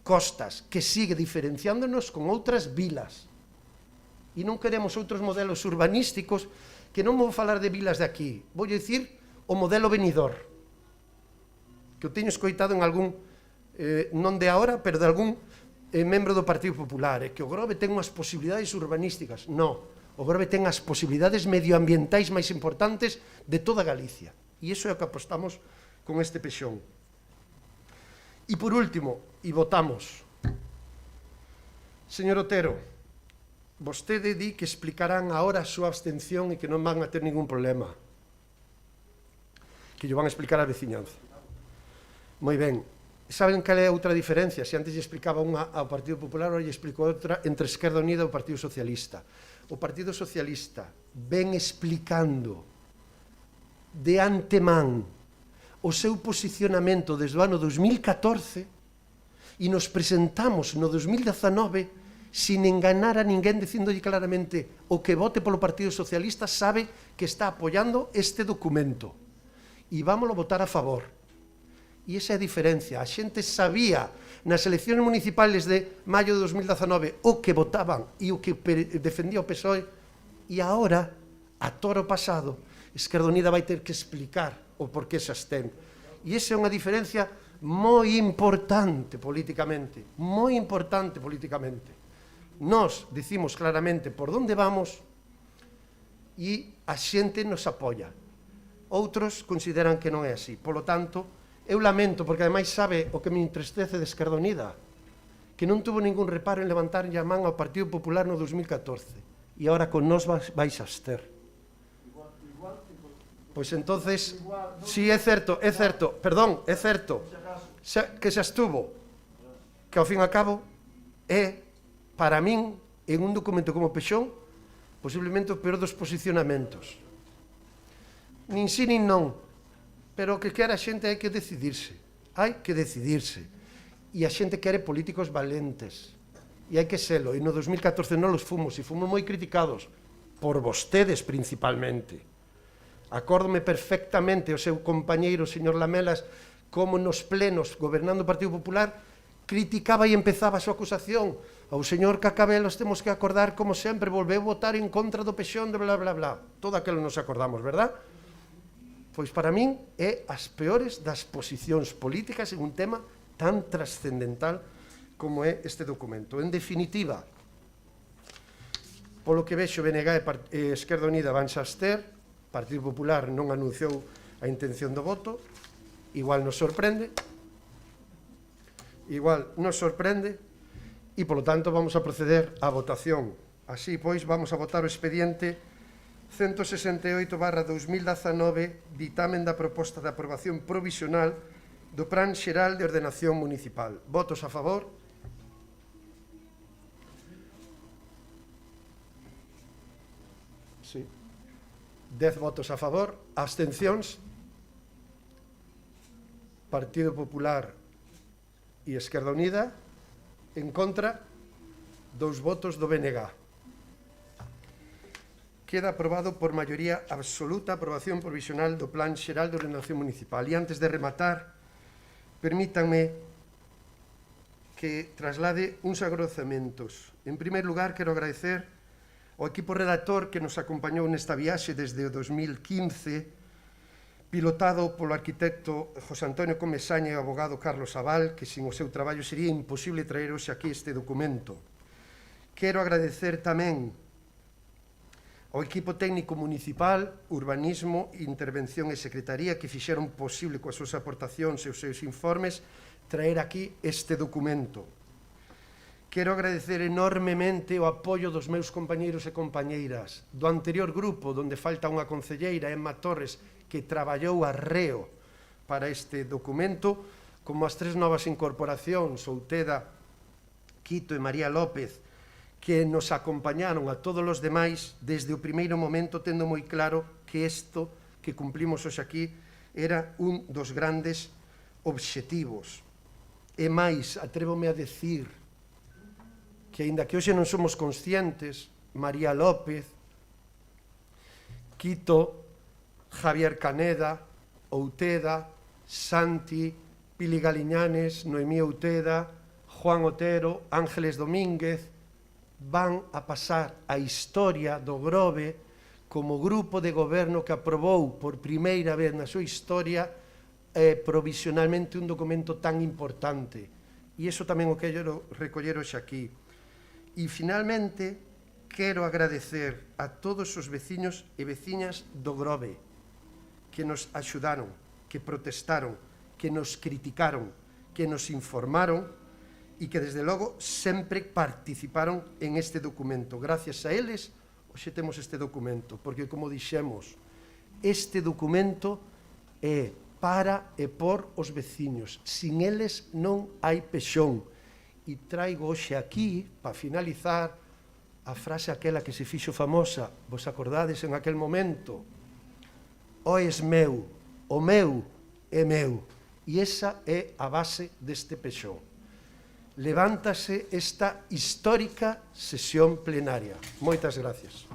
Costas, que sigue diferenciándonos con outras vilas. E non queremos outros modelos urbanísticos, que non vou falar de vilas de aquí. Vou dicir o modelo Benidorm, que o teño escoitado en algún, non de agora, pero de algún membro do Partido Popular, que o Grove ten unhas posibilidades urbanísticas. Non, o Grove ten as posibilidades medioambientais máis importantes de toda Galicia. E iso é o que apostamos con este pexón. E por último, e votamos. Señor Otero, vostede di que explicarán agora a súa abstención e que non van a ter ningún problema. Que lle van a explicar a veciñanza. Moi ben. Saben cal é a outra diferencia? Se antes lle explicaba unha ao Partido Popular, agora lle explico outra entre Esquerda Unida e o Partido Socialista. O Partido Socialista ven explicando de antemán o seu posicionamento desde o ano 2014 e nos presentamos no 2019 sin enganar a ninguén dicíndolle claramente o que vote polo Partido Socialista sabe que está apoiando este documento e vámoslo votar a favor. E esa é a diferencia. A xente sabía nas eleccións municipales de maio de 2019 o que votaban e o que defendía o PSOE e agora, a toro pasado, Esquerda Unida vai ter que explicar o porqué se abstén. E esa é unha diferencia moi importante políticamente, moi importante políticamente. Nós dicimos claramente por onde vamos e a xente nos apoia. Outros consideran que non é así. Polo tanto, eu lamento, porque ademais sabe o que me entristece de Esquerda Unida, que non tuvo ningún reparo en levantar a man ao Partido Popular no 2014 e agora con nós vais a abster. Pois entonces, si é certo, perdón, é certo, que xa estuvo, que ao fin e ao cabo é, para min, en un documento como Pexón, posiblemente o peor dos posicionamentos. Nin sí nin non, pero o que quere a xente hai que decidirse, e a xente quere políticos valentes, e hai que selo, e no 2014 non los fomos, e fomos moi criticados, por vostedes principalmente. Acórdome perfectamente o seu compañeiro, o señor Lamelas, como nos plenos, gobernando o Partido Popular, criticaba e empezaba a súa acusación. Ao señor Cacabelos temos que acordar, como sempre, volveu votar en contra do Pexón de bla, bla, bla. Todo aquilo nos acordamos, verdad? Pois para min é as peores das posicións políticas en un tema tan trascendental como é este documento. En definitiva, polo que vexo, BNG e Esquerda Unida van xa abster, o Partido Popular non anunciou a intención do voto, igual nos sorprende, e, polo tanto, vamos a proceder á votación. Así, pois, vamos a votar o expediente 168/2019, ditamen da proposta de aprobación provisional do Plan Xeral de Ordenación Municipal. Votos a favor? Sí. 10 votos a favor. Abstencións? Partido Popular e Esquerda Unida. En contra? 2 votos do BNG. Queda aprobado por maioría absoluta a aprobación provisional do Plan Xeral de Ordenación Municipal. E antes de rematar, permítanme que traslade uns agradecementos. En primeiro lugar, quero agradecer ao equipo redactor que nos acompañou nesta viaxe desde o 2015, pilotado polo arquitecto José Antonio Comesaña e o abogado Carlos Abal, que sin o seu traballo sería imposible traer hoxe aquí este documento. Quero agradecer tamén ao equipo técnico municipal, urbanismo, intervención e secretaría que fixeron posible coas súas aportacións e os seus informes traer aquí este documento. Quero agradecer enormemente o apoio dos meus compañeiros e compañeiras do anterior grupo, onde falta unha concelleira, Emma Torres, que traballou arreo para este documento, como as 3 novas incorporacións, Outeda, Quito e María López, que nos acompañaron a todos os demais desde o primeiro momento, tendo moi claro que isto que cumplimos hoxe aquí era un dos grandes obxectivos. E máis, atrévome a decir que, aínda que hoxe non somos conscientes, María López, Quito, Javier Caneda, Outeda, Santi, Pili Galiñanes, Noemí Outeda, Juan Otero, Ángeles Domínguez, van a pasar a historia do Grove como grupo de goberno que aprobou por primeira vez na súa historia provisionalmente un documento tan importante. E iso tamén o quero recoller hoxe aquí. E, finalmente, quero agradecer a todos os veciños e veciñas do Grove que nos axudaron, que protestaron, que nos criticaron, que nos informaron e que, desde logo, sempre participaron en este documento. Gracias a eles, hoxe temos este documento, porque, como dixemos, este documento é para e por os veciños. Sin eles non hai pexón. E traigo hoxe aquí, para finalizar, a frase aquela que se fixo famosa, vos acordades en aquel momento? O es meu, o meu é meu. E esa é a base deste pexón. Levántase esta histórica sesión plenaria. Moitas gracias.